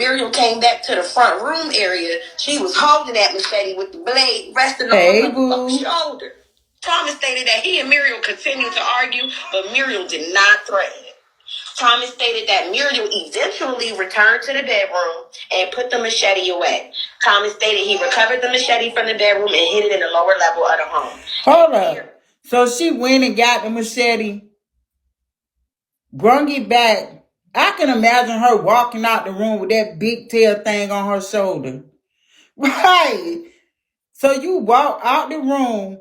Muriel came back to the front room area, she was holding that machete with the blade resting on her shoulder. Thomas stated that he and Muriel continued to argue, but Muriel did not threaten it. Thomas stated that Muriel eventually returned to the bedroom and put the machete away. Thomas stated he recovered the machete from the bedroom and hid it in the lower level of the home. Hold up. So she went and got the machete, brung it back. I can imagine her walking out the room with that big tail thing on her shoulder. Right. So you walk out the room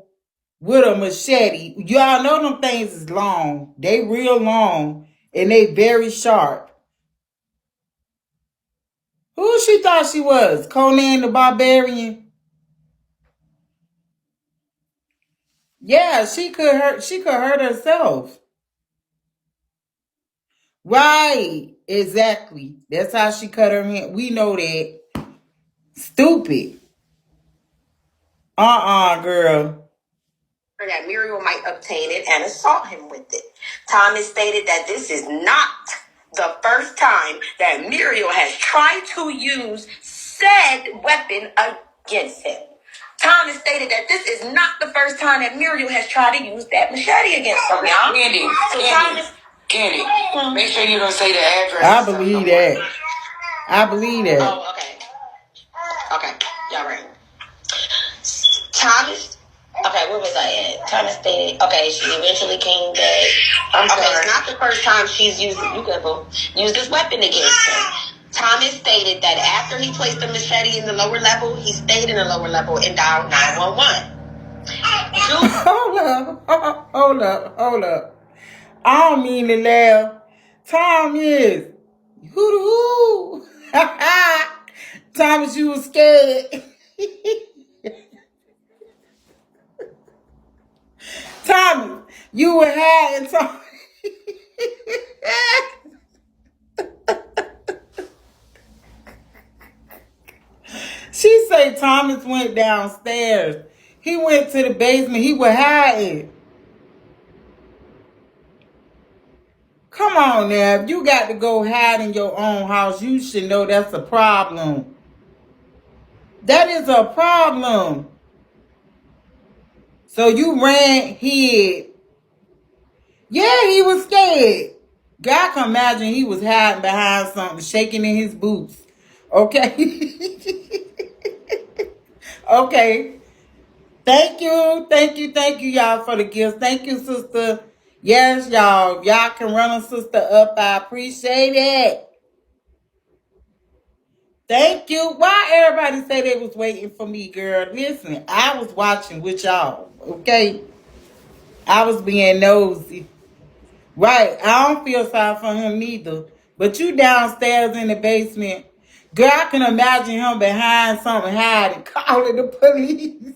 with a machete. Y'all know them things is long. They real long and they very sharp. Who she thought she was? Conan the Barbarian? Yeah, she could hurt herself. Right. Exactly. That's how she cut her hand. We know that. Stupid. Girl. That Muriel might obtain it and assault him with it. Thomas stated that this is not the first time that Muriel has tried to use said weapon against him. Thomas stated that this is not the first time that Muriel has tried to use that machete against him, y'all. Candy, make sure you don't say the address. I believe that. Oh, okay. Okay, y'all right. Thomas. Okay, where was I at? Thomas stated, okay, she eventually came back. It's not the first time she's used this weapon against him. Thomas stated that after he placed the machete in the lower level, he stayed in the lower level and dialed 911. Hold up. I don't mean to laugh. Thomas. Hoo-hoo. Thomas, you was scared. Thomas, you were hiding. She say Thomas went downstairs. He went to the basement. He was hiding. Come on now. If you got to go hide in your own house, you should know that's a problem. That is a problem. So you ran, hid. Yeah, he was scared. God can imagine he was hiding behind something, shaking in his boots. Okay. Okay. Thank you, y'all, for the gifts. Thank you, sister. Yes, y'all. Y'all can run a sister up. I appreciate it. Thank you. Why everybody say they was waiting for me, girl? Listen, I was watching with y'all, okay? I was being nosy. Right. I don't feel sorry for him neither. But you downstairs in the basement. Girl, I can imagine him behind something hiding, calling the police.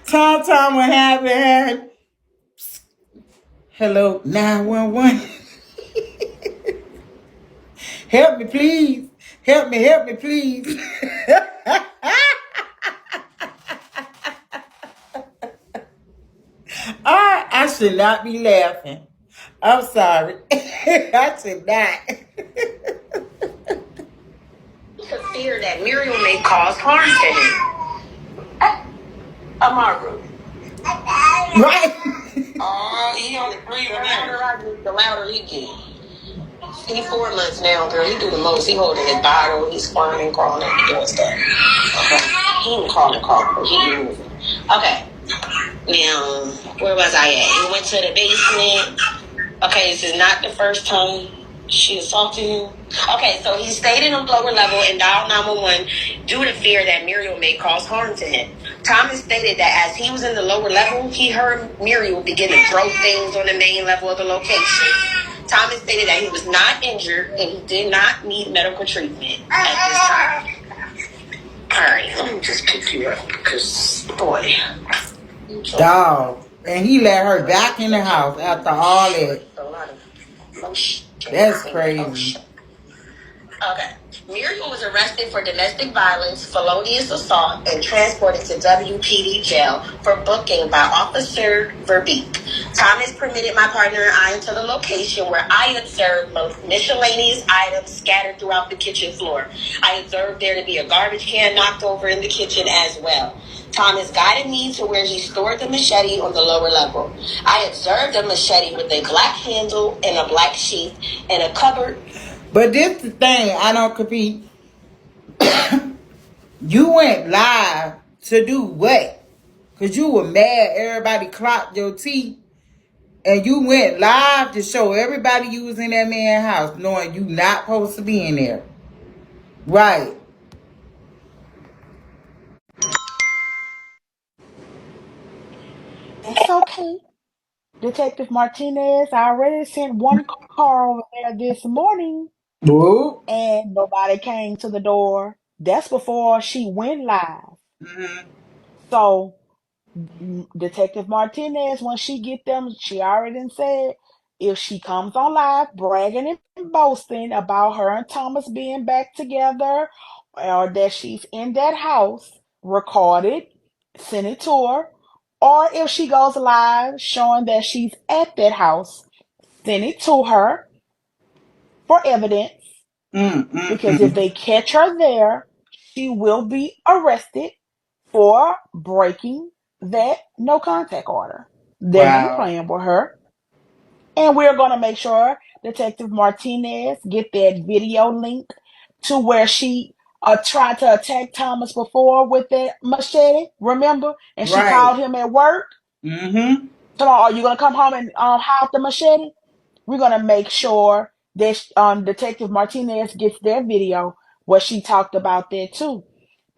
Tom what happened? Hello, 911. Help me, please. Help me, please. I should not be laughing. I'm sorry. I should not. The fear that Muriel may cause harm to him. Amaru. Right. He only breathing now. The louder he gets. He's 4 months now, girl. He do the most. He holding his bottle. He's squirming, crawling, doing stuff. Okay. He ain't crawling, but he moving. Okay. Now, where was I at? He went to the basement. Okay, this is not the first time she assaulted him. Okay, so he stayed in a lower level and dialed 911 due to fear that Muriel may cause harm to him. Thomas stated that as he was in the lower level, he heard Muriel begin to throw things on the main level of the location. Thomas stated that he was not injured and he did not need medical treatment at this time. All right, let me just pick you up because, boy. Dog. And he let her back in the house after all that. That's crazy. Okay. Muriel was arrested for domestic violence, felonious assault, and transported to WPD jail for booking by Officer Verbeek. Thomas permitted my partner and I into the location where I observed most miscellaneous items scattered throughout the kitchen floor. I observed there to be a garbage can knocked over in the kitchen as well. Thomas guided me to where he stored the machete on the lower level. I observed a machete with a black handle and a black sheath and a cupboard. But this the thing I don't compete. You went live to do what? Because you were mad everybody clocked your teeth. And you went live to show everybody you was in that man's house, knowing you not supposed to be in there. Right. It's okay. Detective Martinez, I already sent one car over there this morning Whoop. and nobody came to the door. That's before she went live. Mm-hmm. So Detective Martinez, when she get them, she already said if she comes on live bragging and boasting about her and Thomas being back together or that she's in that house, record it, send it to her. Or if she goes live showing that she's at that house, send it to her for evidence. Because if Mm-mm-mm. they catch her there, she will be arrested for breaking that no contact order. They ain't Wow. playing with her. And we're going to make sure Detective Martinez get that video link to where she tried to attack Thomas before with that machete, remember? And she Right. called him at work. Mm-hmm. Come on, are you going to come home and hide the machete? We're going to make sure that Detective Martinez gets their video where she talked about that too.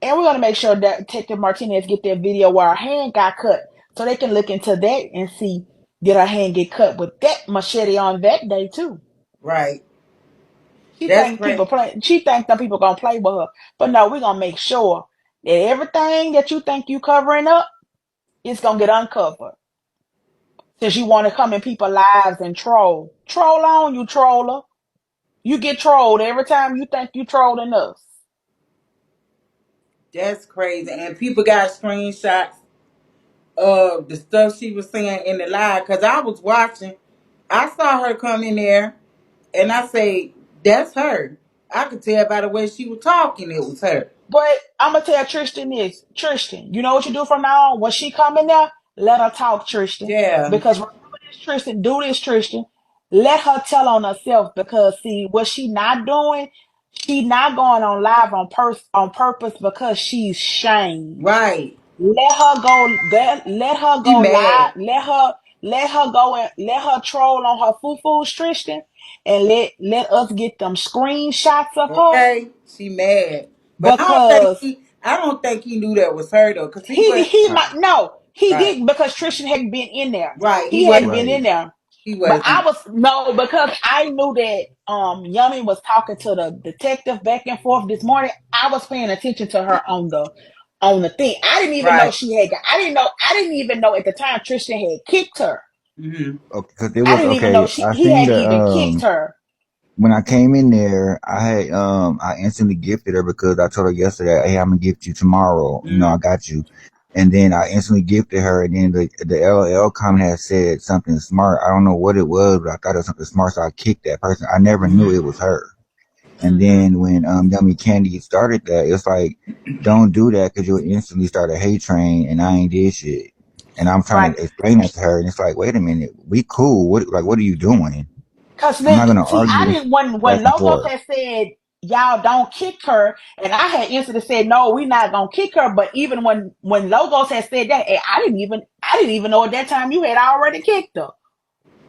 And we're going to make sure that Detective Martinez get their video where her hand got cut so they can look into that and see did her hand get cut with that machete on that day too. Right. She That's think great. people play. She think some people gonna play with her, but no, we're gonna make sure that everything that you think you covering up is gonna get uncovered. Since you want to come in people's lives and troll on you, troller. You get trolled every time you think you trolling us. That's crazy. And people got screenshots of the stuff she was saying in the live. Because I was watching. I saw her come in there. And I say, that's her. I could tell by the way she was talking it was her. But I'm gonna tell Tristan this. Tristan, you know what you do from now on? When she come in there, let her talk, Tristan. Yeah. Because remember this, Tristan, do this, Tristan. Let her tell on herself because see what she not doing, she not going on live on purpose because she's shamed. Right. Let her go. Let her She go live. mad. Let her go and let her troll on her foo Tristan, and let us get them screenshots of her Okay? She mad. But because I don't think he knew that was her though. Cause he was he might no he right. didn't because Tristan hadn't been in there. Right. He He hadn't wasn't been in Right. there. he But I wasn't. was no because I knew that Yummy was talking to the detective back and forth this morning. I was paying attention to her on the thing. I didn't even know Right. she had. I didn't even know at the time Tristan had kicked her. Mm-hmm. Okay, 'cause it I was didn't even know okay. I he seen hadn't the even kicked her. when I came in there, I instantly gifted her because I told her yesterday, hey, I'm gonna gift you tomorrow. You know, Mm-hmm. I got you. And then I instantly gifted her, and then the LL comment had said something smart. I don't know what it was, but I thought it was something smart, so I kicked that person. I never knew it was her. And Mm-hmm. then when Yummy Candy started that, it's like, don't do that because you'll instantly start a hate train, and I ain't did shit. And I'm trying Right. to explain that to her, and it's like, wait a minute, we cool. What are you doing? Cause I'm then not gonna see argue I this didn't when back and Logos forth. had said y'all don't kick her and I had instantly said no we're not gonna kick her but even when Logos had said that I didn't even know at that time you had already kicked her.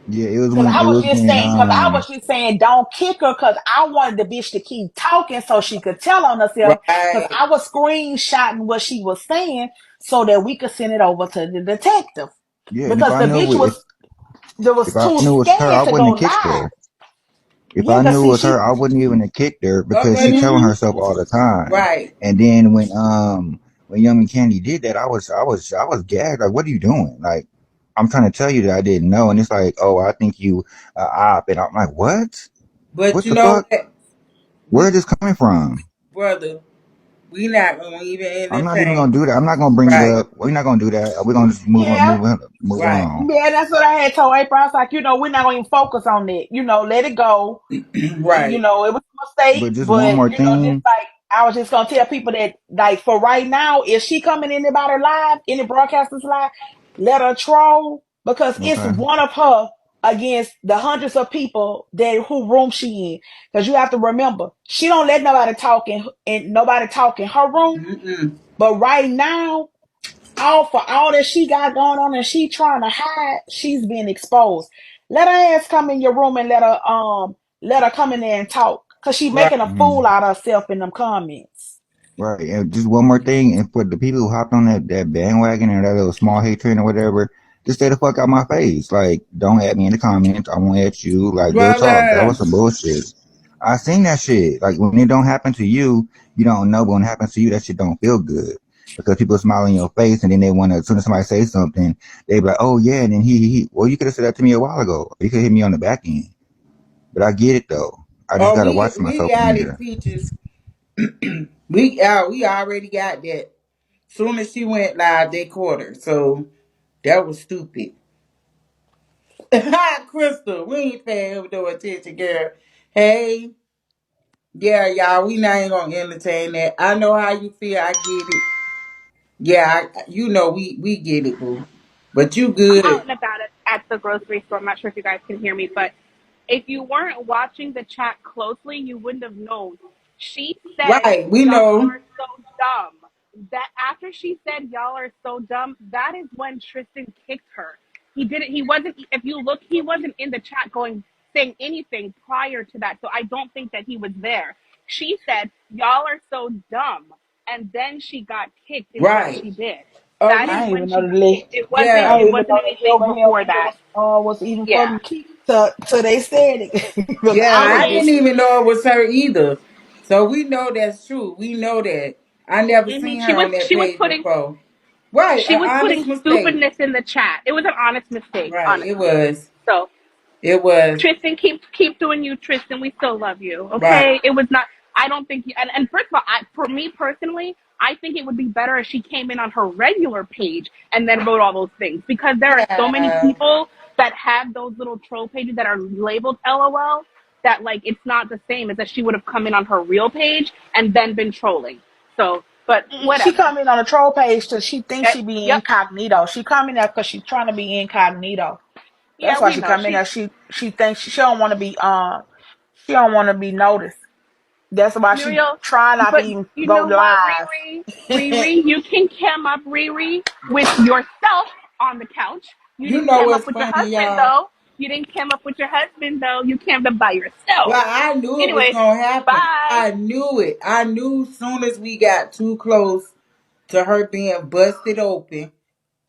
Yeah, Cause I it was was just when saying, cause I was just saying, don't kick her, cause I wanted the bitch to keep talking so she could tell on herself. Cause Right. I was screenshotting what she was saying so that we could send it over to the detective. yeah, and Because the bitch was if I too knew it was her, I scared to wouldn't go have kicked live. her. If Yeah, I cause knew it see, was her, I wouldn't even have kicked her because Okay she telling then. herself all the time. Right. And then when Young and Candy did that, I was gagged. Like, what are you doing? Like, I'm trying to tell you that I didn't know, and it's like, oh, I think you op, and I'm like, what? But What you the know fuck? what? Where is We this coming from? brother, We not gonna even I'm not even gonna entertain. do that. I'm not gonna bring it Right, up. We're not gonna do that. We're gonna just Yeah. move right, on. Yeah, that's what I had told April. I was like, we're not going to even focus on that. Let it go. right. It was a mistake, But just one but, more just thing. like, I was just going to tell people that, like, for right now, if she coming anybody live, any broadcasters live, let her troll, because it's Okay. one of her against the hundreds of people that who room she in. Because you have to remember, she don't let nobody talk in her room. Mm-mm. But right now, for all that she got going on and she trying to hide, she's being exposed. Let her ass come in your room and let her come in there and talk. Cause she Right. making a fool Mhm. out of herself in them comments. Right. And just one more thing. And for the people who hopped on that bandwagon or that little small hate train or whatever, just stay the fuck out my face. Like, don't add me in the comments. I won't add you. Like, real talk. That Brother. was some bullshit. I seen that shit. Like, when it don't happen to you, you don't know. But when it happens to you, that shit don't feel good. Because people smile in your face and then they want to, as soon as somebody says something, they be like, oh yeah. And then well, you could have said that to me a while ago. You could hit me on the back end. But I get it though. I just Oh, got to we watch we myself in got it, here. peaches. We already got that. Soon as she went live, they caught her. So that was stupid. Hi, Crystal. We ain't paying him no attention, girl. Hey, yeah, y'all. We not even gonna entertain that. I know how you feel. I get it. Yeah, we get it, boo. But you I'm out good, and about at the grocery store. I'm not sure if you guys can hear me, but if you weren't watching the chat closely, you wouldn't have known. She said, right? We y'all know, are so dumb. That after she said, y'all are so dumb, that is when Tristan kicked her. He wasn't, if you look, he wasn't in the chat saying anything prior to that. So I don't think that he was there. She said, y'all are so dumb. And then she got kicked, is what right? she did. Oh, That I is we, didn't when even know she the got list. kicked. It I wasn't yeah, it don't even wasn't know the anything Hilton Hill before end that. was even Yeah. fucking key till they said it. Because yeah. I was I Mhm. didn't just even know it was her either. So we know that's true. We know that. I never Mhm. seen her on that page before. Right, She an was honest putting mistake. stupidness in the chat. It was an honest mistake, Right, it honestly. was. So It was. Tristan, keep doing you, Tristan. We still love you. Right. Okay. It was not. I don't think. And first of all, for me personally, I think it would be better if she came in on her regular page and then wrote all those things, because there are so many Yeah. people that have those little troll pages that are labeled LOL, that like it's not the same as if she would have come in on her real page and then been trolling. So, but she whatever. come in on a troll page because she thinks Yep. she be Yep. incognito. She come in there because she's trying to be incognito. Yeah, That's why we she know come in she. there. She thinks she don't want to be she don't want to be noticed. That's why she Muriel, try not to but even you go know what, live. Riri? Riri, you can cam up Riri with yourself on the couch. You You didn't know cam up what's with your funny, husband, y'all? though. You didn't cam up with your husband, though. You cammed up by yourself. Well, I knew it was Anyway, gonna happen. bye. I knew it. I knew soon as we got too close to her being busted open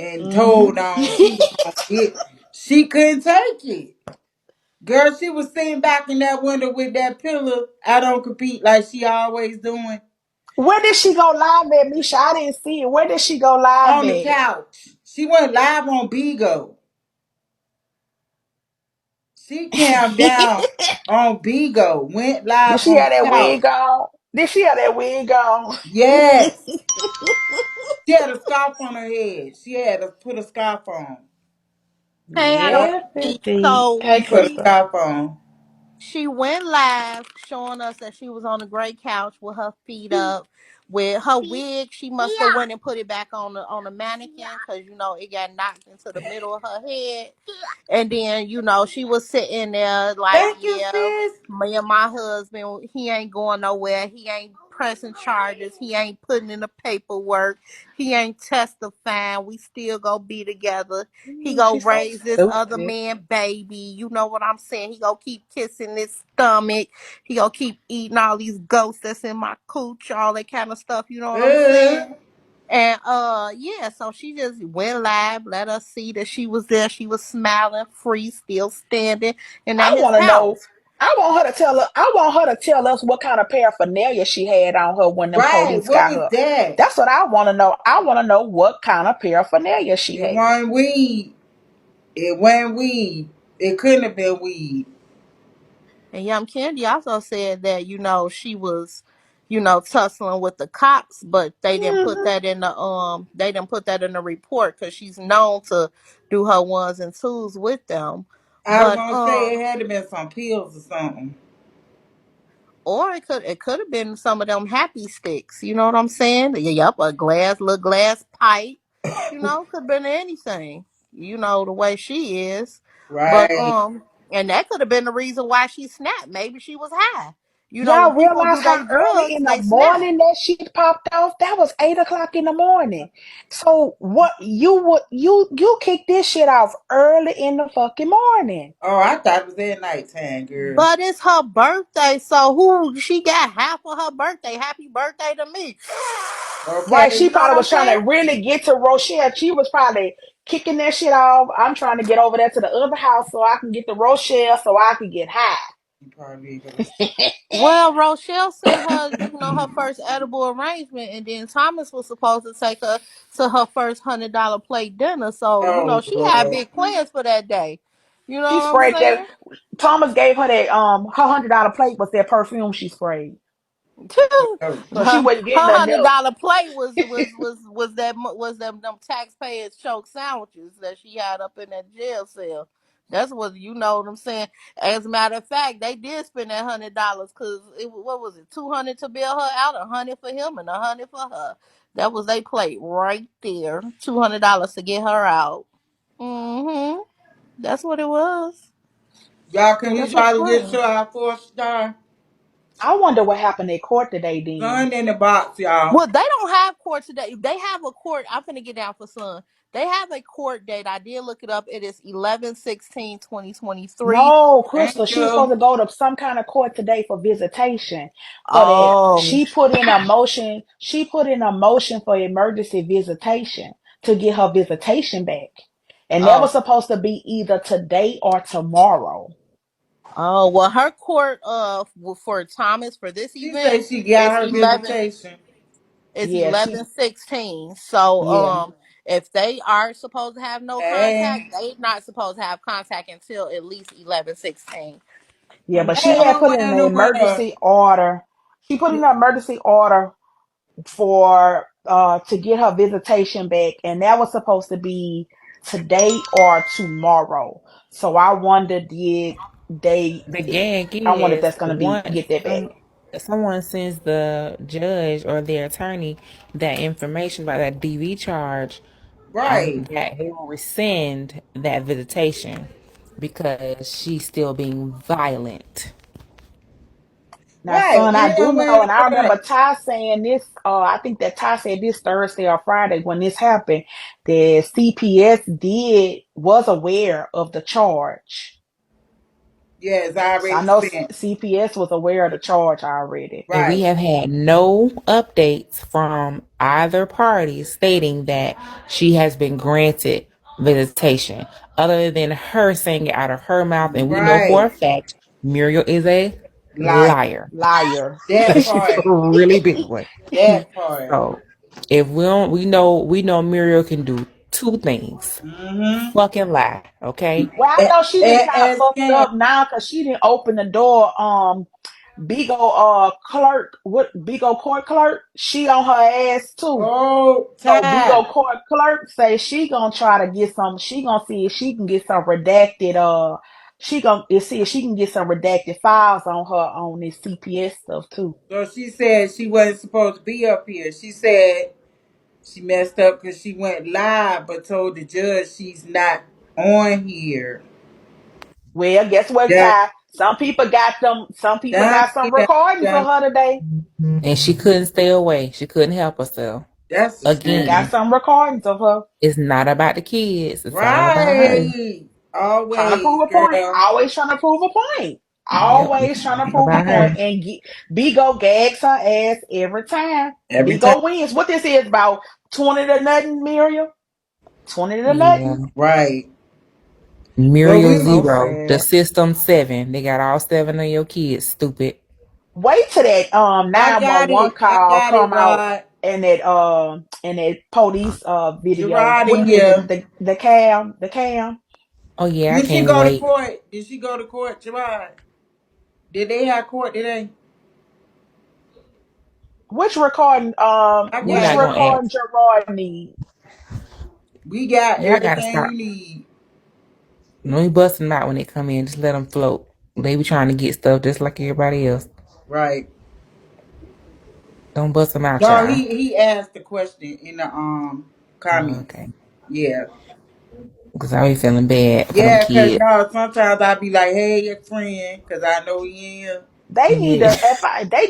and Hmm told on she was gonna get, she couldn't take it. Girl, she was sitting back in that window with that pillow. I don't compete like she always doing. Where did she go live at, Misha? I didn't see it. Where did she go live On the at? couch. She went live on Bigo. She came down on Bigo, went Did live she on have the that couch. wig on? Did she have that wig on? Yes. She had a scarf on her head. She had to put a scarf on. Hey, I don't Yeah. see. Indeed. So Hey, She put a she Crystal. scarf on. she went live showing us that she was on a great couch with her feet up, with her wig. She must have went and put it back on the mannequin because it got knocked into the middle of her head. And then, she was sitting there like, Thank you, yeah, sis. me and my husband, he ain't going nowhere. He ain't pressing charges. He ain't putting in the paperwork. He ain't testifying. We still gonna be together. He She's gonna so raise this other stupid. man baby. You know what I'm saying? He gonna keep kissing his stomach. He gonna keep eating all these ghosts that's in my cooch, all that kind of stuff. You know what I'm Uh, saying? And yeah, so she just went live, let us see that she was there. She was smiling, free, still standing, and at I his want to know. house. I want her to tell her. I want her to tell us what kind of paraphernalia she had on her when them right. police What got was her. that? That's what I want to know. I want to know what kind of paraphernalia she It had. wasn't weed. It wasn't weed. It couldn't have been weed. And Young Candy also said that, she was, tussling with the cops, but they didn't put Mhm. that in the report because she's known to do her ones and twos with them. I was But gonna say it had to been some pills or something. or it could have been some of them happy sticks. You know what I'm saying? Yep, a little glass pipe. Could have been anything. The way she is, but Right. and that could have been the reason why she snapped. Maybe she was high. Y'all When people realize do how their early drugs, in the they snap. morning that shit popped off? That was 8 o'clock in the morning. So what you kicked this shit off early in the fucking morning. Oh, I thought it was at nighttime, girl. But it's her birthday, so who she got half of her birthday? Happy birthday to me. Right, Okay, she you know what probably I'm was trying saying? to really get to Rochelle. She was probably kicking that shit off. I'm trying to get over there to the other house so I can get to Rochelle so I can get high. You probably gonna. Well, Rochelle sent her, her first edible arrangement, and then Thomas was supposed to take her to her first $100 plate dinner. So, Oh she had Lord. big plans for that day. You know She what I'm sprayed that. saying? Thomas gave her that her $100 plate was that perfume she sprayed. her, Oh, So she her wasn't getting nothing else. $100 plate was them taxpayers choke sandwiches that she had up in that jail cell. That's what what I'm saying. As a matter of fact, they did spend that $100 because what was it, 200 to bail her out, 100 for him, and 100 for her. That was they plate right there. $200 to get her out. That's what it was. y'all, can we That's a try to get plan. to our 4 star? I wonder what happened at court today then. Gun in the box, y'all. Well, they don't have court today. They have a court. I'm gonna get down for son. They have a court date. I did look it up. It is 11/16/2023. No, Thank Crystal, she was supposed you. to go to some kind of court today for visitation. For that, Oh, She put in a motion for emergency visitation to get her visitation back, and that Oh, was supposed to be either today or tomorrow. oh. Well, her court for Thomas for this she event said she is got her 11. visitation. It's Yeah, she. 11/16. So Yeah, if they are supposed to have no contact, Hey, they not supposed to have contact until at least 11/16. yeah, but she hey, had who put in in an the world? emergency order. She put in an emergency order for to get her visitation back, and that was supposed to be today or tomorrow. So I wondered, did they? The gag I wonder if is that's gonna be once get that back. someone sends the judge or their attorney that information about that DV charge, Right, that they will rescind that visitation because she's still being violent. Now, right. son, I do know, Anyway, and I remember Ty saying this. I think that Ty said this Thursday or Friday when this happened, that CPS was aware of the charge. yes, I So I already know sent. CPS was aware of the charge already. And we Right. have had no updates from either party stating that she has been granted visitation, other than her saying it out of her mouth. And we know for a Right. fact Muriel is a Like liar. Liar. that She's part. a really big one. That part. So if we don't, we know Muriel can do two things: Mm-hmm. fucking lie, okay? Well, I know she didn't kind of And fucked scam. up now because she didn't open the door. Big ol' clerk, what big ol' court clerk? She on her ass too. Oh, So big ol' Ty. court clerk say she gonna try to get some. She gonna see if she can get some redacted. She gonna see if she can get some redacted files on her on this CPS stuff too. So she said she wasn't supposed to be up here. She said she messed up because she went live but told the judge she's not on here. Well, guess what, That Ty? Some people got them. Some people dummy, got some that recordings of dummy. her today. And she couldn't stay away. She couldn't help herself. That's a Got Again, shame. some recordings of her. it's not about the kids. It's all about her. Right. Trying to Always, prove a point. girl. Always trying to prove a point. Yep, Always it's trying to all prove a about point. her. And Bigo gags her ass every time. Every time. Bigo wins. What this is about 20 to nothing, Miriam? 20 to Yeah. nothing? Right. But Muriel we So zero. The sad. system seven. They got all seven of your kids. Stupid. Wait till that I got 911 it. I call got it, come out Rod. and that police video. Gerard What in it is, here. the cam. Oh yeah, I Did she can't go to wait. court? Did she go to court, Gerard? Did they have court today? Which recording? I We're Which not got it. gonna recording ask. Gerard need? We got Y'all gotta everything stop. you need. Don't be busting them out when they come in. Just let them float. They be trying to get stuff just like everybody else. Right. Don't bust them out, No, y'all. he asked the question in the Oh, comments. okay. Yeah. Because I be feeling bad for them Yeah, cause kids. no, sometimes I be like, hey, your friend, cause I know he in. They need Yeah. to. They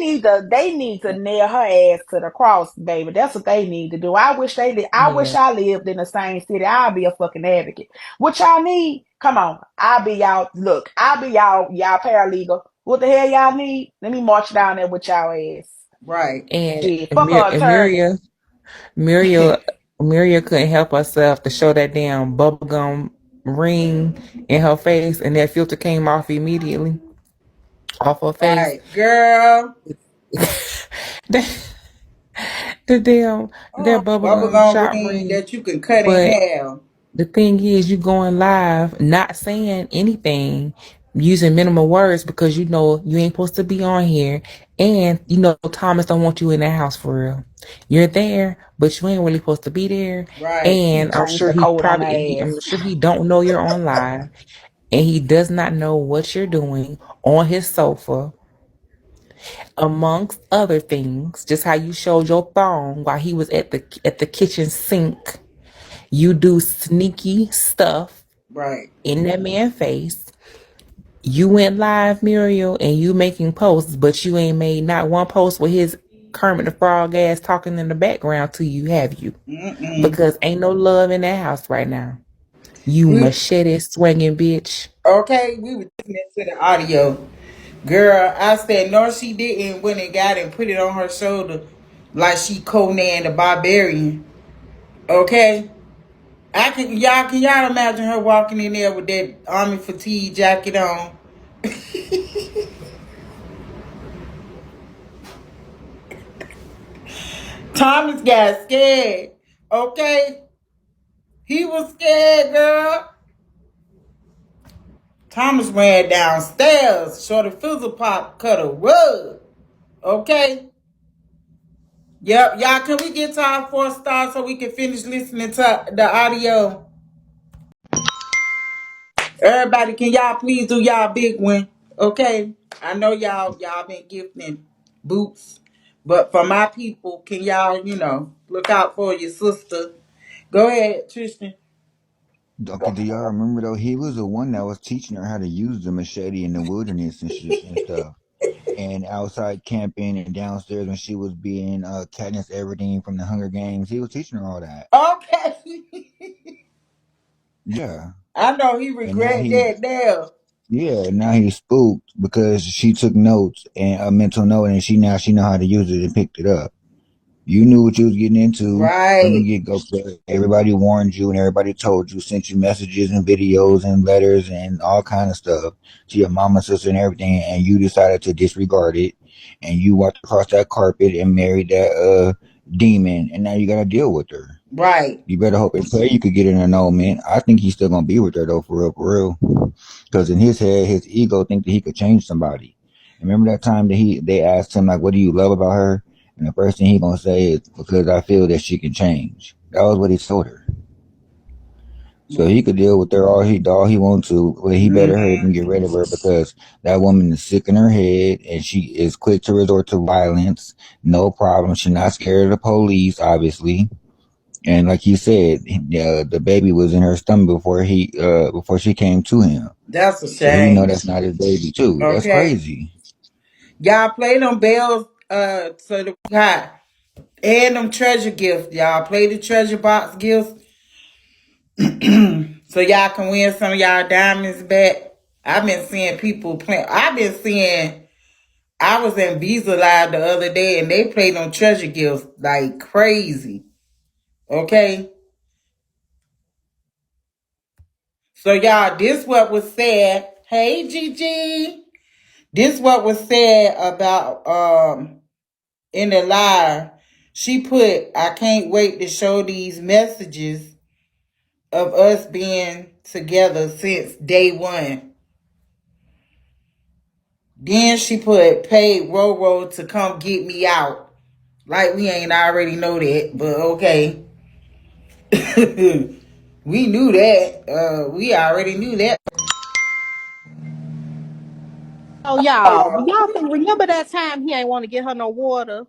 need to nail her ass to the cross, baby. That's what they need to do. I wish they did. I wish Yeah. I lived in the same city. I'll be a fucking advocate. What y'all need? Come on. I'll be y'all. Look, I'll be y'all paralegal. What the hell y'all need? Let me march down there with y'all ass. Right. And Shit, fuck her attorney. Miria couldn't help herself to show that damn bubblegum ring in her face, and that filter came off immediately off her face. Right. Girl. that, the damn that Oh, bubblegum bubblegum shot ring ring. that you can cut in But half. the thing is, you going live, not saying anything, using minimal words because you know you ain't supposed to be on here, and you know Thomas don't want you in that house for real. You're there, but you ain't really supposed to be there. Right. He And changed the code on her I'm ass. sure he don't know you're on live, and he does not know what you're doing on his sofa, amongst other things. Just how you showed your thong while he was at the kitchen sink. You do sneaky stuff Right. in that man's face. You went live, Muriel, and you making posts, but you ain't made not one post with his Kermit the Frog ass talking in the background to you, have you? Mm-mm. Because ain't no love in that house right now. You We machete swinging bitch. okay, we were listening to the audio. Girl, I said no she didn't when it got it and put it on her shoulder like she Conan the Barbarian. Okay? Can y'all imagine her walking in there with that army fatigue jacket on? Thomas got scared. Okay? He was scared, girl. Thomas ran downstairs. Shorty Fizzle Pop cut a rug. Okay? Yep. Y'all, can we get to our 4 stars so we can finish listening to the audio? Everybody, can y'all please do y'all big one? Okay? I know y'all been gifting boots. But for my people, can y'all, look out for your sister? Go ahead, Tristan. Okay, do y'all remember though? He was the one that was teaching her how to use the machete in the wilderness and shit and stuff. And outside camping and downstairs when she was being Katniss Everdeen from the Hunger Games, he was teaching her all that. Okay. Yeah, I know he and now regret he, that now. yeah, now he's spooked because she took notes and a mental note, and she know how to use it and picked it up. You knew what you was getting into from the Right. get go. Everybody warned you and everybody told you, sent you messages and videos and letters and all kind of stuff to your mama, sister, and everything, and you decided to disregard it, and you walked across that carpet and married that demon, and now you got to deal with her. Right. You better hope and pray you could get an annulment. I think he's still gonna be with her though, for real. Because in his head, his ego think that he could change somebody. Remember that time that they asked him like, "What do you love about her?" And the first thing he gonna say is, "Because I feel that she can change." That was what he told her. So he could deal with her all he wants to. But he better hurry up and get rid of her because that woman is sick in her head and she is quick to resort to violence. No problem. She's not scared of the police, obviously. And like you said, the baby was in her stomach before she came to him. That's a So he know shame. that's not his baby too. That's Okay. crazy. Y'all play them bells so the hot. And them treasure gifts. Y'all play the treasure box gifts so y'all can win some of y'all diamonds back. I've been seeing people play. I was in Visa Live the other day and they played on treasure gifts like crazy. Okay? So y'all, this what was said. Hey Gigi. This what was said about in the live. She put, I can't wait to show these messages of us being together since day one. Then she put, paid Roro to come get me out. Like we ain't already know that, but okay. We knew that. We already knew that. Oh, y'all can remember that time he ain't want to get her no water.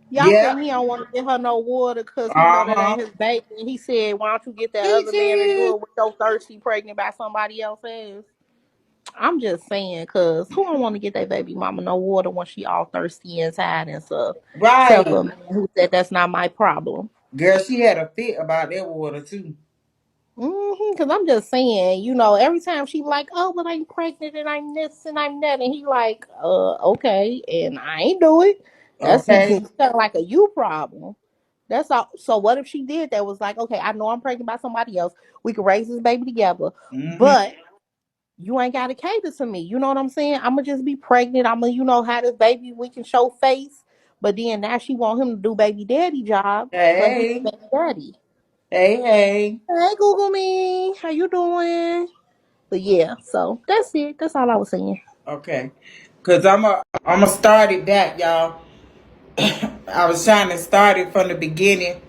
Y'all Yeah. say he don't want to get her no water because he know that Uh-huh. ain't his baby. And he said, why don't you get that other man and do it with your thirsty pregnant by somebody else's? I'm just saying, because who don't want to get that baby mama no water when she all thirsty inside and stuff? Except for Right. a man who said that's not my problem. Girl, she had a fit about that water too. Because I'm just saying, every time she like, oh, but I'm pregnant and I'm this and I'm that. And he like, okay. And I ain't do it. That's Okay. kind of like a you problem. That's all. So what if she did that was like, okay, I know I'm pregnant by somebody else. We could raise this baby together. Mm-hmm. But you ain't got to cater to me. You know what I'm saying? I'm going to just be pregnant. I'm going to, have this baby. We can show face. But then now she want him to do baby daddy job for his Hey. baby daddy. Hey, hey. Hey, Google me. How you doing? But yeah, so that's it. That's all I was saying. Okay. Cause I'm a start it back, y'all. I was trying to start it from the beginning.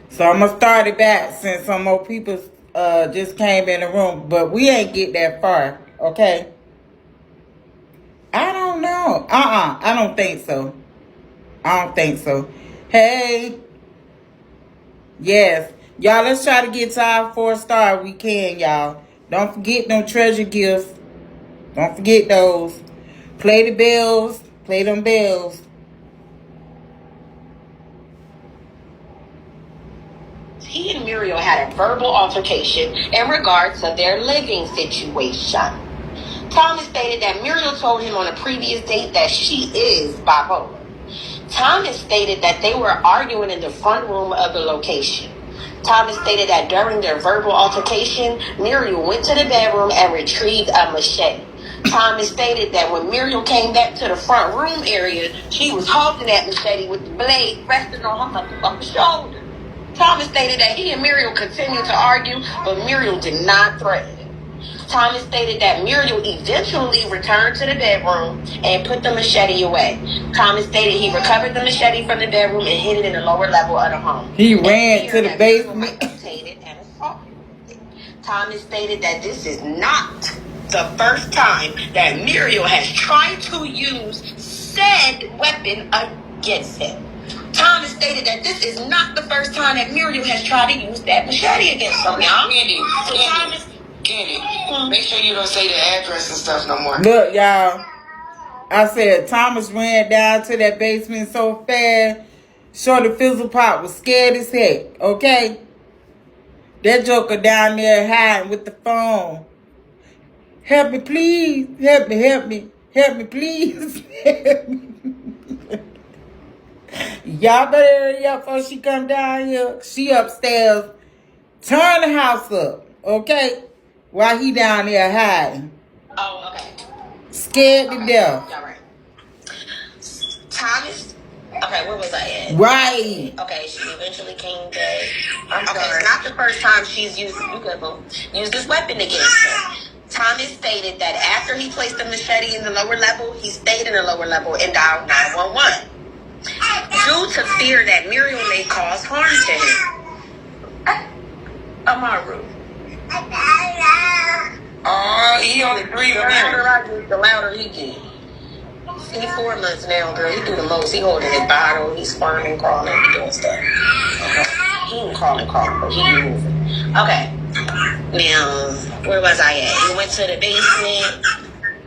So I'm gonna start it back since some more people just came in the room. But we ain't get that far, okay? I don't know. I don't think so. I don't think so. Hey, yes. Y'all, let's try to get to our 4-star. We can, y'all. Don't forget them treasure gifts. Don't forget those. Play the bells. Play them bells. He and Muriel had a verbal altercation in regards to their living situation. Thomas stated that Muriel told him on a previous date that she is bipolar. Thomas stated that they were arguing in the front room of the location. Thomas stated that during their verbal altercation, Muriel went to the bedroom and retrieved a machete. Thomas stated that when Muriel came back to the front room area, she was holding that machete with the blade resting on her motherfucking shoulder. Thomas stated that he and Muriel continued to argue, but Muriel did not threaten him. Thomas stated that Muriel eventually returned to the bedroom and put the machete away. Thomas stated he recovered the machete from the bedroom and hid it in the lower level of the home. He ran to the basement. And assaulted with it. Thomas stated that this is not the first time that Muriel has tried to use said weapon against him. Thomas stated that this is not the first time that Muriel has tried to use that machete against him, y'all. Candy, make sure you don't say the address and stuff no more. Look, y'all. I said Thomas ran down to that basement so fast. Shorty Fizzle Pop was scared as heck, okay? That joker down there hiding with the phone. Help me, please. Help me, help me. Help me, please. Y'all better hurry up before she come down here. She upstairs. Turn the house up, okay? While he down there hiding. Oh, okay. Scared to death. All right. Thomas. Okay, where was I at? Right. Okay, she eventually came back. Okay, it's not the first time she's used this weapon against him. Thomas stated that after he placed the machete in the lower level, he stayed in the lower level and dialed 911. Due to fear that Muriel may cause harm to him. Amaru. Oh, he only 3 months. The louder he get. He's 4 months now, girl. He do the most. He holding his bottle. He's squirming, crawling, doing stuff. Okay. He ain't crawling, but he moving. Okay. Now, where was I at? He went to the basement.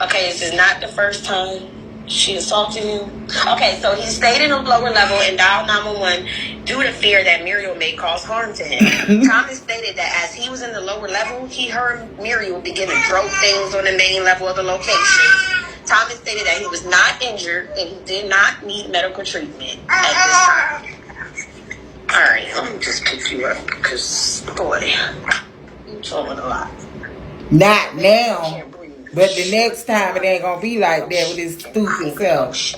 Okay, this is not the first time she assaulted him. Okay, so he stayed in a lower level and dialed 911 due to fear that Muriel may cause harm to him. Thomas stated that as he was in the lower level, he heard Muriel begin to throw things on the main level of the location. Thomas stated that he was not injured and he did not need medical treatment at this time. Alright, let me just pick you up because, boy, you're trolling a lot. Not now. But the next time it ain't gonna be like that with his stupid self.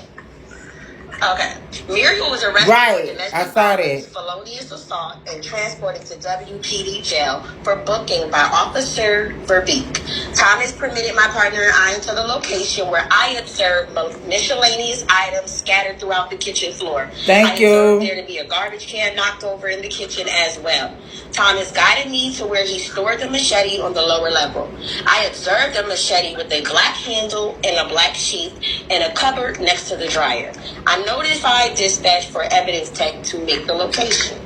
Okay. Muriel was arrested Right, for domestic I saw violence, that. felonious assault, and transported to WPD jail for booking by Officer Verbeek. Thomas permitted my partner and I into the location where I observed miscellaneous items scattered throughout the kitchen floor. Thank I observed you. there to be a garbage can knocked over in the kitchen as well. Thomas guided me to where he stored the machete on the lower level. I observed a machete with a black handle and a black sheath in a cupboard next to the dryer. I notified dispatch for evidence tech to make the location.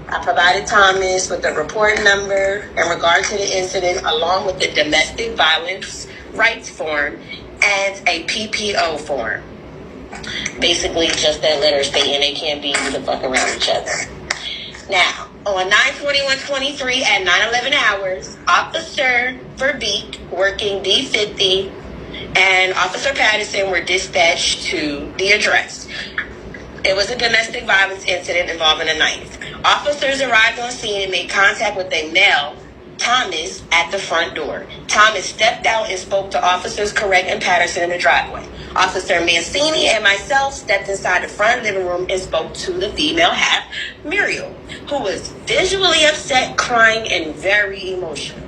I provided Thomas with the report number in regard to the incident, along with the domestic violence rights form and a PPO form. Basically, just that letter stating they can't be the fuck around each other. Now, on 9/21/23 at 9:11 hours, Officer Verbeek, working D50, and Officer Patterson were dispatched to the address. It was a domestic violence incident involving a knife. Officers arrived on scene and made contact with a male, Thomas, at the front door. Thomas stepped out and spoke to Officers Correct and Patterson in the driveway. Officer Mancini and myself stepped inside the front living room and spoke to the female half, Muriel, who was visually upset, crying, and very emotional.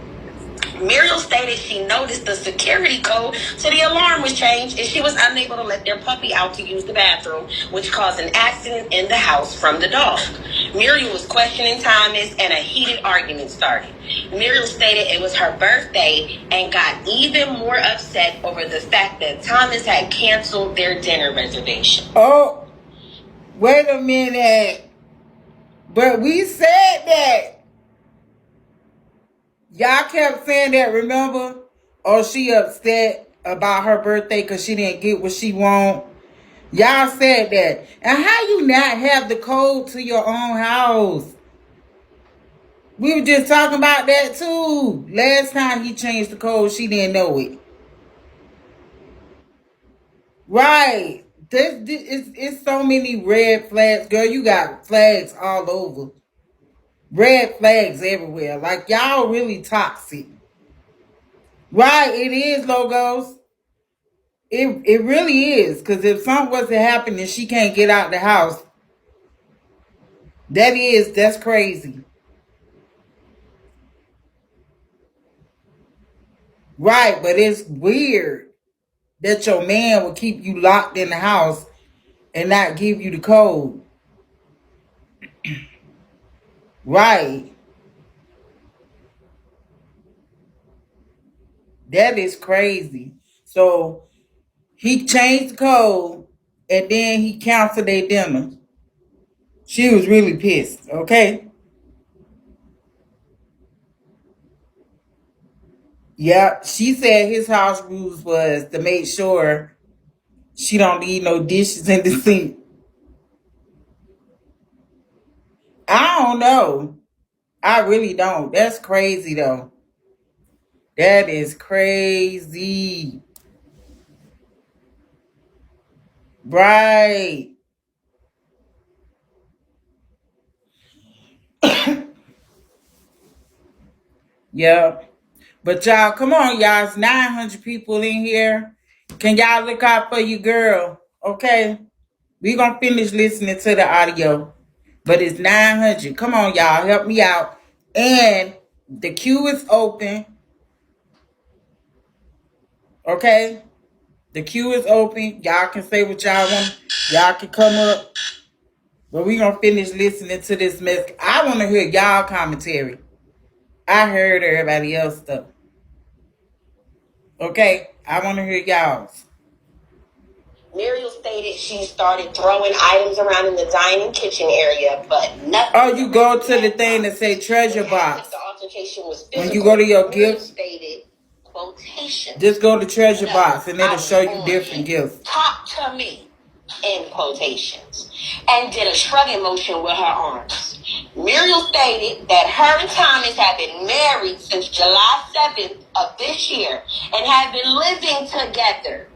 Muriel stated she noticed the security code to the alarm was changed and she was unable to let their puppy out to use the bathroom, which caused an accident in the house from the dog. Muriel was questioning Thomas and a heated argument started. Muriel stated it was her birthday and got even more upset over the fact that Thomas had canceled their dinner reservation. Oh, wait a minute. But we said that. Y'all kept saying that, remember? Oh, she upset about her birthday because she didn't get what she want. Y'all said that. And how you not have the code to your own house? We were just talking about that too. Last time he changed the code, she didn't know it. Right. It's so many red flags. Girl, you got flags all over. Red flags everywhere. Like, y'all really toxic. Right, it is, Logos. It really is. Because if something was to happen and she can't get out the house, that's crazy. Right, but it's weird that your man will keep you locked in the house and not give you the code. Right. That is crazy. So he changed the code and then he canceled their dinner. She was really pissed, okay? Yep. She said his house rules was to make sure she don't leave no dishes in the sink. I don't know. I really don't. That's crazy though. That is crazy. Right. Yep. But y'all, come on, y'all. It's 900 people in here. Can y'all look out for your girl? Okay. We're going to finish listening to the audio. But it's 900. Come on, y'all. Help me out. And the queue is open. Okay? The queue is open. Y'all can say what y'all want. Y'all can come up. But we're going to finish listening to this mess. I want to hear y'all commentary. I heard everybody else stuff. Okay? I want to hear y'all's. Muriel stated she started throwing items around in the dining kitchen area, but nothing. Oh, you go to the thing that say treasure box. The altercation was physical. When you go to your gift, stated quotations. Just go to treasure box and it'll show you different gifts. Talk to me, in quotations, and did a shrugging motion with her arms. Muriel stated that her and Thomas had been married since July 7th of this year and had been living together.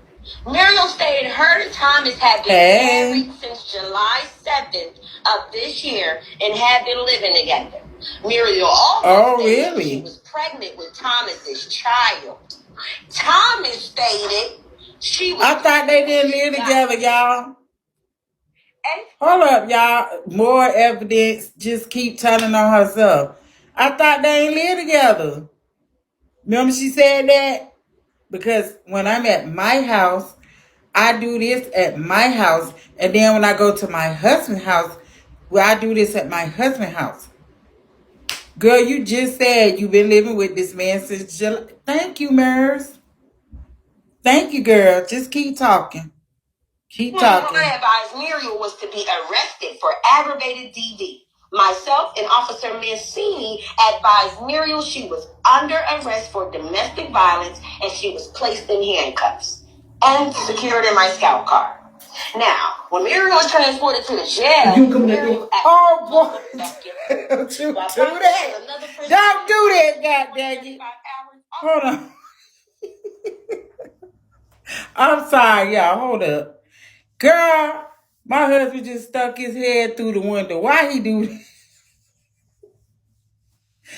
Muriel stated her and Thomas had been married since July 7th of this year and had been living together. Muriel also stated she was pregnant with Thomas's child. Thomas stated she was. I thought they didn't live together, y'all. Hold up, y'all. More evidence. Just keep telling on herself. I thought they ain't live together. Remember she said that? Because when I'm at my house, I do this at my house. And then when I go to my husband's house, well, I do this at my husband's house. Girl, you just said you've been living with this man since July. Thank you, Mers. Thank you, girl. Just keep talking. Keep talking. I advised Muriel was to be arrested for aggravated DV. Myself and Officer Mancini advised Muriel she was under arrest for domestic violence and she was placed in handcuffs and secured in my scout car. Now, when Muriel was transported to the jail, Muriel oh boy, don't you do that? Don't do that, God dang it. Hold on. I'm sorry, y'all. Hold up. Girl, my husband just stuck his head through the window. Why he do that?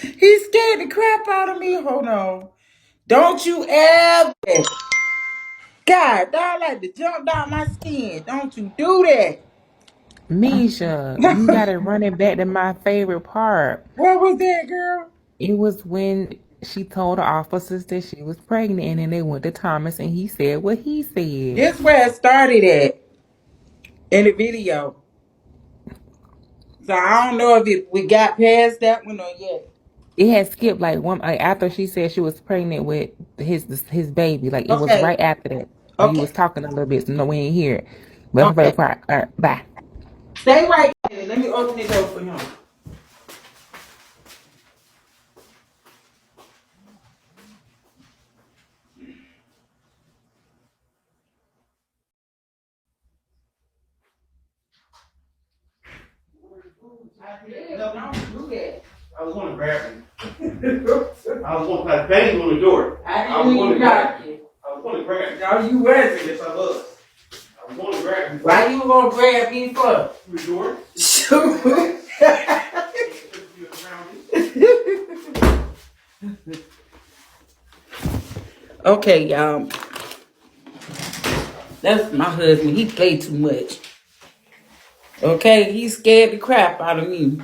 He scared the crap out of me. Hold on. Don't you ever. God, I like to jump down my skin. Don't you do that. Misha, you gotta run it back to my favorite part. What was that, girl? It was when she told the officers that she was pregnant, and then they went to Thomas, and he said what he said. This where it started at in the video. So I don't know if we got past that one or yet. It had skipped like one after she said she was pregnant with his baby. Like it was Okay. right after that. Or you Okay. was talking a little bit, so no, we ain't hear it. But her Okay. favorite part. All right, bye. Stay right there. Let me open the door for him. No, don't do that. I was going to grab him. I was going to bang on the door. I didn't even grab you. I was going to grab him. No, you wasn't. Yes, I was. I was going to grab him. Why you gonna grab me for? The door. Shoot. Okay, y'all. That's my husband. He played too much. Okay, he scared the crap out of me.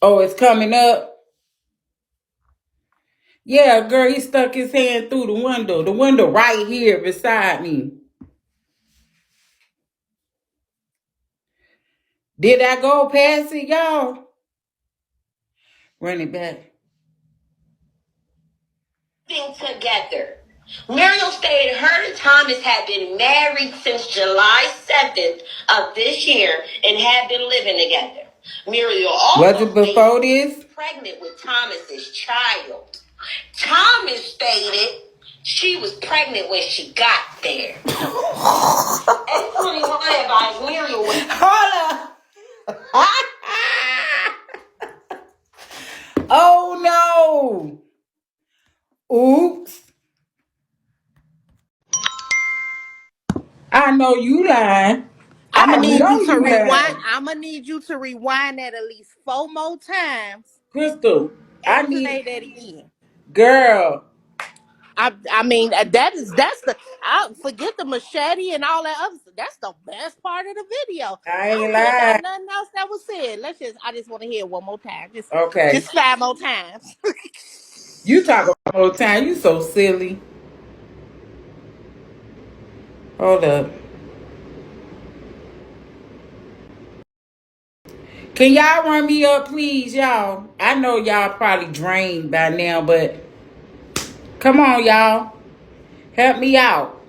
Oh, it's coming up. Yeah, girl, he stuck his hand through the window. The window right here beside me. Did I go past it, y'all? Run it back. Together. Muriel stated her and Thomas had been married since July 7th of this year and had been living together. Muriel also was it before this? Pregnant with Thomas's child. Thomas stated she was pregnant when she got there. A21 advised Muriel was. Hold up. Oh no. Oops. I know you lying. I'm gonna I need know you to you rewind. lying. I'm gonna need you to rewind that at least 4 more times Crystal, I and need play that again. girl. I mean that's the I forget the machete and all that other stuff. That's the best part of the video. I I ain't don't care about lying. nothing else that was said. I just want to hear it one more time. Okay. Just 5 more times. You talk about all the time. You so silly. Hold up. Can y'all run me up, please, y'all? I know y'all probably drained by now, but come on, y'all. Help me out.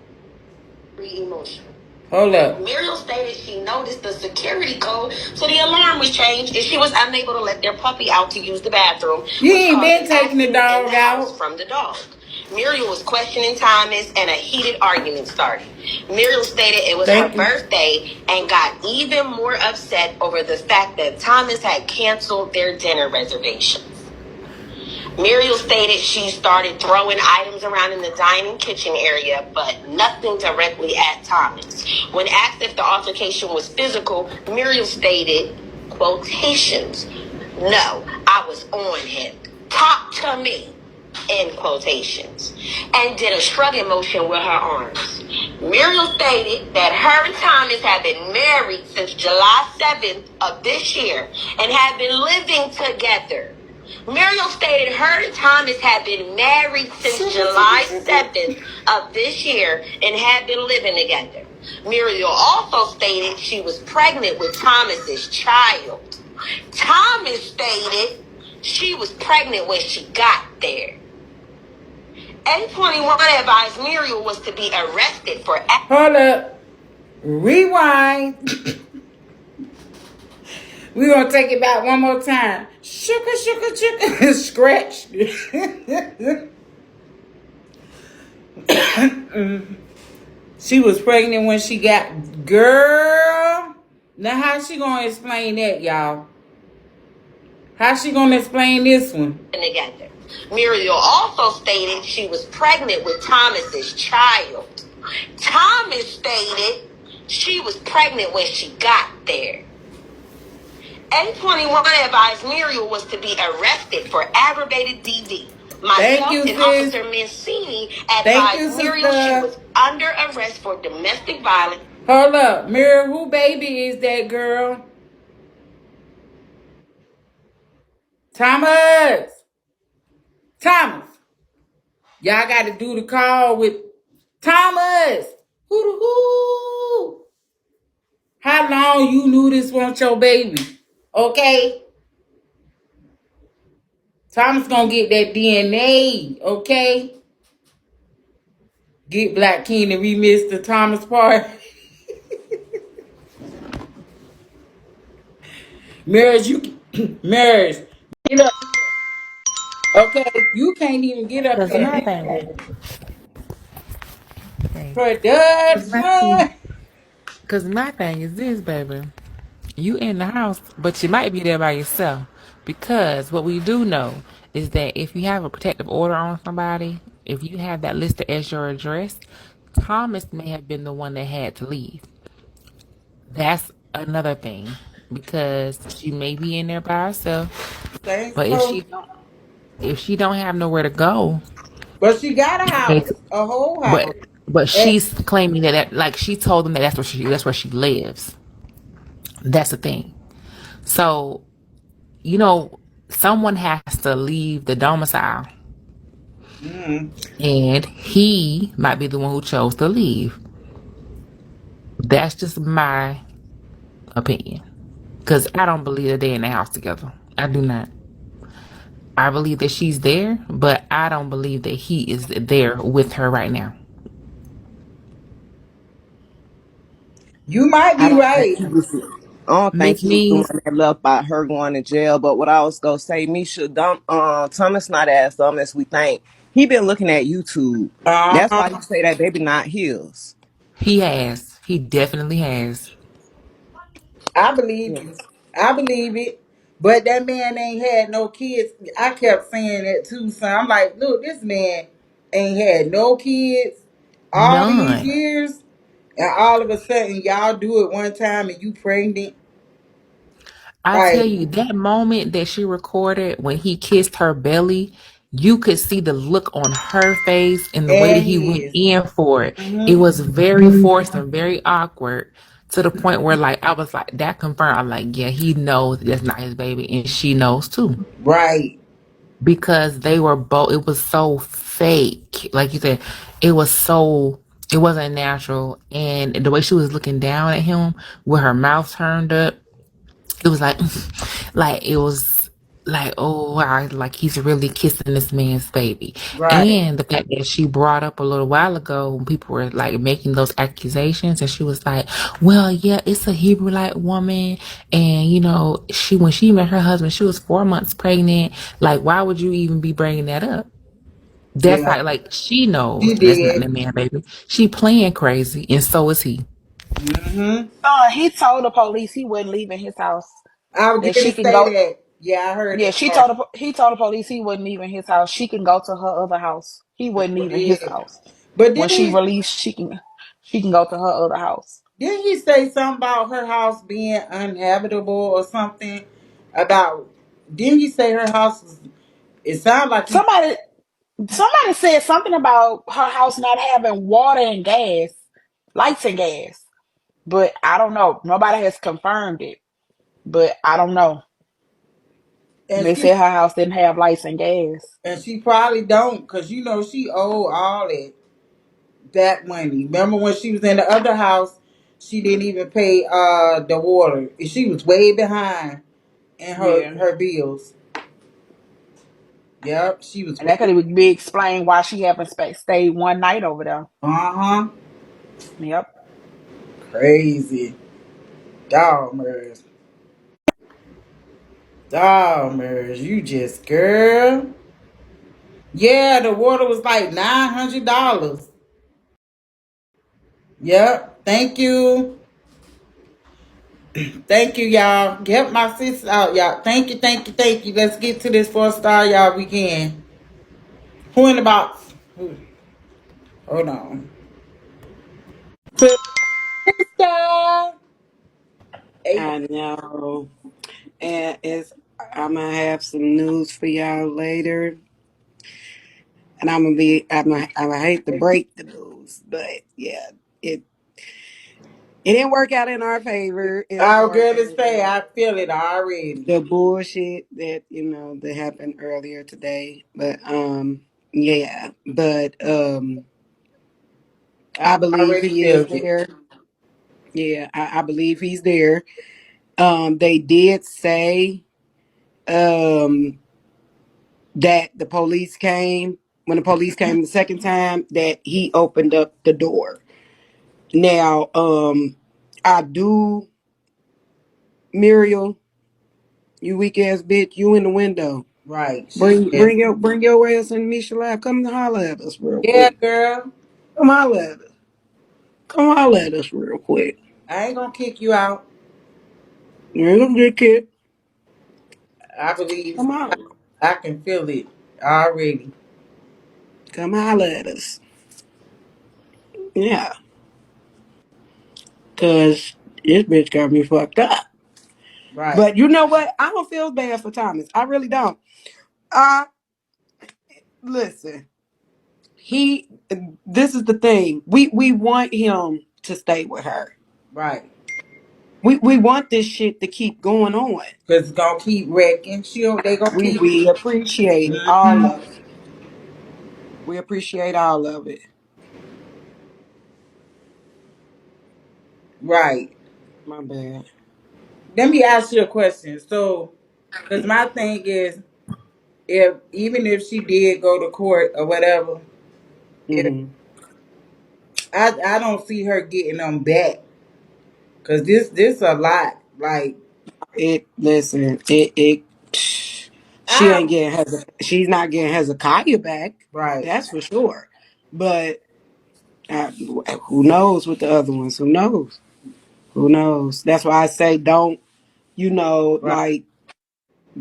Emotional. Hold up. Muriel stated she noticed the security code, so the alarm was changed, and she was unable to let their puppy out to use the bathroom. You ain't been taking the dog out. From the dog. Muriel was questioning Thomas, and a heated argument started. Muriel stated it was her birthday and got even more upset over the fact that Thomas had canceled their dinner reservations. Muriel stated she started throwing items around in the dining kitchen area, but nothing directly at Thomas. When asked if the altercation was physical, Muriel stated, quotations, "No, I was on him. Talk to me," end quotations, and did a shrugging motion with her arms. Muriel stated that her and Thomas had been married since July 7th of this year and had been living together. Muriel stated her and Thomas had been married since July 7th of this year and had been living together. Muriel also stated she was pregnant with Thomas's child. Thomas stated she was pregnant when she got there. A21 advised Muriel was to be arrested for... Hold up. Rewind. We're going to take it back one more time. Sugar. Scratch. She was pregnant when she got... Girl. Now, how she going to explain that, y'all? How she going to explain this one? Together. Muriel also stated she was pregnant with Thomas's child. Thomas stated she was pregnant when she got there. A21 advised Muriel was to be arrested for aggravated DV. Myself and Officer Mancini advised Muriel she was under arrest for domestic violence. Hold up. Muriel, who baby is that, girl? Thomas. Y'all got to do the call with Thomas. Who? How long you knew this wasn't your baby? Okay? Thomas gonna get that DNA, okay? Get Black King to remix the Thomas part. Marriage, marriage. Get up. Okay, you can't even get up Cause my there. thing, Production. cause my thing is this, baby. You in the house, but you might be there by yourself. Because what we do know is that if you have a protective order on somebody, if you have that listed as your address, Thomas may have been the one that had to leave. That's another thing. Because she may be in there by herself. Thanks, But if she don't have nowhere to go, but she got a house, a whole house. but she's claiming that like she told them that that's where she lives. That's the thing. So, someone has to leave the domicile. And he might be the one who chose to leave. That's just my opinion. Because I don't believe that they're in the house together. I do not. I believe that she's there, but I don't believe that he is there with her right now. You might be right. I don't think Miss he was the Means, one that left by her going to jail. But what I was gonna say, Misha, don't Thomas not as dumb as we think. He been looking at YouTube. That's why he say that baby not his. he has. He definitely has. I believe Yeah. you. I believe it. But that man ain't had no kids. I kept saying that too, son. I'm like, look, this man ain't had no kids all these None. years. And all of a sudden, y'all do it one time and you pregnant. I tell Like, you, that moment that she recorded when he kissed her belly, you could see the look on her face and the way that and he he went is. in for it. It was very forced and very awkward to the point where, like, I was like, that confirmed. I'm like, yeah, he knows that's not his baby, and she knows too. Right. Because they were both, it was so fake. Like you said, it wasn't natural. And the way she was looking down at him with her mouth turned up, it was like, it was like, oh wow, like he's really kissing this man's baby. Right. And the fact that she brought up a little while ago when people were like making those accusations, and she was like, well, yeah, it's a Hebrew-like woman, and when she met her husband, she was 4 months pregnant. Like, why would you even be bringing that up? That's Yeah. like she knows He that's not the did. man, baby. She playing crazy, and so is he. Mm-hmm. He told the police he wasn't leaving his house. I was That going she to can say go. that. Yeah, I heard Yeah, that part. he told the police he wasn't leaving his house. She can go to her other house. He wasn't leaving his Yeah. house. But When she released, she can go to her other house. didn't he say something about her house being uninhabitable or something? About didn't he say her house was? It sounded like he. Somebody said something about her house not having water and gas. lights and gas. But I don't know. Nobody has confirmed it. But I don't know. And They she said her house didn't have lights and gas. and she probably don't, cause you know she owe all that money. Remember when she was in the other house, she didn't even pay the water. She was way behind in Yeah. her bills. Yep, she was And that way. could be explained why she haven't stayed one night over there. Uh-huh. Yep. Crazy. Dogmers. Dogmers. You just girl. Yeah, the water was like $900. Yep. Thank you. Thank you, y'all. Get my sis out, y'all. Thank you, thank you, thank you. Let's get to this 4-star, y'all. We can. Who in the box? Who? Hold on. Sister. Hey. I know. And I'm gonna have some news for y'all later. And I'm gonna hate to break the news, but yeah, it it didn't work out in our favor as Our far girl is as say I feel it already. the bullshit that, that happened earlier today. But yeah. But I I believe already he is feel it. there. Yeah, I believe he's there. They did say um that the police came when the police came the second time that he opened up the door. Now, I do, Muriel, you weak ass bitch, you in the window. Right. She said, Bring your ass in Misha lab. Come holler at us real yeah, quick. girl. Come holler at us. Come holler at us real quick. I ain't gonna kick you out. You ain't gonna get kid. I believe Come holler. I can feel it already. Come holler at us. Yeah, cause this bitch got me fucked up. Right. But you know what? I don't feel bad for Thomas. I really don't. Uh listen. He This is the thing. We want him to stay with her. Right. We want this shit to keep going on. Cause it's gonna keep wrecking. They gonna keep. We appreciate all Mhm. of it. We appreciate all of it. Right. My bad. Let me ask you a question. So, cause my thing is, if even if she did go to court or whatever, if Hmm. I don't see her getting them back. Cause this a lot. Like It listen, it she I ain't getting she's not getting Hezekiah back. right, That's for sure. But who knows with the other ones? Who knows? Who knows? That's why I say don't, right. like,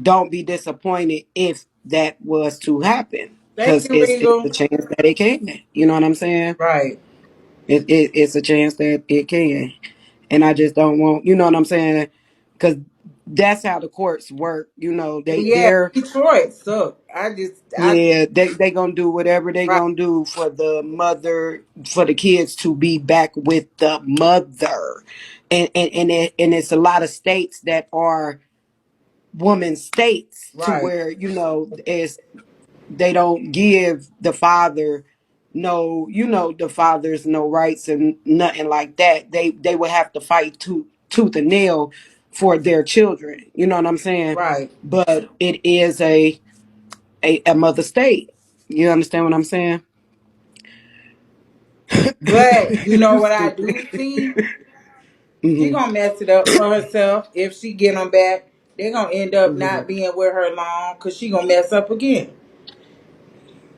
don't be disappointed if that was to happen, Thank because you, it's Regal. a chance that it can. You know what I'm saying? Right. It's a chance that it can, and I just don't want, you know what I'm saying? Because that's how the courts work. Yeah, They're Detroit suck. I yeah, they gonna do whatever they right, gonna do for the mother, for the kids to be back with the mother, and it's a lot of states that are woman states to right, where is they don't give the father no, the father's no rights and nothing like that. They would have to fight tooth and nail for their children. You know what I'm saying? right. But it is a mother state. You understand what I'm saying? But you know what I Stupid. do see? She Hmm. gonna mess it up for herself if she get them back. They're gonna end up Hmm. not being with her long because she gonna mess up again.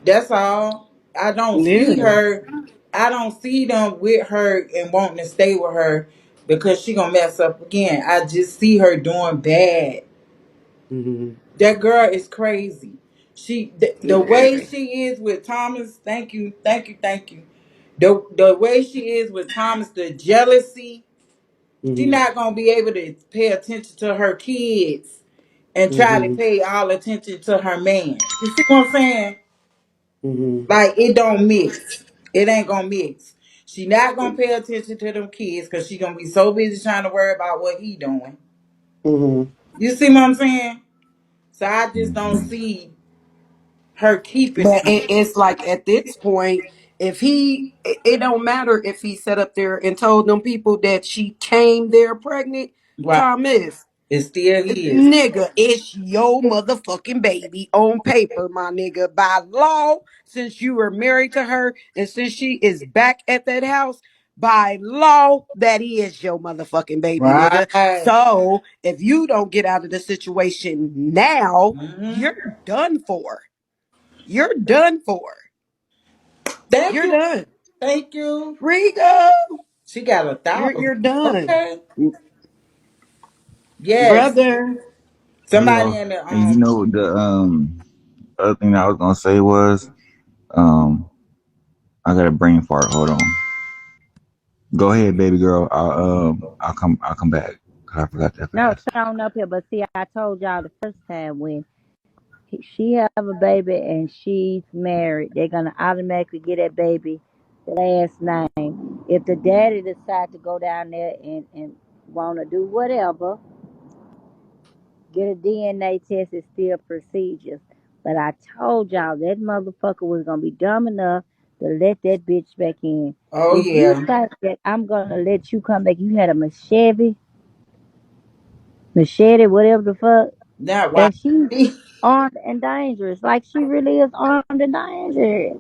That's all. I don't see Yeah. her. I don't see them with her and wanting to stay with her because she gonna mess up again. I just see her doing bad. Hmm. That girl is crazy. The way Very. she is with Thomas. Thank you, thank you, thank you. The way she is with Thomas, the jealousy. She Hmm. not gonna be able to pay attention to her kids and try to Hmm. pay all attention to her man. You see what I'm saying? Hmm. Like it don't mix. It ain't gonna mix. She not gonna pay attention to them kids because she gonna be so busy trying to worry about what he doing. Mm-hmm. You see what I'm saying? So I just don't Mhm. see her keeping But them. it's like at this point, if it don't matter if he sat up there and told them people that she came there pregnant. Right. Thomas, It still is. nigga, it's your motherfucking baby on paper, my nigga. By law, since you were married to her and since she is back at that house, by law, that is your motherfucking baby, nigga. Right. So if you don't get out of the situation now, Mm-hmm. you're done for. You're done for. Thank You're you. done. Thank you. Rigo, She got 1,000. you're done. Okay. Yes. Brother. Somebody Yeah, in the and you know the other thing that I was gonna say was um I got a brain fart. Hold on. Go ahead, baby girl. I'll come back. 'Cause I forgot that No, fast. come on up here. But see, I told y'all the first time when she have a baby and she's married, they're gonna automatically get that baby the last name. If the daddy decide to go down there and wanna do whatever, get a DNA test is still procedures. But I told y'all that motherfucker was gonna be dumb enough to let that bitch back in. Oh If you yeah. think that I'm gonna let you come back, you had a machete, whatever the fuck. That why. That she's armed and dangerous. Like she really is armed and dangerous.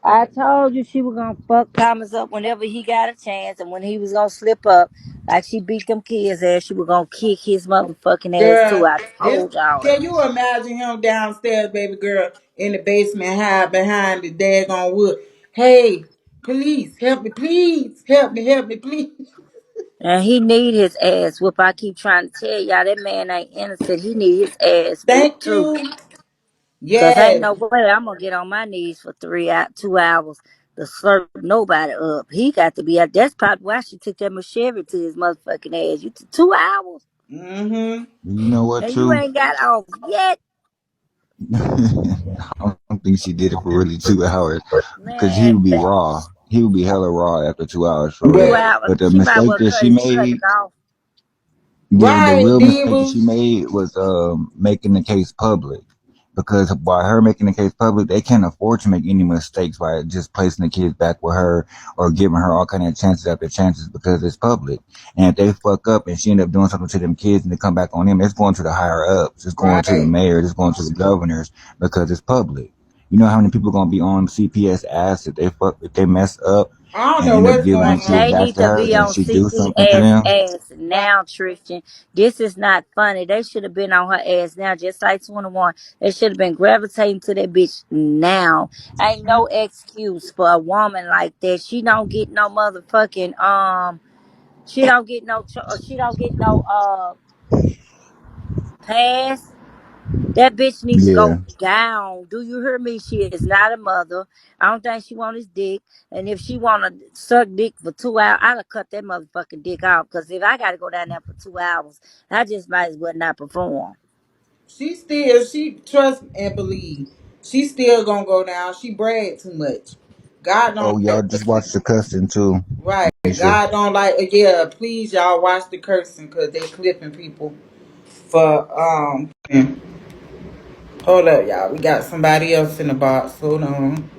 I told you she was gonna fuck Thomas up whenever he got a chance, and when he was gonna slip up, like she beat them kids' ass, she was gonna kick his motherfucking ass too. Girl, I this told y'all can that. you imagine him downstairs, baby girl, in the basement, hide behind the daggone wood. Hey, police, help me, please. Help me, please. And he need his ass whoop. I keep trying to tell y'all that man ain't innocent. He need his ass whoop Thank too. you. Cause ain't Yes. no way I'm gonna get on my knees for 2 hours to slurp nobody up. He got to be out. That's probably why she took that machete to his motherfucking ass. You 2 hours Mm-hmm. You know what, and you too? ain't got off yet, I don't think she did it for really 2 hours because he man. would be raw. He would be hella raw after 2 hours for two real. But hours. But the She might mistake well that she cut made, it off. yeah, the right, real mistake that Diva. she made was making the case public. Because by her making the case public, they can't afford to make any mistakes by just placing the kids back with her or giving her all kind of chances after chances because it's public. And if they fuck up and she end up doing something to them kids and they come back on them, it's going to the higher ups, it's going to the Right. mayor, it's going to the governors because it's public. You know how many people gonna be on CPS ass if they mess up I don't and know end up what's giving going them kids on. They back need to to her be and on she do CP something to them? ass Right. now, Tristan. This is not funny. They should have been on her ass now, just like 21. They should have been gravitating to that bitch now. Ain't no excuse for a woman like that. She don't get no motherfucking She don't get no. She don't get no pass. That bitch need to Yeah. go down. Do you hear me? She is not a mother. I don't think she want his dick. And if she want to suck dick for 2 hours, I'd have cut that motherfucking dick off. Because if I got to go down there for 2 hours, I just might as well not perform. She trust and believe. She still gonna go down. She brag too much. God don't Oh, y'all like just watched the cussing too, right. Misha. God don't like yeah, please y'all watch the cursing because they clipping people for hold up y'all. We got somebody else in the box. Hold on.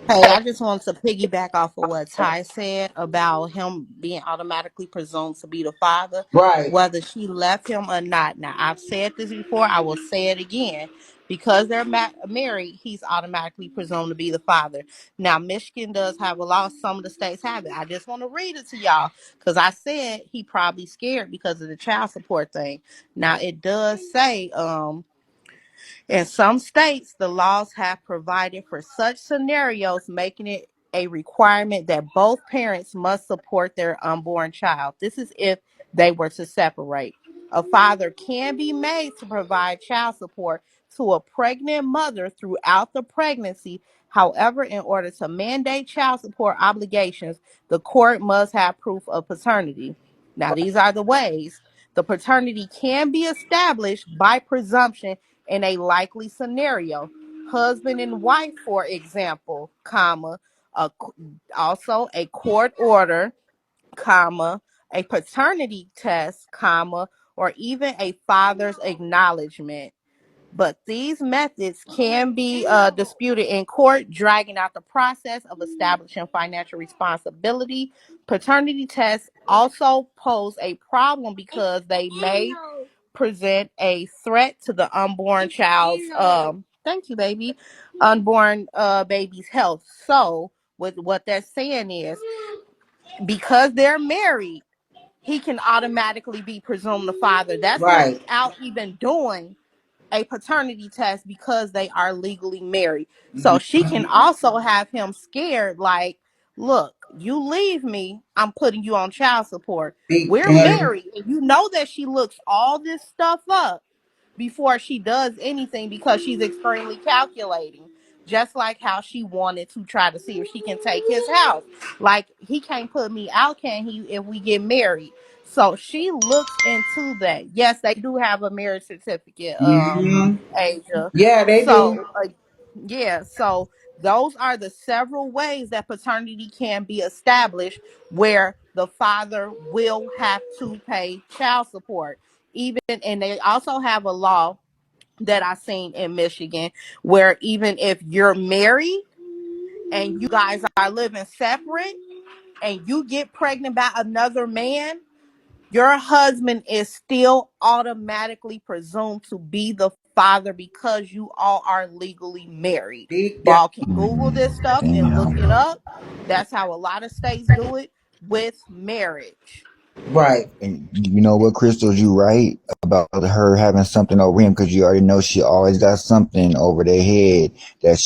Hey, I just wanted to piggyback off of what Ty said about him being automatically presumed to be the father, Right. whether she left him or not. Now, I've said this before, I will say it again. Because they're married, he's automatically presumed to be the father. Now, Michigan does have a law, some of the states have it. I just want to read it to y'all because I said he probably scared because of the child support thing. Now, it does say, in some states, the laws have provided for such scenarios, making it a requirement that both parents must support their unborn child. This is if they were to separate. A father can be made to provide child support to a pregnant mother throughout the pregnancy. However, in order to mandate child support obligations, the court must have proof of paternity. Now, these are the ways. The paternity can be established by presumption in a likely scenario. Husband and wife, for example, comma, a, also a court order, comma, a paternity test, comma, or even a father's acknowledgement. But these methods can be disputed in court, dragging out the process of establishing financial responsibility. Paternity tests also pose a problem because they may present a threat to the unborn child's thank you, baby, unborn baby's health. So, with what they're saying is, because they're married, he can automatically be presumed the father. That's Right. without even doing a paternity test because they are legally married. So she can Mhm. also have him scared, like, look, you leave me, I'm putting you on child support. We're And married. And you know that she looks all this stuff up before she does anything because she's extremely calculating. Just like how she wanted to try to see if she can take his house. Like, he can't put me out, can he, if we get married? So she looks into that. Yes, they do have a marriage certificate, mhm. Asia. Yeah, they do. So, yeah, so those are the several ways that paternity can be established where the father will have to pay child support. Even, and they also have a law that I seen in Michigan where even if you're married and you guys are living separate and you get pregnant by another man, your husband is still automatically presumed to be the father because you all are legally married. Big Y'all can Google Mm, this stuff and look it damn. up. That's how a lot of states do it with marriage. right. And you know what, Crystal, you right about her having something over him because you already know she always got something over their head that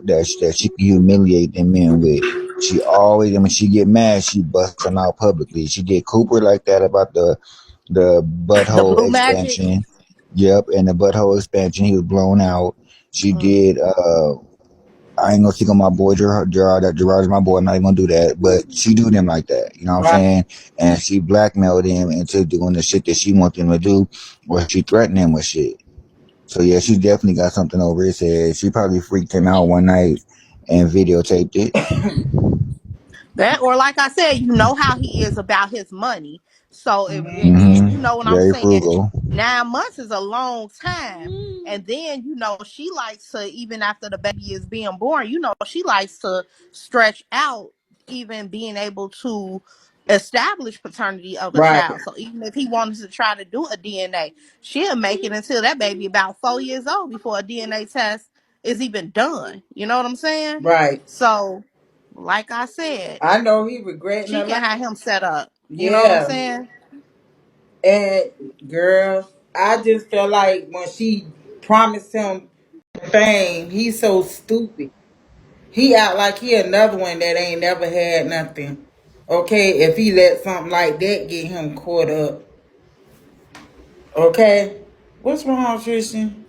that she can humiliate them men with. She always, and when she get mad, she busts them out publicly. She did Cooper like that about the The butthole blue magic. expansion. Yep, and the butthole expansion, he was blown out. She Mm. did. I ain't gonna stick on my boy Gerard. That Gerard's my boy. I'm not even gonna do that. But she do them like that. You know what I'm Right. saying? And she blackmailed him into doing the shit that she wants him to do, or she threatened him with shit. So yeah, she definitely got something over his head. She probably freaked him out one night and videotaped it. That, or like I said, you know how he is about his money. So if Mhm. you know what I'm Very saying, frugal. 9 months is a long time. And then, she likes to, even after the baby is being born, she likes to stretch out even being able to establish paternity of a Right. child. So even if he wanted to try to do a DNA, she'll make it until that baby about 4 years old before a DNA test is even done. You know what I'm saying? Right. So, like I said, I know he regretting she a can lot. have him set up. You know what I'm Yeah. saying? And girl, I just felt like when she promised him fame, he's so stupid. He act like he another one that ain't never had nothing. Okay, if he let something like that get him caught up. Okay? What's wrong, Tristan?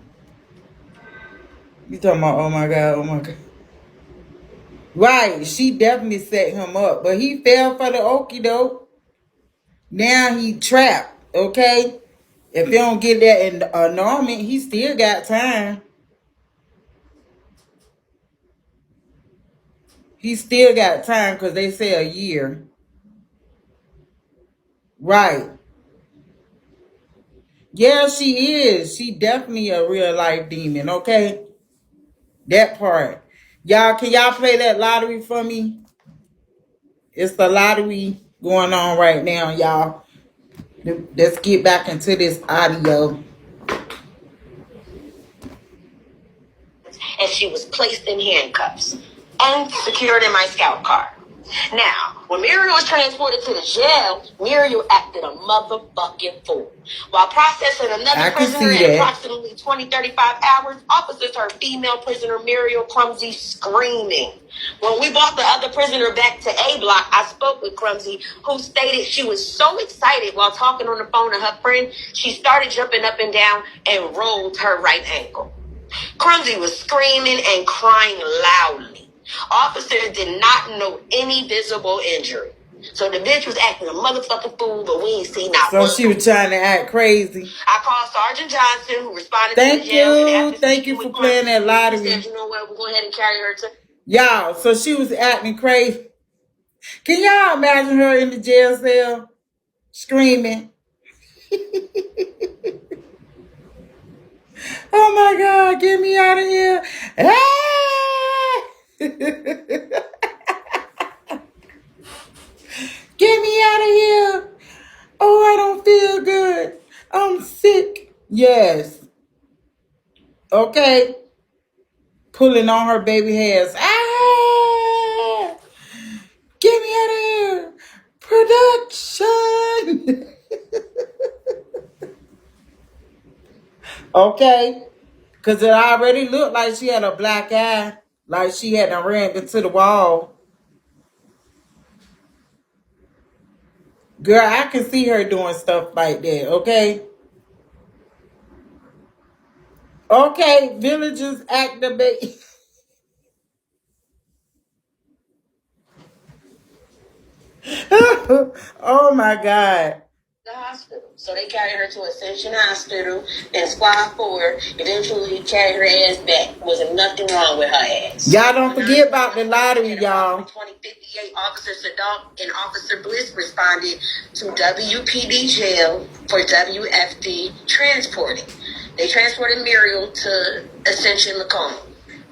You talking about, oh my God, oh my God. Right, she definitely set him up. But he fell for the okie doke. Now he trapped, okay? If he don't get that annulment, he still got time. He still got time because they say a year. Right. Yeah, she is. She definitely a real life demon, okay? That part. Y'all, can y'all play that lottery for me? It's the lottery going on right now, y'all. Let's get back into this audio. And she was placed in handcuffs and secured in my scout car. Now, when Muriel was transported to the jail, Muriel acted a motherfucking fool. While processing another prisoner in approximately 35 hours, officers heard female prisoner Muriel Clumsy screaming. When we brought the other prisoner back to A block, I spoke with Clumsy, who stated she was so excited while talking on the phone to her friend, she started jumping up and down and rolled her right ankle. Clumsy was screaming and crying loudly. Officers did not note any visible injury. So the bitch was acting a motherfucking fool, but we ain't seen not So one. she was trying to act crazy. I called Sergeant Johnson, who responded to the Thank jail. And you. after Thank you speaking for with playing that Parker, he lottery. said, you know what, we'll go ahead and carry her to... Y'all, so she was acting crazy. Can y'all imagine her in the jail cell screaming? Oh my God, get me out of here. Ah! Get me out of here. Oh, I don't feel good. I'm sick. Yes. Okay. Pulling on her baby hairs. Ah! Get me out of here. Production. Okay. Because it already looked like she had a black eye. Like she had ran into the wall. Girl, I can see her doing stuff like that, okay? Okay, villagers activate. Oh my God. The hospital. So they carried her to Ascension Hospital and Squad 4 eventually carried her ass back. Wasn't nothing wrong with her ass. Y'all don't forget about the lottery, y'all. 2058, Officer Sadak and Officer Bliss responded to WPD jail for WFD transporting. They transported Muriel to Ascension Macomb.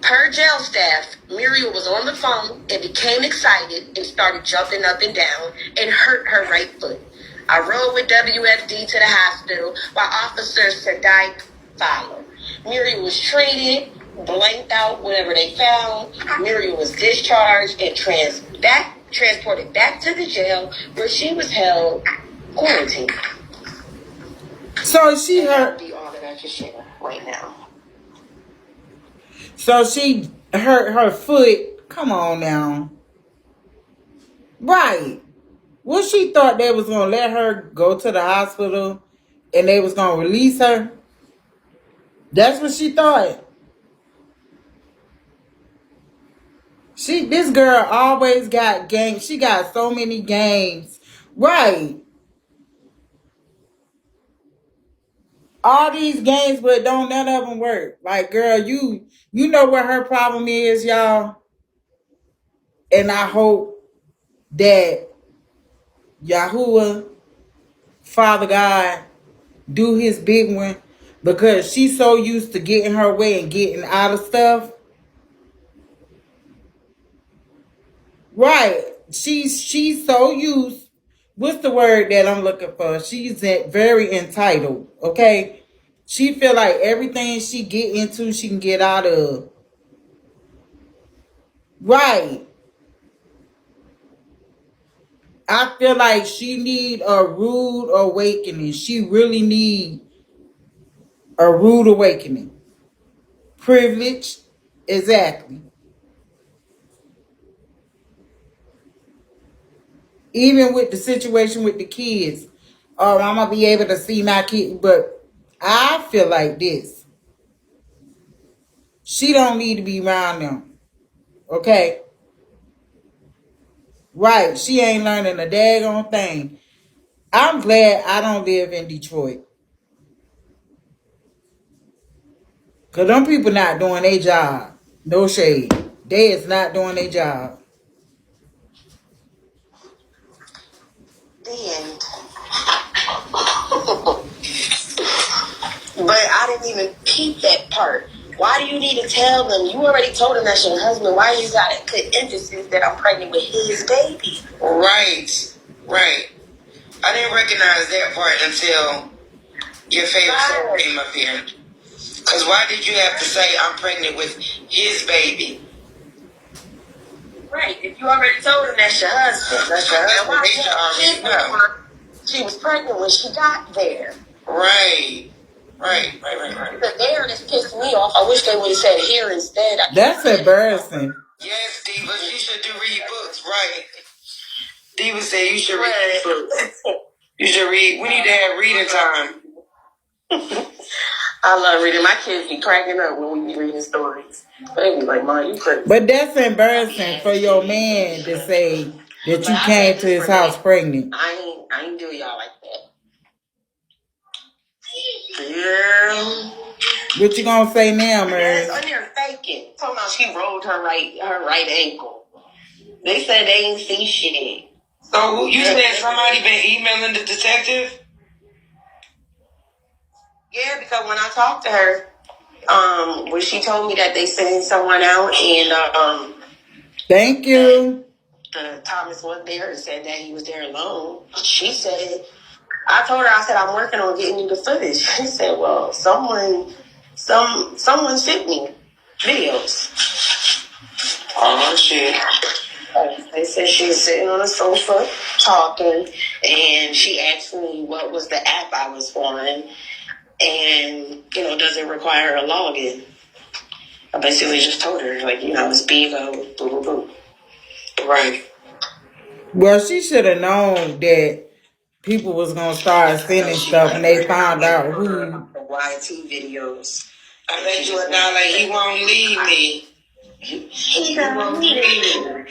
Per jail staff, Muriel was on the phone and became excited and started jumping up and down and hurt her right foot. I rode with WFD to the hospital while Officer Sadak followed. Muriel was treated, blanked out whenever they found. Muriel was discharged and transported back to the jail where she was held quarantined. So she hurt. Be all that I can share right now. So she hurt her foot. Come on now. Right. What she thought they was gonna let her go to the hospital and they was gonna release her? That's what she thought. This girl always got games. She got so many games. Right. All these games, but don't none of them work. Like, girl, you know what her problem is, y'all. And I hope that Yahuwah, Father God, do his big one, because she's so used to getting her way and getting out of stuff. Right. She's so used. What's the word that I'm looking for? She's very entitled. Okay. She feel like everything she get into, she can get out of. Right. I feel like she need a rude awakening. She really need a rude awakening. Privilege. Exactly. Even with the situation with the kids. Oh, I'm going to be able to see my kid. But I feel like this. She don't need to be around them. Okay? Right. She ain't learning a daggone thing. I'm glad I don't live in Detroit. Because them people not doing their job. No shade. They is not doing their job. The end. But I didn't even peep that part. Why do you need to tell them? You already told them that's your husband. Why you got to put emphasis that I'm pregnant with his baby? Right. I didn't recognize that part until your favorite song came up here. Because why did you have to say I'm pregnant with his baby? Right. If you already told him that's your husband. That's your husband. They should already know. She was pregnant when she got there. Right. Because there, this pissed me off. I wish they would have said here instead. That's embarrassing. Yes, Diva, you should read books, right? Diva said you should read books. You should read. We need to have reading time. I love reading. My kids be cracking up when we be reading stories. They be like, Mom, you crazy. But that's embarrassing for your man to say, that But you I said came to this his for house that. pregnant. I ain't do y'all like that. Girl. What you gonna say now, Yes, Mary? on there faking. Talking about she rolled her right ankle. They said they ain't see shit. So you said somebody been emailing the detective? Yeah, because when I talked to her, when she told me that they sent someone out and Thank you. the Thomas was there and said that he was there alone. She said, I told her, I said, I'm working on getting you the footage. She said, well, someone sent me videos. Oh shit. They said she was sitting on a sofa talking, and she asked me what was the app I was on, and does it require a login? I basically just told her, like, it's Bevo, boo boo boo. Right. Well, she should have known that people was gonna start sending stuff, and they found out who. The YT videos. I bet you $1 he won't leave me. He won't leave me.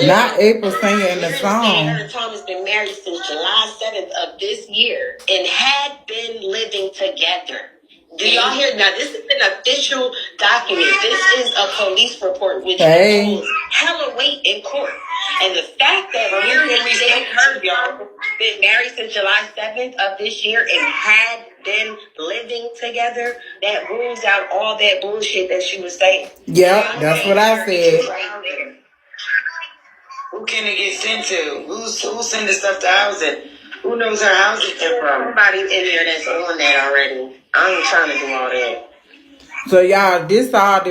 Not April singing in the Her song. and Thomas been married since July 7th of this year and had been living together. Do y'all hear? Now, this is an official document. This is a police report, which holds hella weight in court. And the fact that Miriam and her, y'all, been married since July 7th of this year and had been living together, that rules out all that bullshit that she was saying. Yep, that's what I said. Right there. Who can it get sent to? Who's sending stuff to housing? Who knows her housing from? Somebody in there that's on that already. I ain't trying to do all that. So y'all, this all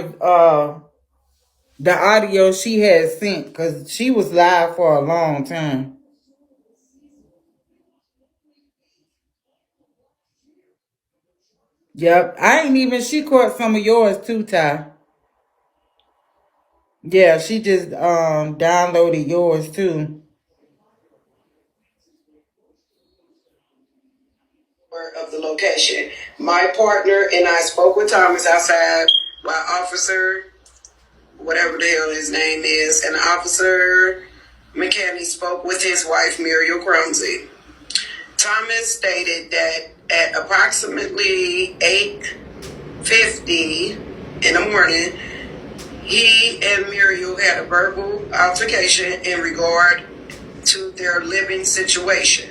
the audio she had sent, because she was live for a long time. Yep, she caught some of yours too, Ty. Yeah, she just downloaded yours too. Of the location. My partner and I spoke with Thomas outside while Officer, whatever the hell his name is, and Officer McKinney spoke with his wife, Muriel Crumsey. Thomas stated that at approximately 8:50 in the morning, he and Muriel had a verbal altercation in regard to their living situation.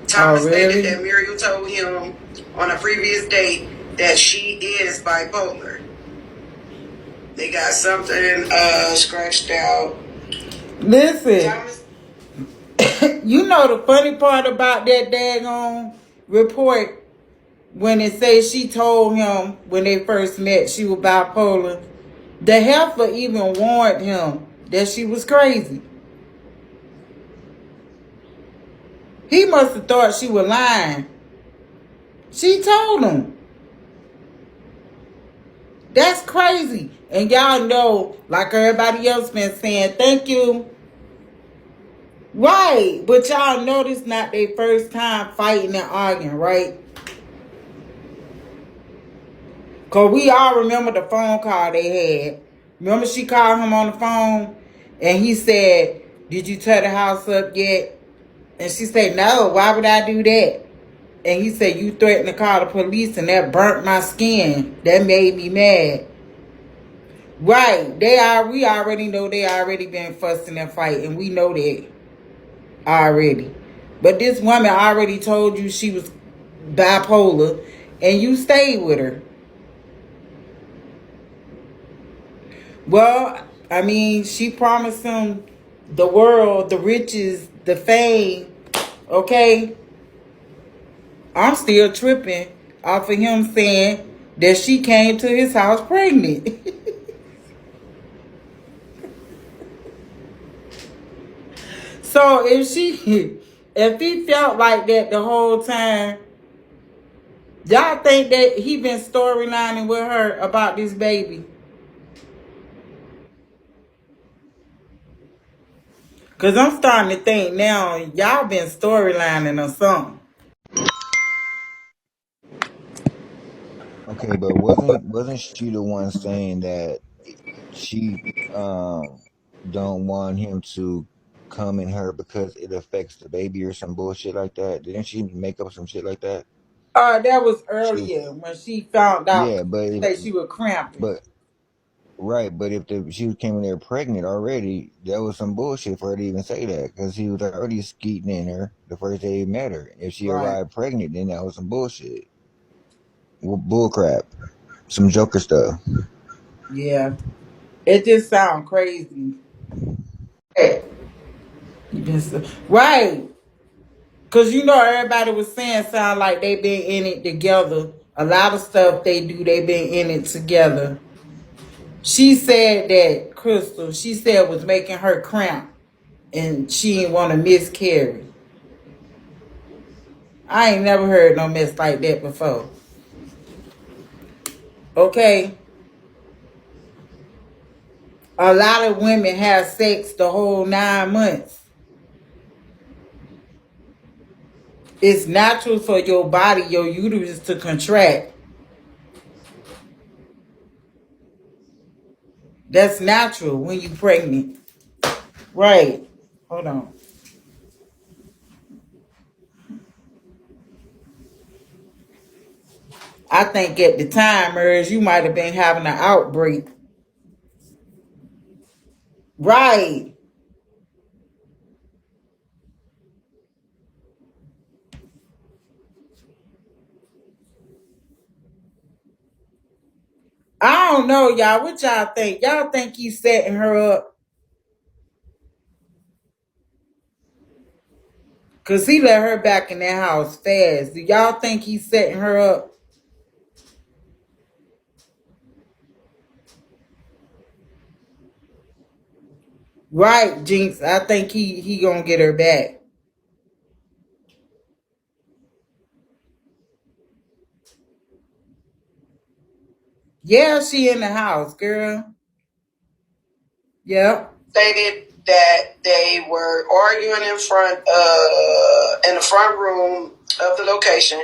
Thomas stated that Muriel told him on a previous date that she is bipolar. They got something scratched out. Listen, you know the funny part about that daggone report, when it says she told him when they first met she was bipolar, the heifer even warned him that she was crazy. He must have thought she was lying. She told him. That's crazy. And y'all know, like everybody else been saying, thank you. Right. But y'all know this not their first time fighting and arguing, right? Because we all remember the phone call they had. Remember she called him on the phone and he said, did you tear the house up yet? And she said, no, why would I do that? And he said, you threatened to call the police and that burnt my skin. That made me mad. Right. We already know they already been fussing and fighting. We know that already. But this woman already told you she was bipolar and you stayed with her. Well, I mean, she promised him the world, the riches, the fame. Okay? I'm still tripping off of him saying that she came to his house pregnant. So if he felt like that the whole time, y'all think that he been storylining with her about this baby? Cause I'm starting to think now y'all been storylining or something. Okay, but wasn't she the one saying that she don't want him to come in her because it affects the baby or some bullshit like that. Didn't she make up some shit like that? That was She was, earlier when she found out yeah, say she was cramping. but right, but if she came in there pregnant already, that was some bullshit for her to even say that because he was already skeeting in her the first day he met her. If she Right. arrived pregnant, then that was some bullshit, bull crap, some Joker stuff. Yeah. It just sound crazy. Hey, right. Cause you know everybody was saying sound like they been in it together. A lot of stuff they do, they been in it together. She said that Crystal, she said was making her cramp and she didn't want to miscarry. I ain't never heard no mess like that before. Okay? A lot of women have sex the whole 9 months. It's natural for your body, your uterus to contract. That's natural when you pregnant. Right. Hold on. I think at the time, Merz, you might have been having an outbreak. Right. I don't know, y'all. What y'all think? Y'all think he's setting her up? Because he let her back in that house fast. Do y'all think he's setting her up? Right, Jinx. I think he gonna get her back. Yeah, she in the house, girl. Yep. Stated that they were arguing in the front room of the location.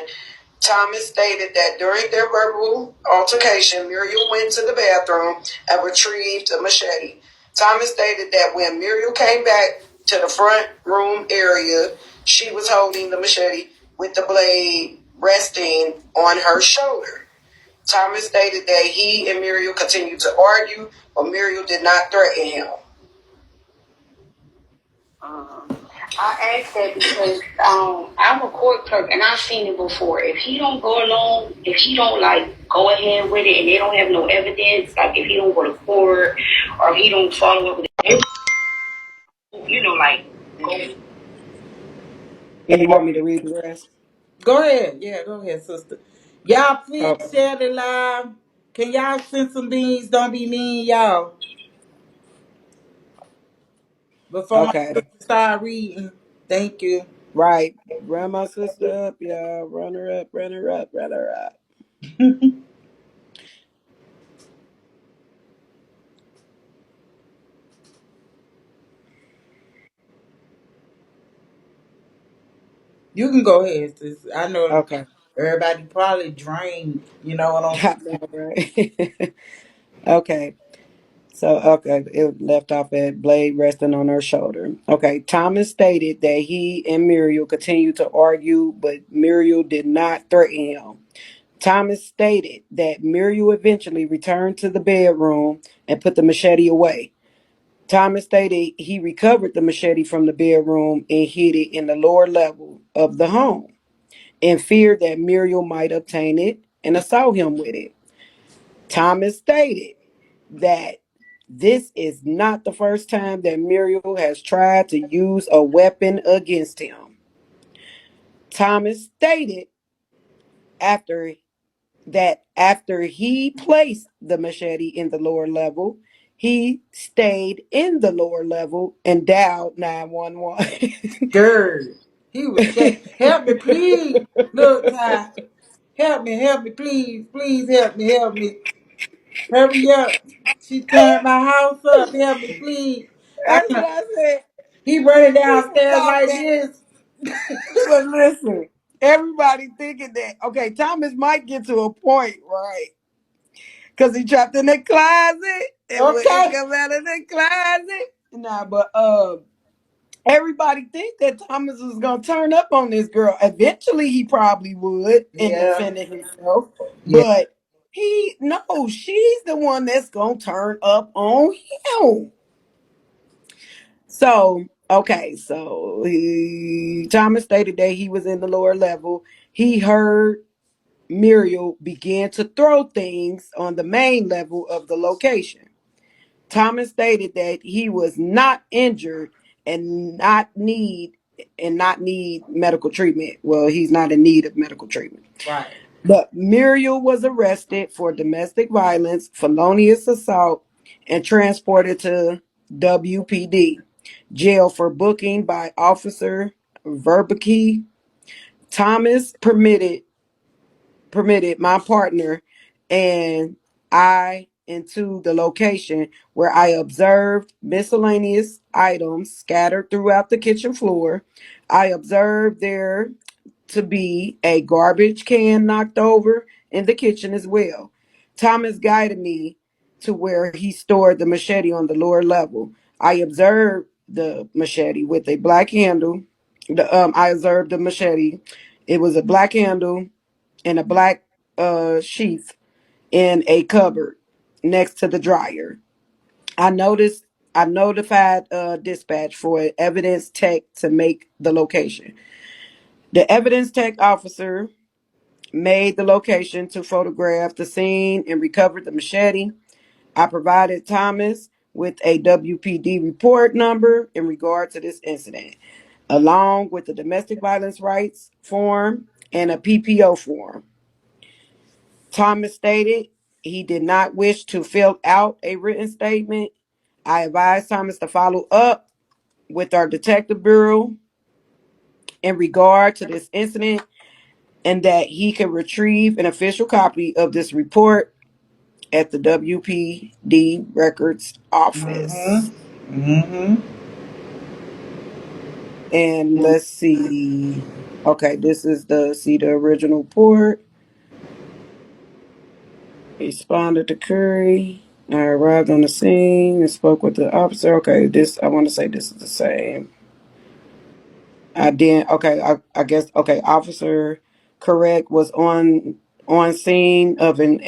Thomas stated that during their verbal altercation, Muriel went to the bathroom and retrieved a machete. Thomas stated that when Muriel came back to the front room area, she was holding the machete with the blade resting on her shoulder. Thomas stated that he and Muriel continued to argue, but Muriel did not threaten him. I asked that because I'm a court clerk and I've seen it before. If he don't go along, if he don't like go ahead with it and they don't have no evidence, like if he don't go to court or he don't follow up with it, like go. And you want me to read the rest? Go ahead. Yeah, go ahead, sister. Y'all please Okay. share the live. Can y'all send some beans? Don't be mean, y'all. Before my Okay. sister start reading. Thank you. Right. Run my sister up, y'all. Run her up, run her up, run her up. You can go ahead, sis. I know Okay. everybody probably drained. You know what I'm I know, right? Okay. So, okay, it left off at blade resting on her shoulder. Okay, Thomas stated that he and Muriel continued to argue, but Muriel did not threaten him. Thomas stated that Muriel eventually returned to the bedroom and put the machete away. Thomas stated he recovered the machete from the bedroom and hid it in the lower level of the home in fear that Muriel might obtain it and assault him with it. Thomas stated that this is not the first time that Muriel has tried to use a weapon against him. Thomas stated after after he placed the machete in the lower level, he stayed in the lower level and dialed 911. scared. He was scared. Help me, please. Look, Ty. Help me, please. Please help me. Hurry up. She turned my house up. Help me, please. I That's what know. I said. He running People downstairs thought like that. this. But listen, everybody thinking that, okay, Thomas might get to a point, right? Because he trapped in the closet and wouldn't Okay. come out of the closet. Nah, but everybody think that Thomas was gonna turn up on this girl. Eventually, he probably would in defending himself, Yeah. but she's the one that's gonna turn up on him. So, okay, so Thomas stated that he was in the lower level. He heard Muriel began to throw things on the main level of the location. Thomas stated that he was not injured and not need medical treatment. Well, he's not in need of medical treatment. Right. But Muriel was arrested for domestic violence, felonious assault, and transported to WPD jail for booking by Officer Verbeke. Thomas permitted my partner and I into the location where I observed miscellaneous items scattered throughout the kitchen floor. I observed there to be a garbage can knocked over in the kitchen as well. Thomas guided me to where he stored the machete on the lower level. I observed the machete with a black handle. I observed the machete. It was a black handle and a black sheath in a cupboard next to the dryer. I noticed. I notified dispatch for an evidence tech to make the location. The evidence tech officer made the location to photograph the scene and recovered the machete. I provided Thomas with a WPD report number in regard to this incident, along with the domestic violence rights form and a PPO form. Thomas stated he did not wish to fill out a written statement. I advised Thomas to follow up with our detective bureau in regard to this incident and that he could retrieve an official copy of this report at the WPD records office. Mm-hmm. Mm-hmm. And let's see. Okay, this is the original report. Responded to Curry. I arrived on the scene and spoke with the officer. Okay, I want to say this is the same. I didn't. Okay, I guess. Okay, officer, correct, was on scene of an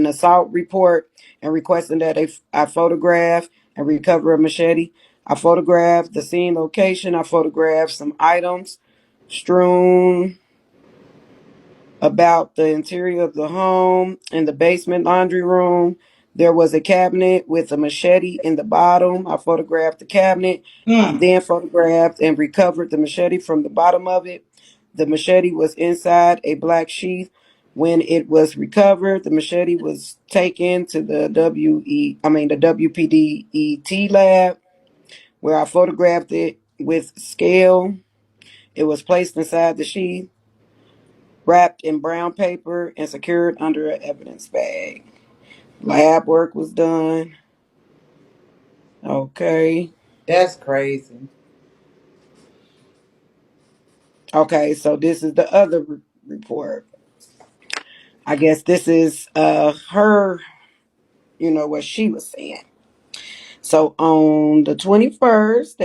assault report and requesting that I photograph and recover a machete. I photographed the scene location. I photographed some items strewn about the interior of the home. In the basement laundry room, there was a cabinet with a machete in the bottom. I photographed the cabinet. I then photographed and recovered the machete from the bottom of it. The machete was inside a black sheath. When it was recovered, the machete was taken to the WPDET lab, where I photographed it with scale. It was placed inside the sheath, wrapped in brown paper, and secured under an evidence bag. Lab work was done. Okay. That's crazy. Okay, so this is the other report. I guess this is her, what she was saying. So on the 21st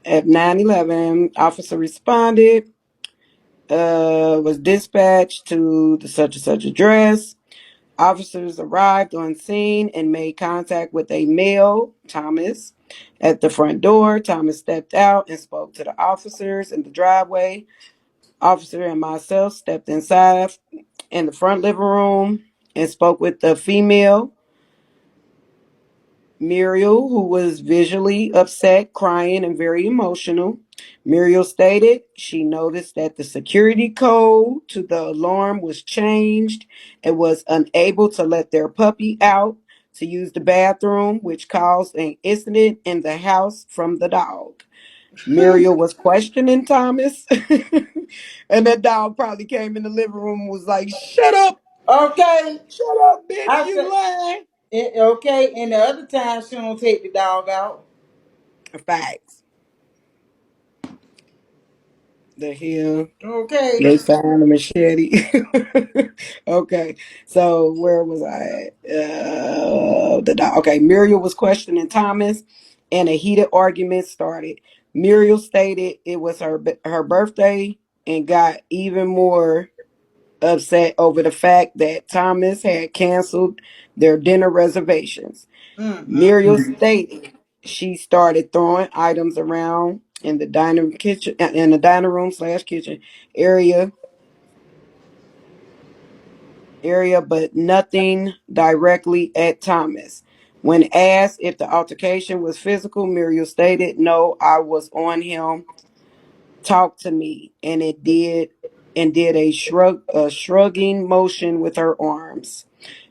at 9:11, officer responded, was dispatched to the such and such address. Officers arrived on scene and made contact with a male, Thomas, at the front door. Thomas stepped out and spoke to the officers in the driveway. Officer and myself stepped inside in the front living room and spoke with the female, Muriel, who was visually upset, crying, and very emotional. Muriel stated she noticed that the security code to the alarm was changed and was unable to let their puppy out to use the bathroom, which caused an incident in the house from the dog. Muriel was questioning Thomas, and that dog probably came in the living room and was like, Okay. shut up, bitch, I you said, lying. okay. And the other time she don't take the dog out. Facts. The hell? Okay. They found a machete. Okay, so where was I at? Okay, Muriel was questioning Thomas, and a heated argument started. Muriel stated it was her birthday and got even more upset over the fact that Thomas had canceled their dinner reservations. Muriel stated she started throwing items around in the dining room slash kitchen area, but nothing directly at Thomas. When asked if the altercation was physical, Muriel stated, "No, I was on him. Talk to me," and did a shrugging motion with her arms.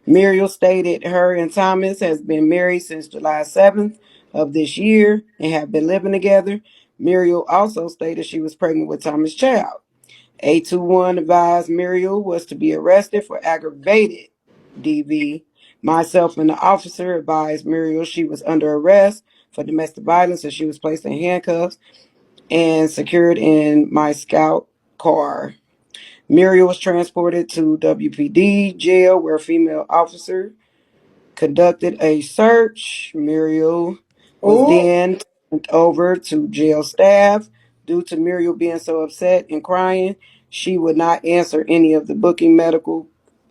Muriel stated her and Thomas has been married since July 7th of this year and have been living together. Muriel also stated she was pregnant with Thomas' child. 821 advised Muriel was to be arrested for aggravated DV. Myself and the officer advised Muriel she was under arrest for domestic violence and she was placed in handcuffs and secured in my scout car. Muriel was transported to WPD jail where a female officer conducted a search. Muriel was then turned over to jail staff. Due to Muriel being so upset and crying, she would not answer any of the booking medical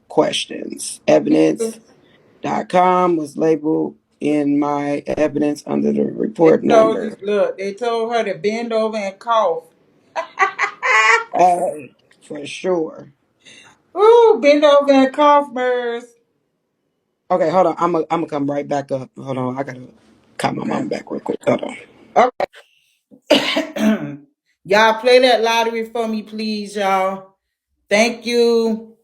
questions. Evidence.com was labeled in my evidence under the report number. They told her to bend over and cough. For sure. Ooh, bend over and cough, Murs. Okay, hold on. I'm gonna come right back up. Hold on. I gotta call my Okay. mom back real quick. Hold on. Okay. Y'all play that lottery for me, please, y'all. Thank you.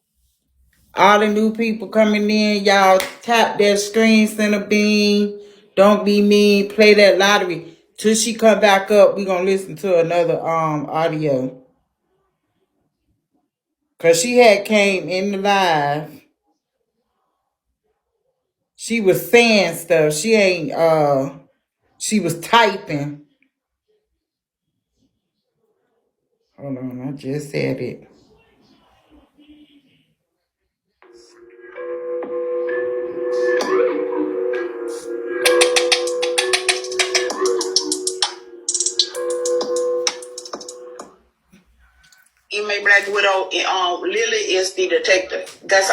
All the new people coming in, y'all tap that screen, send a bean. Don't be mean. Play that lottery. Till she come back up, we gonna listen to another audio. Cause she had came in the live. She was saying stuff. She was typing. Hold on, I just said it. Inmate Black Widow, Lily is the detective. That's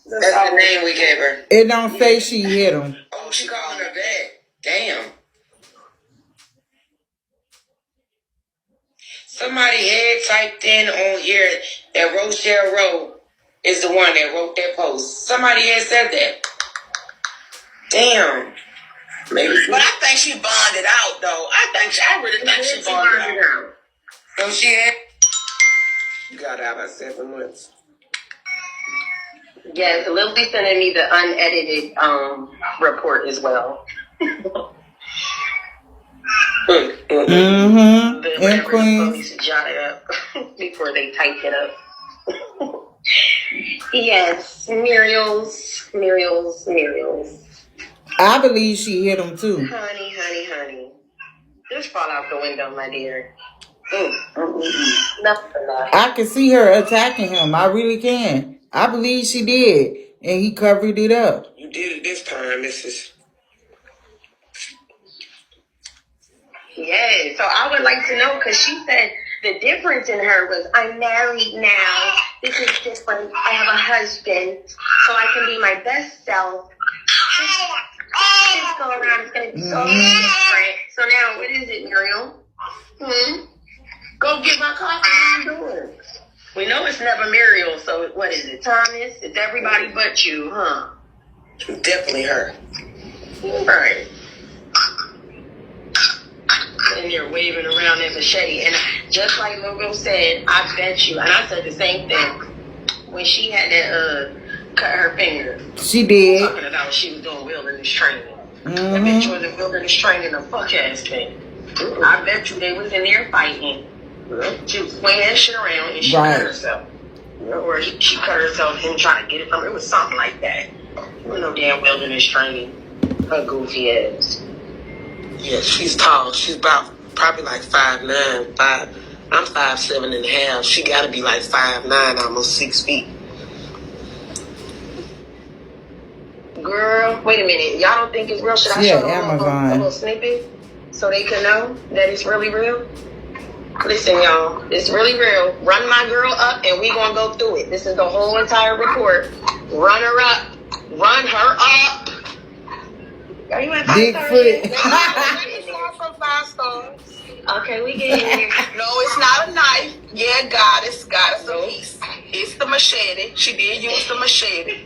that's the name we gave her. It don't say she hit him. Oh, she calling her back. Damn. Somebody had typed in on here that Rochelle Rowe is the one that wrote that post. Somebody had said that. Damn. Maybe. But I think she bonded out, though. I really think she bonded out. So she had. You got out by 7 months. Yes, Lily sending me the unedited report as well. Mm-hmm. The police jotted up before they typed it up. Yes, Muriel's. I believe she hit him too. Honey. Just fall out the window, my dear. Nothing for that. I can see her attacking him. I really can. I believe she did. And he covered it up. You did it this time, Mrs. Yeah, so I would like to know, because she said the difference in her was, I'm married now. This is different. I have a husband, so I can be my best self. This go around is going to be so different. So now, what is it, Muriel? Go get my coffee. What are you doing? We know it's never Muriel, so what is it, Thomas? It's everybody but you, huh? Definitely her. Right. And you're waving around that machete. And just like Logo said, I bet you, and I said the same thing, when she had that cut her finger. She did. Talking about she was doing wilderness training. I bet you wasn't wilderness training a fuck ass thing. I bet you they was in there fighting. She was swinging that shit around and she cut herself. Or she cut herself and trying to get it from her. It was something like that. There was no damn wilderness training. Her goofy ass. Yeah, she's tall. She's about probably like 5'9", 5. I'm 5'7.5". She got to be like 5'9", almost 6 feet. Girl, wait a minute. Y'all don't think it's real? Should I She show at them a little Amazon. snippet so they can know that it's really real? Listen, y'all, it's really real. Run my girl up, and we gonna go through it. This is the whole entire report. Run her up. Run her up. Are you at 5 stars yet? Bigfoot. It's far from 5 stars. Okay, we getting there. No, it's not a knife. Yeah, goddess a piece. It's the machete. She did use the machete.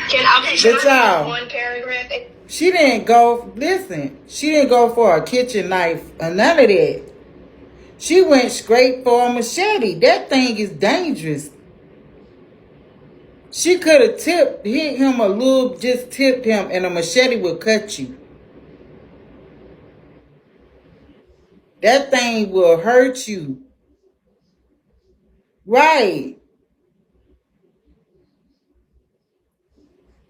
Should But I read y'all, one paragraph? she didn't go, listen, she didn't go for a kitchen knife or none of that. She went straight for a machete. That thing is dangerous. She could have hit him a little, just tipped him, and a machete would cut you. That thing will hurt you. Right.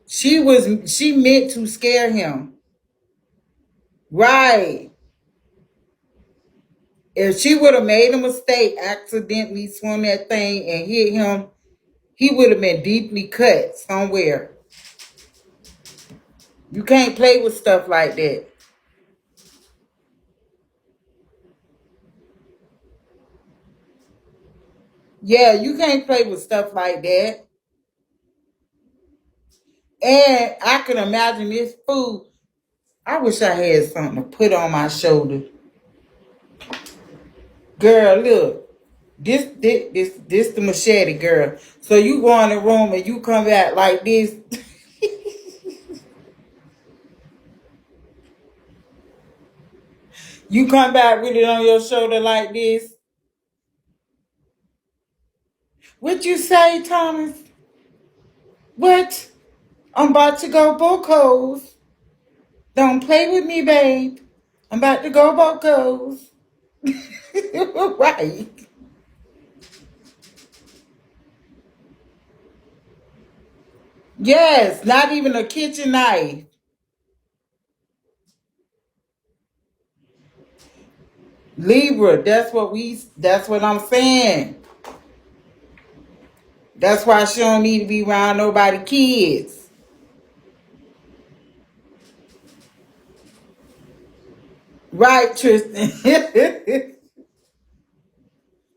She meant to scare him. Right. If she would have made a mistake, accidentally swung that thing and hit him, he would have been deeply cut somewhere. You can't play with stuff like that. Yeah, you can't play with stuff like that. And I can imagine this fool. I wish I had something to put on my shoulder. Girl, look. This the machete, girl. So you go in the room and you come back like this. You come back with it on your shoulder like this. What you say, Thomas? What? I'm about to go bocos. Don't play with me, babe. I'm about to go bocos. Right. Yes, not even a kitchen knife. Libra, that's what I'm saying. That's why she don't need to be around nobody kids. Right, Tristan.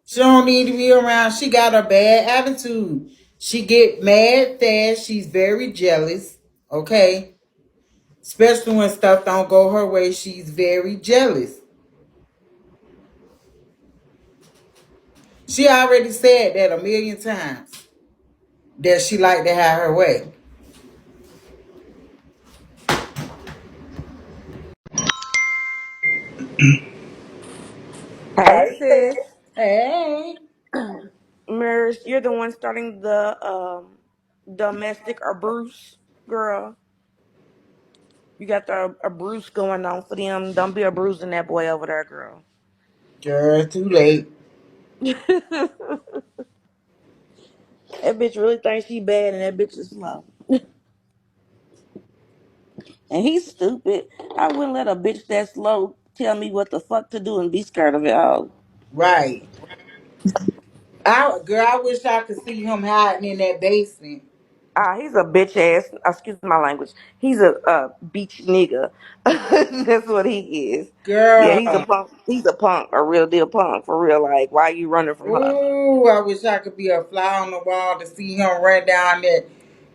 She don't need to be around. She got a bad attitude. She get mad fast. She's very jealous. Okay. Especially when stuff don't go her way. She's very jealous. She already said that a million times. That she like to have her way. Hey, sis. Hey. Mirs, you're the one starting the domestic abuse, girl. You got the abuse going on for them. Don't be abusing that boy over there, girl. Girl, too late. That bitch really thinks she bad and that bitch is slow. And he's stupid. I wouldn't let a bitch that slow tell me what the fuck to do and be scared of it all. Right. I wish I could see him hiding in that basement. He's a bitch ass. Excuse my language. He's a beach nigga. That's what he is. Yeah, Girl. he's a punk. He's a punk, a real deal punk for real. Like, why are you running from her? Ooh, I wish I could be a fly on the wall to see him run down that.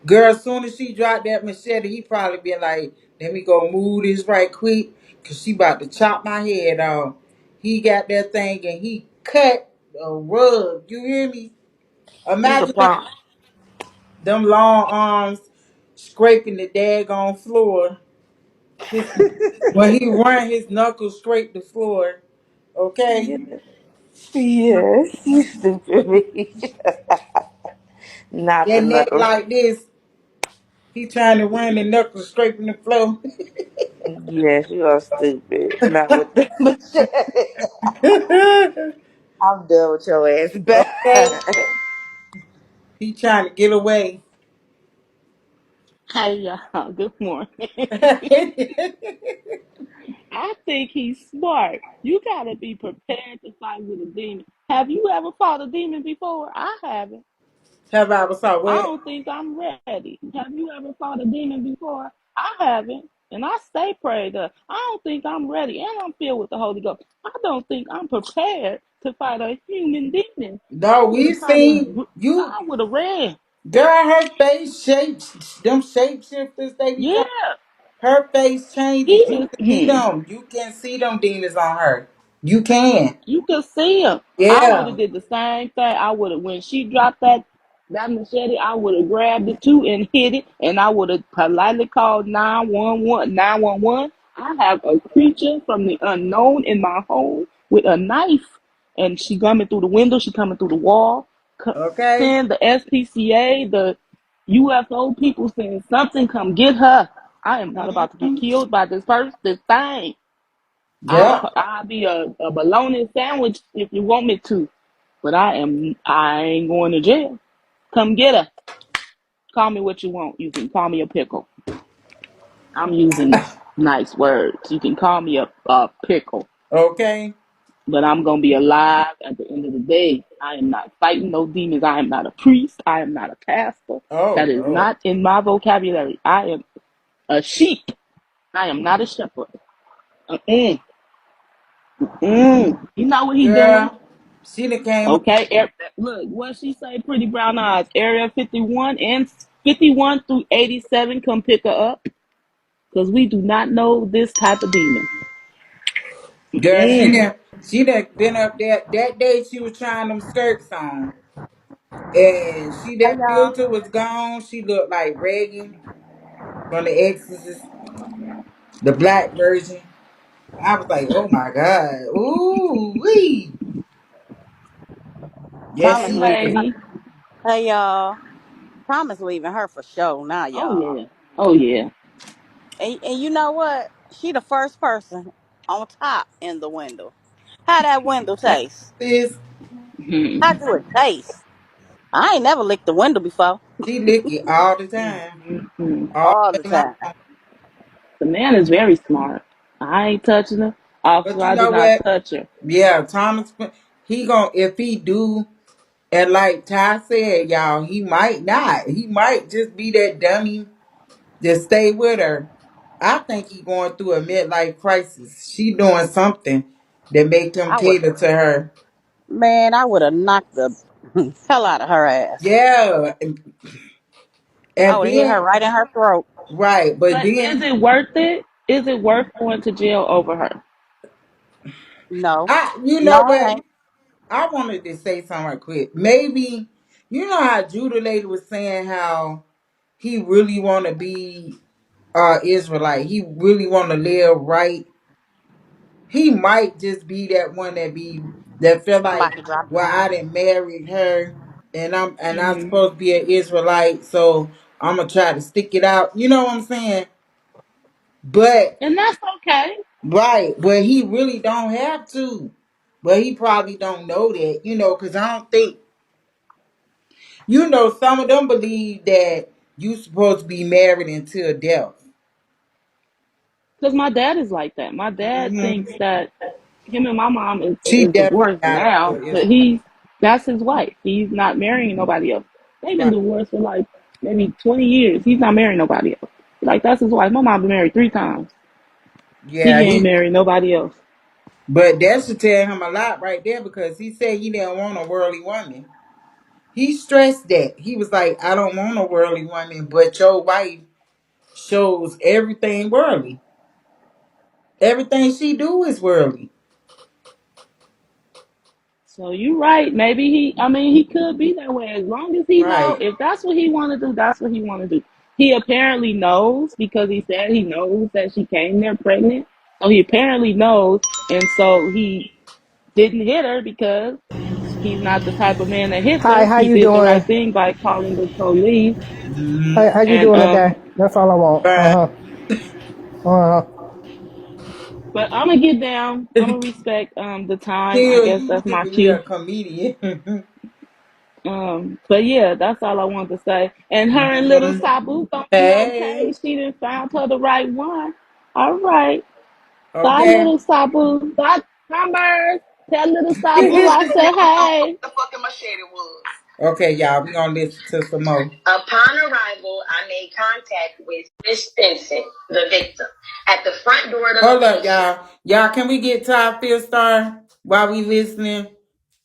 Girl, as soon as she dropped that machete, he probably been like, let me go move this right quick, because she about to chop my head off. He got that thing and he cut a rug. You hear me? He's a Imagine punk. them long arms scraping the daggone floor. His, when he run, his knuckles scrape the floor. Okay? Yes, yes, you stupid. Not the That neck knuckles. like this. He trying to run the knuckles scraping the floor. Yes, you are stupid. Not with the machete. I'm done with your ass. Okay. Bye. He trying to get away. Hi, y'all. Good morning. I think he's smart. You gotta be prepared to fight with a demon. Have you ever fought a demon before? I haven't. Have I ever saw I what? don't think I'm ready. Have you ever fought a demon before? I haven't. And I stay prayed up. I don't think I'm ready. And I'm filled with the Holy Ghost. I don't think I'm prepared to fight a human demon. No, I would we have probably, seen you, I would have ran. girl. Her face shapes, them shapeshifters they be Yeah. talking. Her face He changes. You is, can see them. You can see them demons on her. You can. you could see him. I would Yeah. have did the same thing. I would have, when she dropped that machete, I would have grabbed it too and hit it, and I would have politely called 911. 911. I have a creature from the unknown in my home with a knife, and she coming through the window. She coming through the wall. Okay. Send the SPCA, the UFO people, saying something. Come get her. I am not about to get Mhm. killed by this person. This thing. Yep. I'll be a bologna sandwich if you want me to, but I ain't going to jail. Come get her. Call me what you want. You can call me a pickle. I'm using nice words. You can call me a pickle, Okay. but I'm gonna be alive at the end of the day. I am not fighting no demons. I am not a priest. I am not a pastor. Oh That is Lord. not in my vocabulary. I am a sheep. I am not a shepherd. Mm-mm. Mm. You know what he doing? Girl, she done came up. Okay, look, what she say, pretty brown eyes. Area 51 and 51 through 87 come pick her up because we do not know this type of demon. Girl, Mm. she done been up there. That day she was trying them skirts on. And Hey that y'all. filter was gone. She looked like Reagan from the Exorcist, the black version. I was like, oh my God. Ooh wee. Yes, Thomas Hey, she leaving her. did. baby. Hey y'all. Thomas leaving her for sure now, Oh, y'all. yeah. Oh, yeah. And you know what? She the first person on top in the window. How that window taste? Sis, How Mhm. do it taste? I ain't never licked the window before. she lick it all the time. Mhm. All All day the long. time. The man is very smart. I ain't touching her. But Officer, you I do know not what? touch her. Yeah, Thomas, he gon' if he do, and like Ty said, y'all, he might not. He might just be that dummy. Just stay with her. I think he going through a midlife crisis. She doing something that make him I would cater to her. I would have knocked the hell out of her ass. Yeah, I and would have hit her then right in her throat. right, but But is then it worth it? Is it worth going to jail over her? No. you know No, it what? ain't. I wanted to say something right quick. Maybe you know how Judah lady was saying how he really want to be Israelite. He really want to live right. He might just be that one that feel I'm about like, to drop well, down. I didn't marry her, and I'm Hmm. supposed to be an Israelite, so I'm gonna try to stick it out. You know what I'm saying? But And that's okay. right, but he really don't have to. But he probably don't know that, because I don't think, some of them believe that you supposed to be married until death. Because my dad is like that. My dad thinks Hmm. that him and my mom She is definitely divorced got to now, be an but Israelite. that's his wife. He's not marrying nobody else. They've been Right. divorced for like maybe 20 years. He's not marrying nobody else. Like, that's his wife. My mom been married 3 times. Yeah, He ain't married nobody else. but that should tell him a lot right there because he said he didn't want a worldly woman. He stressed that. He was like, I don't want a worldly woman, but your wife shows everything worldly. Everything she do is worldly. So you're right. Maybe he could be that way. As long as he know, Right. if that's what he want to do, that's what he want to do. He apparently knows because he said he knows that she came there pregnant. So he apparently knows, and so he didn't hit her because he's not the type of man that hits Hi, her. how He you did the right doing? thing by calling the police. Mm-hmm. How you And doing today? That's all I want. But but I'm gonna get down. I'm gonna respect the time. I still, guess you that's used to my be a cue. comedian. But yeah, that's all I wanted to say. And her and little Mhm. Sabu gonna be okay. Hey. She done found her the right one. All right. Bye, Okay? little Sabu. Bye, Converse. Tell little Sabu I said hey. The fucking machete was. Okay, y'all, we gonna listen to some more. Upon arrival, I made contact with Miss Vincent, the victim, at the front door of the Hold location. up, y'all. Y'all, can we get top 5 star while we listening?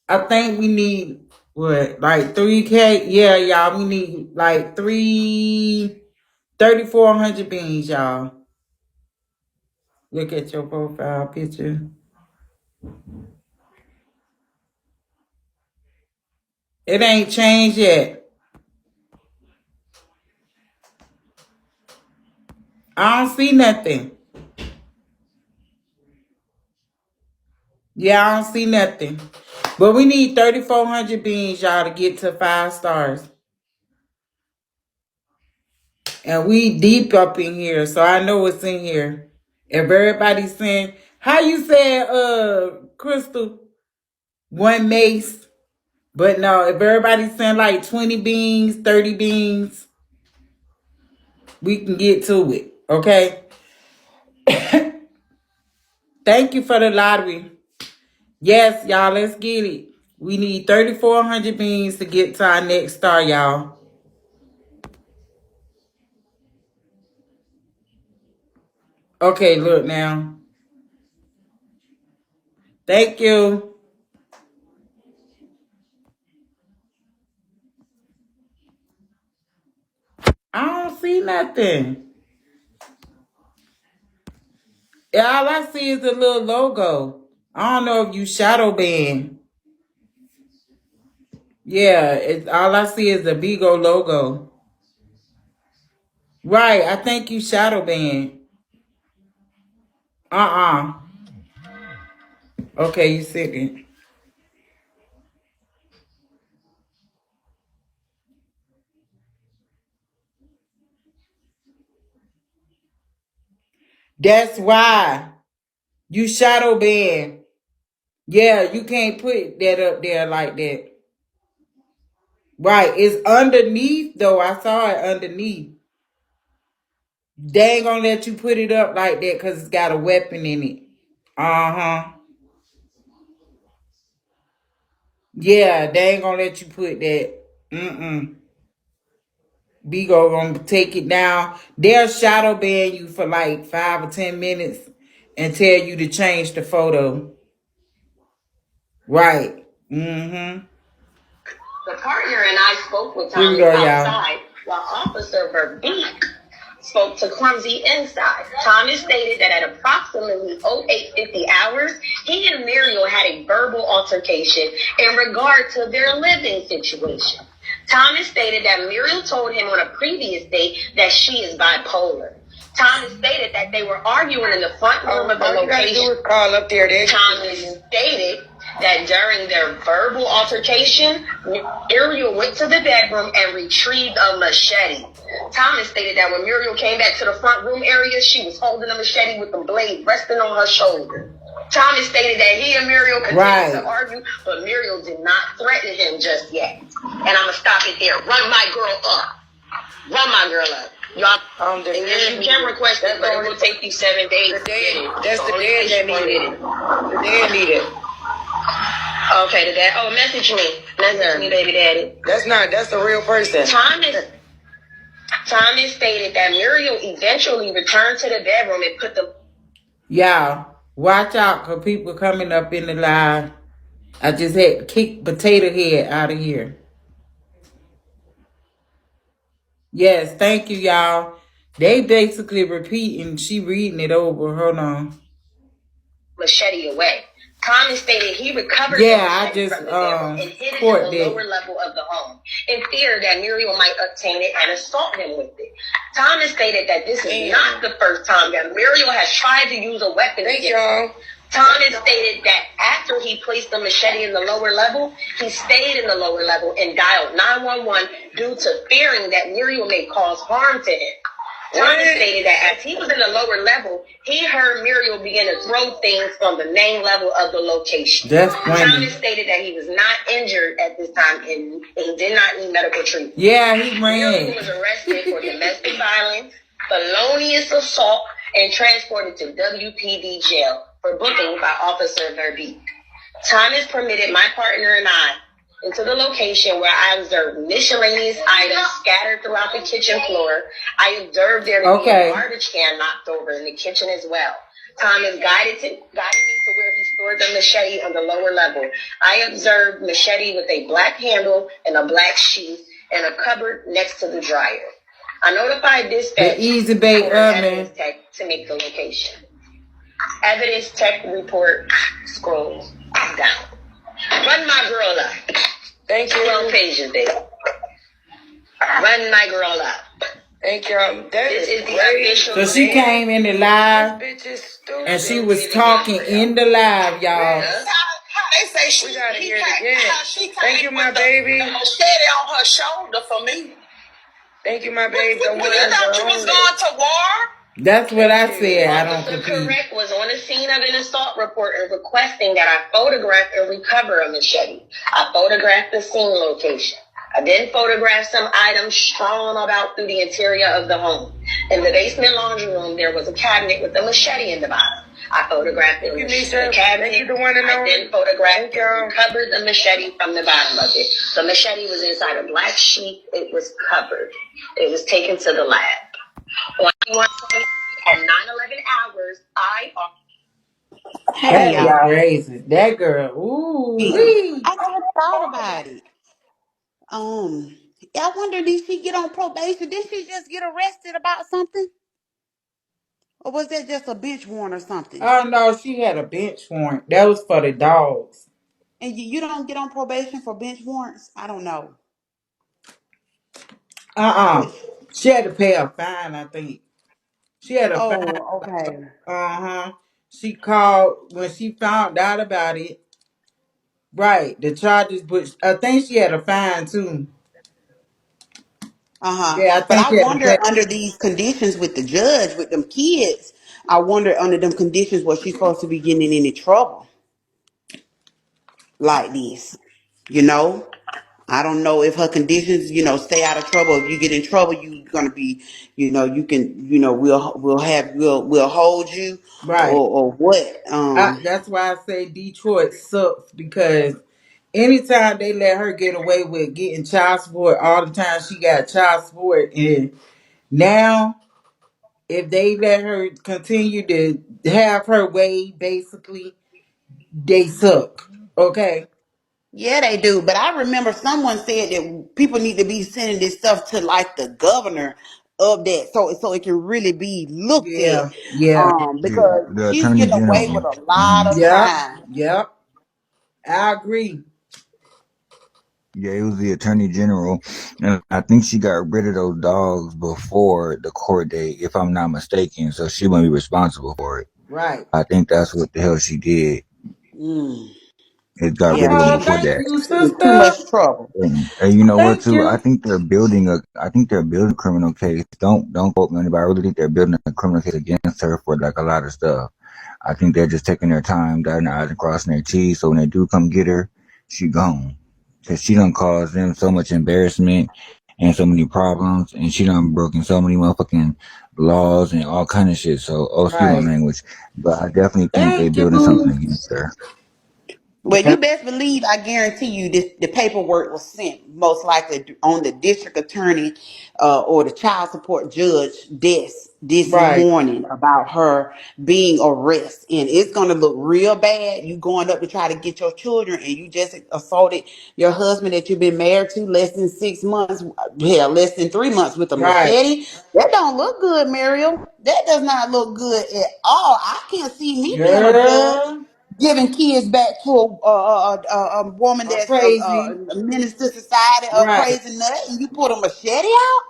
I think we need what, like 3K? Yeah, y'all, we need like 3,400 beans, y'all. Look at your profile picture. It ain't changed yet. I don't see nothing. Yeah, I don't see nothing. But we need 3,400 beans, y'all, to get to 5 stars. And we deep up in here, so I know what's in here. If everybody's saying, how you said, Crystal, 1 mace. But no, if everybody's saying like 20 beans, 30 beans, we can get to it, okay? Thank you for the lottery. Yes, y'all, let's get it. We need 3,400 beans to get to our next star, y'all. Okay, look now. Thank you. I don't see nothing. All I see is the little logo. I don't know if you shadow ban. Yeah, all I see is the Bigo logo. Right, I think you shadow ban. Okay, you said it. That's why you shadow ban. Yeah, you can't put that up there like that. Right, it's underneath though. I saw it underneath. They ain't gonna let you put it up like that because it's got a weapon in it. Uh-huh. Yeah, they ain't gonna let you put that. Mm-mm. Bigo gonna take it down. They'll shadow ban you for like 5 or 10 minutes and tell you to change the photo. Right. Mm-hmm. The partner and I spoke with Here we Thomas go, y'all. outside, while Officer Verbeek spoke to Clumsy inside. Thomas stated that at approximately 0850 hours, he and Muriel had a verbal altercation in regard to their living situation. Thomas stated that Muriel told him on a previous date that she is bipolar. Thomas stated that they were arguing in the front room of the location. Call up there. Thomas stated that during their verbal altercation, Muriel went to the bedroom and retrieved a machete. Thomas stated that when Muriel came back to the front room area, she was holding a machete with the blade resting on her shoulder. Thomas stated that he and Muriel continued to argue, but Muriel did not threaten him just yet. And I'm going to stop it there. Run my girl up. Run my girl up. Y'all, and yes, you can request it, but it will take you 7 days to get it. That's the dad that needed it. The dad needed it. Okay, the dad. Oh, message me. Message me, baby daddy. That's a real person. Thomas stated that Muriel eventually returned to the bedroom and put the... Y'all, watch out because people coming up in the live. I just had to kick Potato Head out of here. Yes, thank you, y'all. They basically repeating. She reading it over. Hold on. Machete away. Thomas stated he recovered the machete from the bedroom and hid it in the lower level of the home in fear that Muriel might obtain it and assault him with it. Thomas stated that this is not the first time that Muriel has tried to use a weapon against him. Thomas stated that after he placed the machete in the lower level, he stayed in the lower level and dialed 911 due to fearing that Muriel may cause harm to him. Thomas stated that as he was in the lower level, he heard Muriel begin to throw things from the main level of the location. Thomas stated that he was not injured at this time and he did not need medical treatment. Yeah, he ran. Muriel was arrested for domestic violence, felonious assault, and transported to WPD jail for booking by Officer Verbeek. Thomas permitted my partner and I into the location where I observed miscellaneous items scattered throughout the kitchen floor. I observed there to be a garbage can knocked over in the kitchen as well. Thomas guided me to where he stored the machete on the lower level. I observed machete with a black handle and a black sheath and a cupboard next to the dryer. I notified dispatch for evidence tech to make the location. Evidence tech report scrolls down. Run my girl up. Thank you. 12 pages, baby. Run my girl up. Thank you. This is the official. So she came in the live and she was talking in the live, y'all. They say she Thank you, my baby. The machete on her shoulder for me. Thank you, my baby. You thought you was going to war? That's what I said. I don't Officer compete. Correct was on the scene of an assault report and requesting that I photograph and recover a machete. I photographed the scene location. I then photographed some items strewn about through the interior of the home. In the basement laundry room, there was a cabinet with a machete in the bottom. I photographed the cabinet. I then photographed and recovered the machete from the bottom of it. The machete was inside a black sheet. It was covered. It was taken to the lab. On at 9/11 hours, Hey That is y'all. crazy. That girl. Ooh wee. I just thought about it. I wonder, did she get on probation? Did she just get arrested about something? Or was that just a bench warrant or something? Oh no, she had a bench warrant. That was for the dogs. And you don't get on probation for bench warrants? I don't know. Uh-uh. Which, She had to pay a fine, I think. She had a fine. oh, okay. Uh-huh. She called when she found out about it. Right. The charges, but I think she had a fine too. Uh-huh. Yeah, I But think I she had to wonder pay. under these conditions with the judge, with them kids, I wonder under them conditions was she supposed to be getting in any trouble like this? You know? I don't know if her conditions, stay out of trouble. If you get in trouble, you're gonna be, you can, we'll hold you, Right. or what? That's why I say Detroit sucks because anytime they let her get away with getting child support, all the time she got child support, and now if they let her continue to have her way, basically, they suck. Okay. Yeah, they do. But I remember someone said that people need to be sending this stuff to like the governor of that, so it can really be looked at. Yeah. Yeah. Because The she's attorney getting away general. with a lot Mhm. of Yep. time. Yep. I agree. Yeah, it was the attorney general, and I think she got rid of those dogs before the court date, if I'm not mistaken. So she wouldn't be responsible for it. Right. I think that's what the hell she did. Mm, It got rid yeah, of them she before Thank that. you, she was too sister. much trouble. And you know what Thank too? you. I think they're building a criminal case. Don't quote me on it, but I really think they're building a criminal case against her for like a lot of stuff. I think they're just taking their time, dotting their I's and crossing their T's. So when they do come get her, she gone. Cause she done caused them so much embarrassment and so many problems, and she done broken so many motherfucking laws and all kind of shit. So, excuse my Right. language, but I definitely think they Thank you, building something boo. against her. Well, Yeah. you best believe, I guarantee you, the paperwork was sent most likely on the district attorney or the child support judge desk this Right. morning about her being arrested. And it's going to look real bad. You going up to try to get your children and you just assaulted your husband that you've been married to less than 6 months, hell, less than 3 months with a Right. machete. That don't look good, Muriel. That does not look good at all. I can't see me being a judge Girl. giving kids back to a woman I'm that's crazy. a menace to society, a Right. crazy nut, and you put a machete out?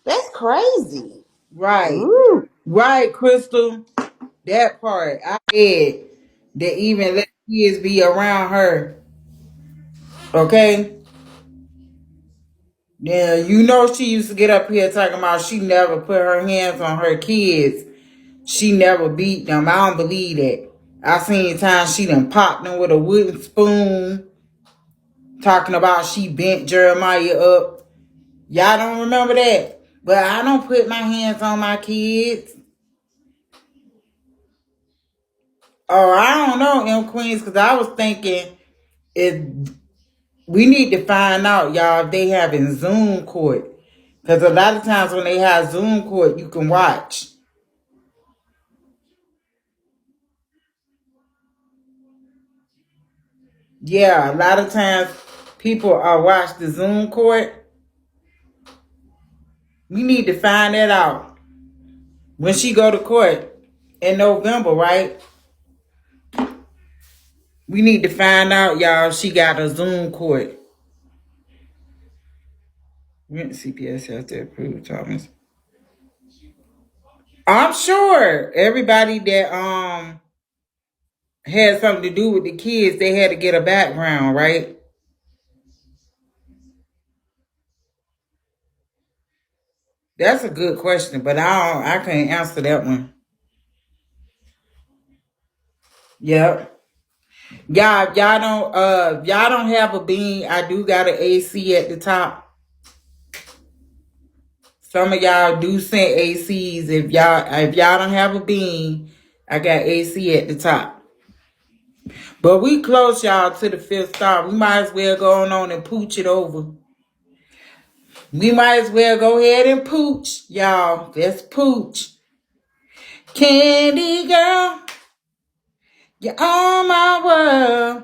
That's crazy. Right. Ooh. Right, Crystal. That part. I said that even let kids be around her. Okay? Yeah, you know she used to get up here talking about she never put her hands on her kids. She never beat them. I don't believe that. I seen times she done popped them with a wooden spoon, talking about she bent Jeremiah up. Y'all don't remember that? But I don't put my hands on my kids. Oh, I don't know, M Queens, because I was thinking it. We need to find out, y'all, if they having Zoom court. Because a lot of times when they have Zoom court, you can watch. Yeah, a lot of times people watch the Zoom court. We need to find that out. When she go to court in November, right? We need to find out, y'all, she got a Zoom court. Rent CPS has to approve, Thomas. I'm sure everybody that had something to do with the kids, they had to get a background, right? That's a good question, but I can't answer that one. Yep. Y'all don't have a bean. I do got an AC at the top. Some of y'all do send ACs. If y'all don't have a bean, I got AC at the top. But we close y'all to the 5th star. We might as well go on and pooch it over. We might as well go ahead and pooch, y'all. Let's pooch. Candy girl, you're all my world.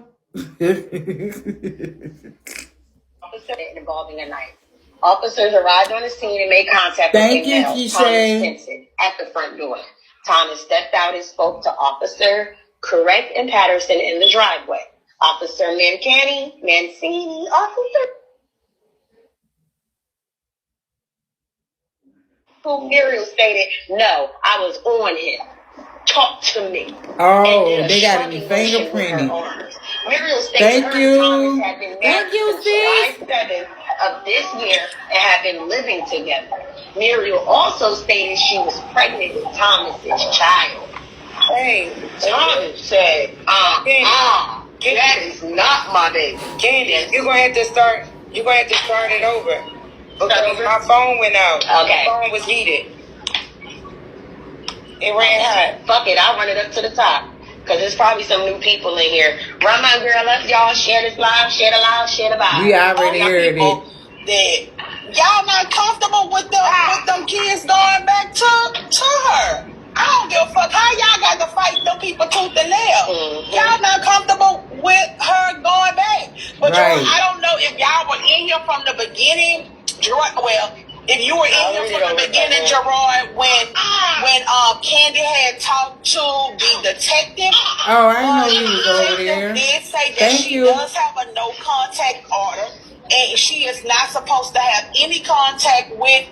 Officer involving a knife. Officers arrived on the scene and made contact with a male, Thomas Stinson, at the front door. Thomas stepped out and spoke to Officer Correct and Patterson in the driveway. Officer Mancini, Officer who Muriel stated, no, I was on him. Talk to me. Oh, they got it fingerprinted. Muriel stated Thomas had been married since July 7th of this year and had been living together. Muriel also stated she was pregnant with Thomas's child. Hey, Thomas said, that is not my baby. Candy, you're gonna have to start it over. Because my phone went out. Okay. My phone was heated. It ran hot. Fuck it, I'll run it up to the top. Because there's probably some new people in here. Run my girl up, y'all. Share this live, share the live, share the vibe. We already heard it. That y'all not comfortable with them kids going back to her. I don't give a fuck how y'all got to fight them people tooth and nail. Mm-hmm. Y'all not comfortable with her going back. But right. I don't know if y'all were in here from the beginning. Well, if you were in here from the beginning, Gerard, when Candy had talked to the detective. Oh, I didn't know you was over there. Did say that she does have a no contact order. And she is not supposed to have any contact with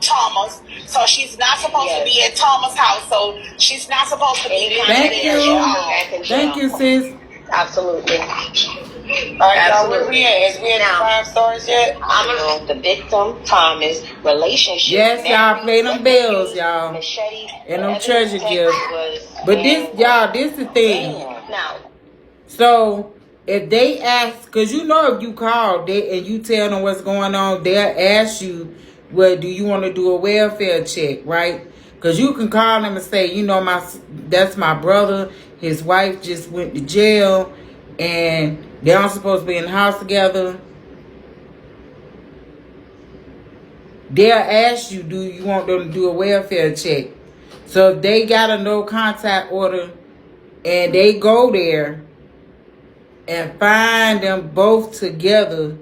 Thomas. So she's not supposed to be at Thomas' house. So she's not supposed to be in Thank you. Thank you, sis. Absolutely. All right, y'all, where we at? Is we at 5 stars yet? I'm the victim, Thomas, relationship. Yes, y'all play them bells, y'all. And them treasure gifts. But this the thing. Now. So if they ask, because you know if you call and you tell them what's going on, they'll ask you, well, do you want to do a welfare check, right? Because you can call them and say, you know, that's my brother. His wife just went to jail and they aren't supposed to be in the house together. They'll ask you, do you want them to do a welfare check? So if they got a no contact order and they go there and find them both together,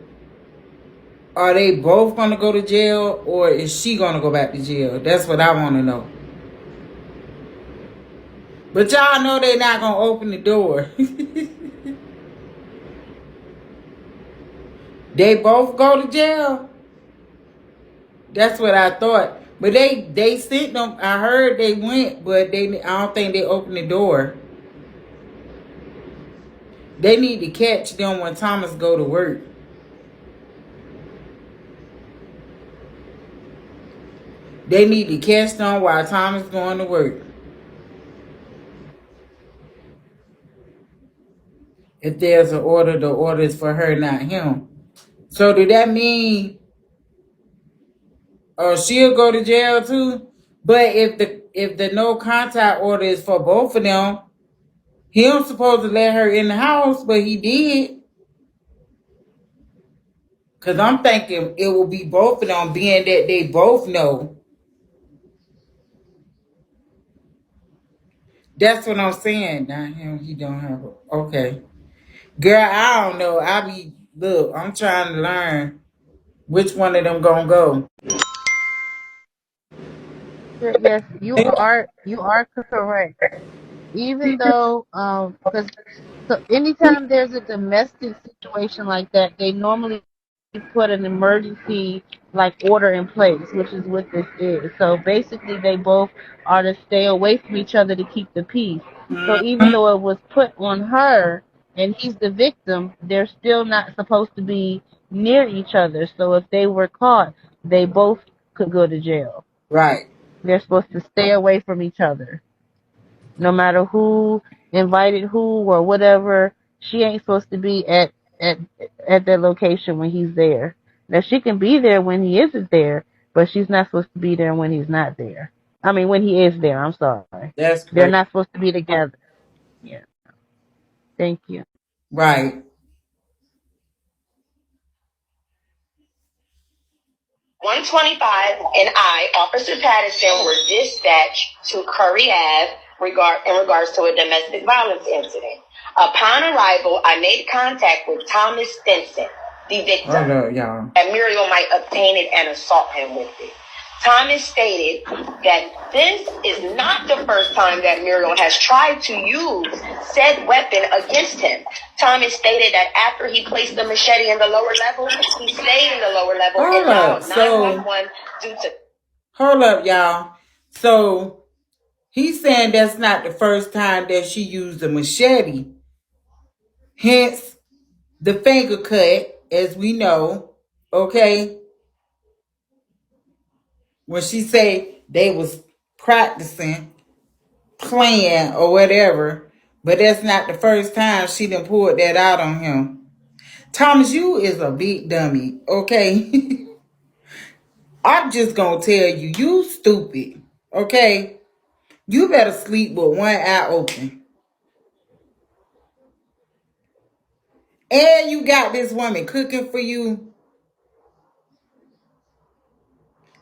are they both going to go to jail or is she going to go back to jail? That's what I want to know. But y'all know they're not going to open the door. They both go to jail. That's what I thought. But they sent them. I heard they went, but I don't think they opened the door. They need to catch them when Thomas go to work. They need to catch them while Thomas going to work. If there's an order, the order is for her, not him. So do that mean she'll go to jail too? But if the no contact order is for both of them, He don't supposed to let her in the house, but he did. Cause I'm thinking it will be both of them, being that they both know. That's what I'm saying. Not him. He don't have a okay. Girl, I don't know. I'm trying to learn which one of them gonna go. Yes, you are correct. Even though, because so anytime there's a domestic situation like that, they normally put an emergency like order in place, which is what this is. So basically, they both are to stay away from each other to keep the peace. So even though it was put on her and he's the victim, they're still not supposed to be near each other. So if they were caught, they both could go to jail. Right. They're supposed to stay away from each other. No matter who invited who or whatever, she ain't supposed to be at at that location when he's there. Now she can be there when he isn't there, but she's not supposed to be there when he's not there. I mean, when he is there. I'm sorry. That's They're crazy. not supposed to be together. Yeah. Thank you. Right. 125 and Officer Patterson, were dispatched to Curry Ave in regards to a domestic violence incident. Upon arrival, I made contact with Thomas Stinson, the victim, Hold up, y'all. and Muriel might obtain it and assault him with it. Thomas stated that this is not the first time that Muriel has tried to use said weapon against him. Thomas stated that after he placed the machete in the lower level, he stayed in the lower level and dialed 911 due to... Hold up, y'all. So he's saying that's not the first time that she used a machete. Hence the finger cut, as we know. Okay. When she say they was practicing, playing, or whatever, but that's not the first time she done pulled that out on him. Thomas, you is a big dummy, okay? I'm just gonna tell you, you stupid, okay? You better sleep with one eye open. And you got this woman cooking for you.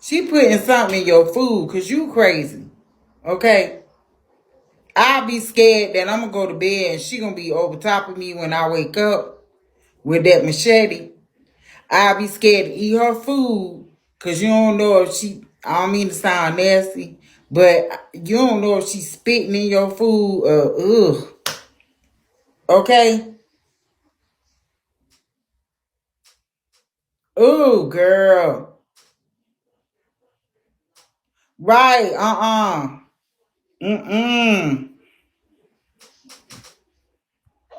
She putting something in your food because you crazy, okay? I'll be scared that I'm gonna go to bed and she gonna be over top of me when I wake up with that machete. I'll be scared to eat her food because you don't know if I don't mean to sound nasty, but you don't know if she's spitting in your food or ugh. Okay? Ooh, girl. Right, Mm-mm.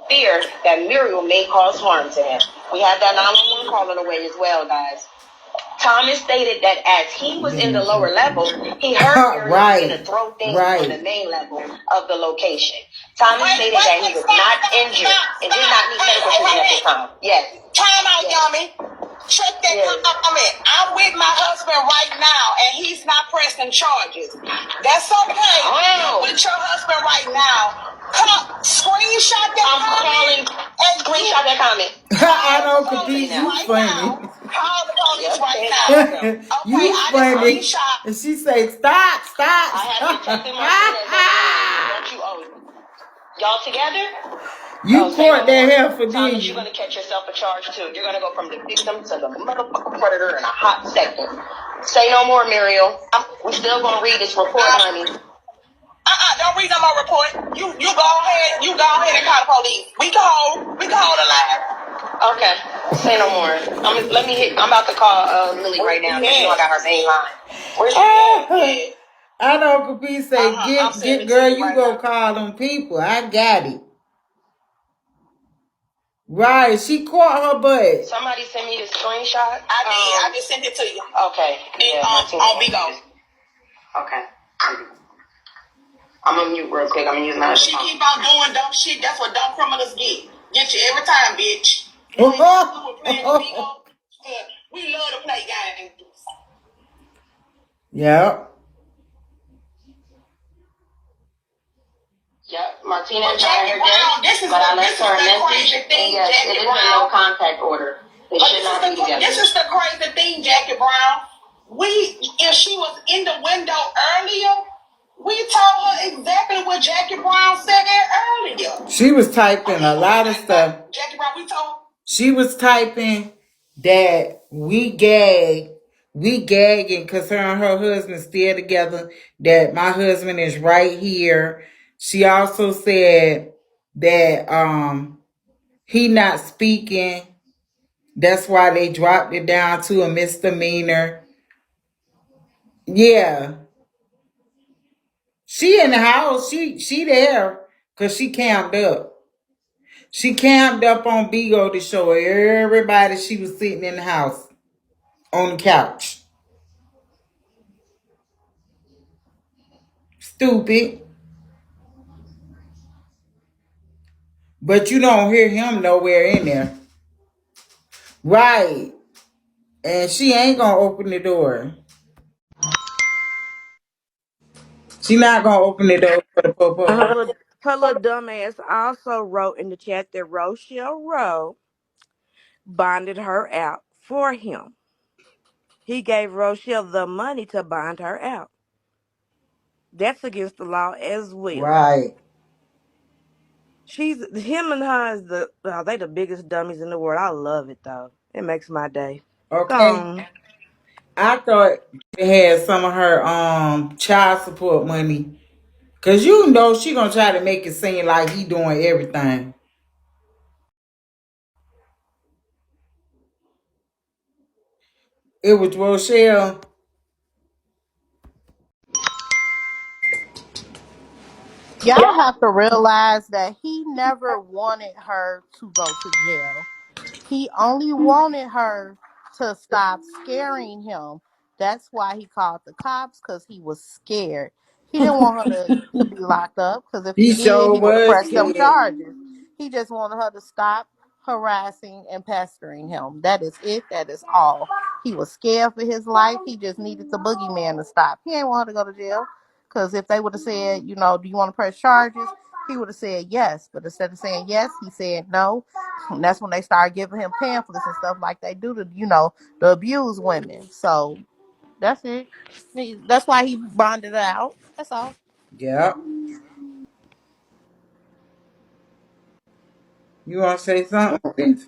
fear that Muriel may cause harm to him. We have that 911 call on the way as well, guys. Thomas stated that as he was in the lower level, he heard Muriel begin to throw things on the main level of the location. Thomas stated that he was not injured and did not need medical treatment at the time. Yes. Time out, Yummy. Check that comment. I'm with my husband right now, and he's not pressing charges. That's okay. I'm with your husband right now. Screenshot that comment. Screenshot that comment. I don't compete. You funny. Call the police right now. You funny. And she say, stop. I have Detective Martinez. Don't you owe me? Y'all together? You caught that heifer, didn't Thomas, you? you're gonna catch yourself a charge too. You're gonna go from the victim to the motherfucking predator in a hot second. Say no more, Muriel. We still gonna read this report, honey. Don't read no more report. You go ahead. You go ahead and call the police. We can hold the line. Okay. Say no more. I'm about to call Lily right now. You know I got her main line. Where's she at? I don't compete. Say, get girl, you go call them people. I got it. Right, she caught her butt. Somebody send me the screenshot. I did. I just sent it to you. Okay. Yeah, on Bigo. Okay. I'm gonna mute real quick. I'm gonna use my. She keep on doing dumb shit. That's what dumb criminals get. Get you every time, bitch. You ain't playing with Bigo. We love to play games. Yep. Yep. Martinez hired her dad, but I left her a message. And yes, it is a no contact order. They should not be together. This is the crazy thing, Jackie Brown. If she was in the window earlier, we told her exactly what Jackie Brown said earlier. She was typing a lot of stuff. Jackie Brown, we told. She was typing that we gagging because her and her husband still together, that my husband is right here. She also said that he not speaking. That's why they dropped it down to a misdemeanor. Yeah. She in the house. She there because she camped up. She camped up on Bigo to show everybody she was sitting in the house on the couch. Stupid. But you don't hear him nowhere in there. Right. And she ain't gonna open the door. She not gonna open the door for the Her pop. little, her little dumbass also wrote in the chat that Rochelle Rowe bonded her out for him. He gave Rochelle the money to bond her out. That's against the law as well. Right. Him and her is they the biggest dummies in the world. I love it though. It makes my day. Okay. Gone. I thought they had some of her child support money. Cause you know she gonna try to make it seem like he doing everything. It was Rochelle. Y'all have to realize that he never wanted her to go to jail. He only wanted her to stop scaring him. That's why he called the cops, because he was scared. He didn't want her to be locked up, because if he He did, sure he would have was pressed them scared. charges. He just wanted her to stop harassing and pestering him. That is it. That is all. He was scared for his life. He just needed the boogeyman to stop. He ain't want her to go to jail, because if they would have said, do you want to press charges? He would have said yes. But instead of saying yes, he said no. And that's when they started giving him pamphlets and stuff like they do to, to abuse women. So that's it. That's why he bonded her out. That's all. Yeah. You wanna say something?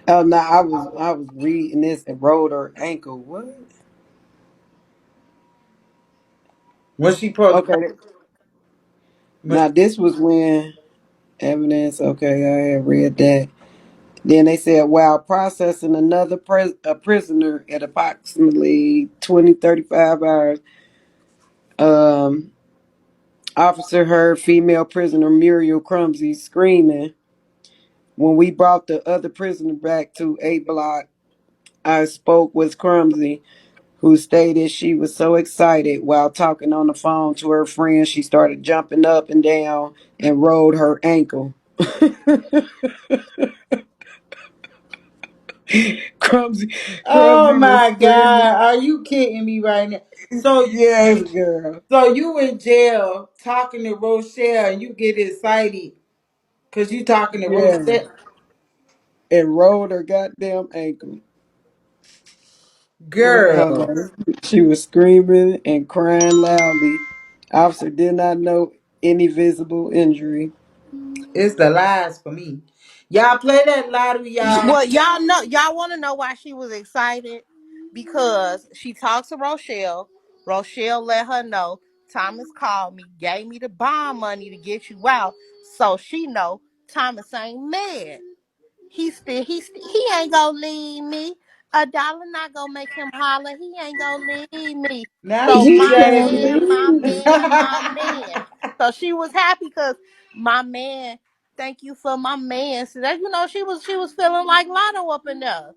Oh no, I was reading this and rolled her ankle. What? Was she supposed to Okay. was Now this was when evidence. Okay, I had read that. Then they said while processing another a prisoner at approximately 35 hours, um, officer heard female prisoner Muriel Crumsey screaming. When we brought the other prisoner back to A block, I spoke with Crumsey, who stated she was so excited while talking on the phone to her friend, she started jumping up and down and rolled her ankle. Crumsy, Oh Crumsy was my screaming. God. Are you kidding me right now? So Yes, girl. so you in jail talking to Rochelle and you get excited because you talking to Yeah. Rochelle. And rolled her goddamn ankle. Girl, She was screaming and crying loudly. Officer did not know any visible injury. it's the lies for me. Y'all play that lottery, y'all. Well, y'all want to know why she was excited? Because she talks to Rochelle. Rochelle let her know Thomas called me, gave me the bond money to get you out. So she know Thomas ain't mad. He ain't gonna leave me. A dollar not gonna make him holler. He ain't gonna leave me. Now So she He my gonna crazy. man, my leave. man, my man. So she was happy because my man. Thank you for my man. So that she was feeling like Lotto up in there.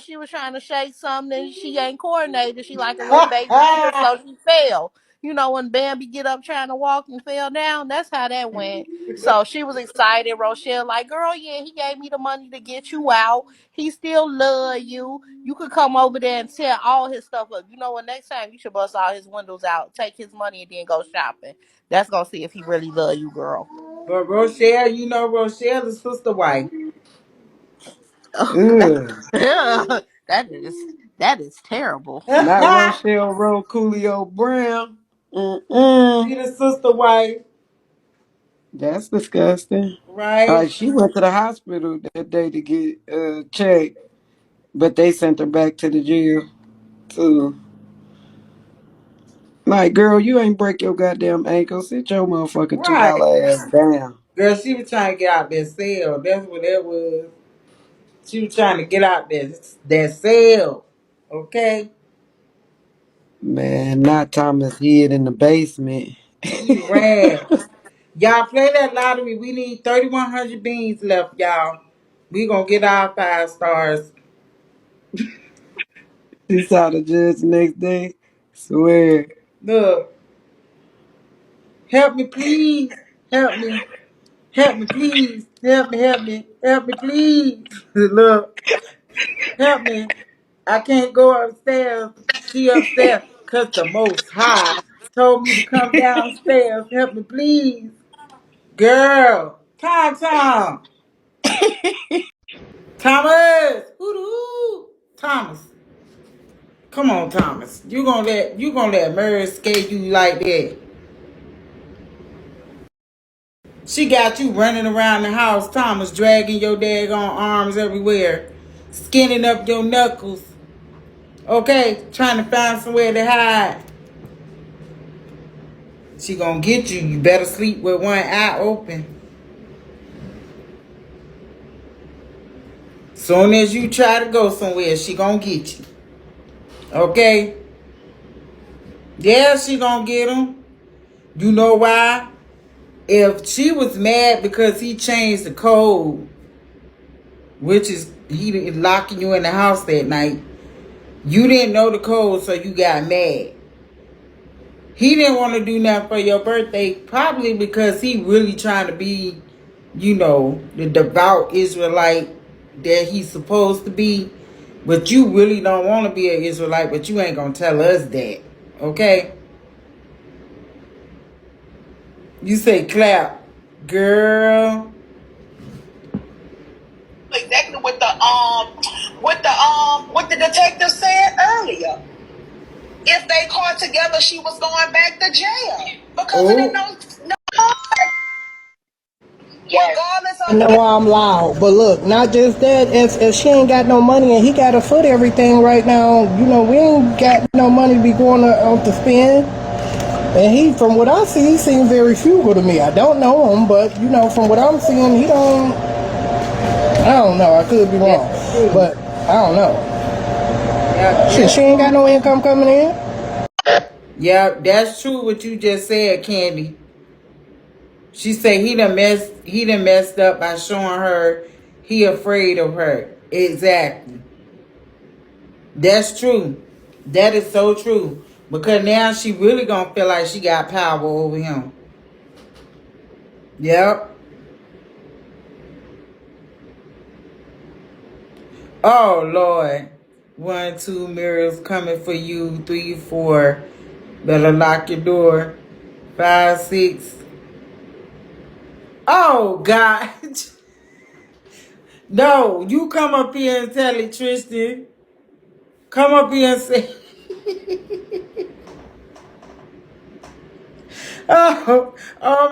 She was trying to shake something and she ain't coordinated. She like a little baby deer, so she fell. You know, when Bambi get up trying to walk and fell down, that's how that went. So she was excited. Rochelle, like, girl, yeah, he gave me the money to get you out. He still love you. You could come over there and tear all his stuff up. You know what? Next time you should bust all his windows out, take his money, and then go shopping. That's gonna see if he really love you, girl. But Rochelle, you know Rochelle, the sister wife. Oh, Ugh. that is terrible. Not Rochelle Rowe Coolio Brown. Mm-mm. She the sister wife, That's disgusting. right? She went to the hospital that day to get checked, but they sent her back to the jail too. Like, girl, you ain't break your goddamn ankle. Sit your motherfucking Right. $2 ass down. Girl, she was trying to get out that cell. That's what that was. She was trying to get out that cell. Okay? Man, not Thomas hid in the basement. He ran. Y'all play that lottery. We need 3,100 beans left, y'all. We gonna get our 5 stars. She saw the judge next day. Swear. Look, help me, please. Help me. Help me, please. Help me, help me. Help me, please. Look, help me. I can't go upstairs. She upstairs. Cause the most high told me to come downstairs. Help me, please. Girl. Tom. Thomas. Hoo-doo. Thomas. Come on, Thomas. You gonna let Mary skate you like that. She got you running around the house, Thomas, dragging your daggone arms everywhere, skinning up your knuckles. Okay, trying to find somewhere to hide. She gonna get you. You better sleep with one eye open. Soon as you try to go somewhere, she gonna get you. Okay? Yeah, she gonna get him. You know why? If she was mad because he changed the code, which is he locking you in the house that night, you didn't know the code, so you got mad. He didn't want to do nothing for your birthday, probably because he really trying to be, the devout Israelite that he's supposed to be. But you really don't want to be an Israelite, but you ain't going to tell us that. Okay? You say clap. Girl. Exactly what the detective said earlier. If they caught together, she was going back to jail because of the no regardless I of know I'm loud, but look, not just that. If she ain't got no money and he got to foot everything right now, we ain't got no money to be going out to spend. And he, from what I see, he seems very frugal to me. I don't know him, but from what I'm seeing, he don't. I don't know. I could be wrong, That's true. but I don't know. Yeah, She ain't got no income coming in. yeah, that's true what you just said, Candy. She said he done messed up by showing her he afraid of her. Exactly. That's true. That is so true. Because now she really gonna feel like she got power over him. Yep. Oh Lord. 1, 2 mirrors coming for you. 3, 4. Better lock your door. 5, 6. Oh God. No, you come up here and tell it, Tristan. Come up here and say, oh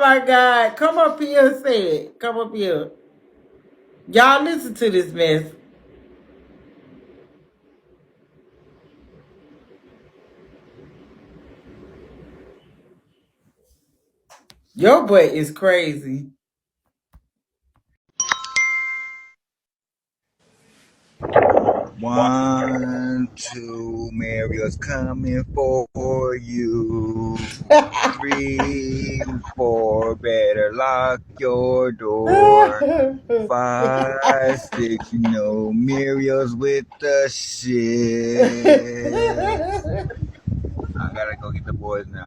my God. Come up here and say it. Come up here. Y'all listen to this mess. Your butt is crazy. 1, 2, Mario's coming for you. 3, 4, better lock your door. 5, 6, Muriel's with the shit. I gotta go get the boys now.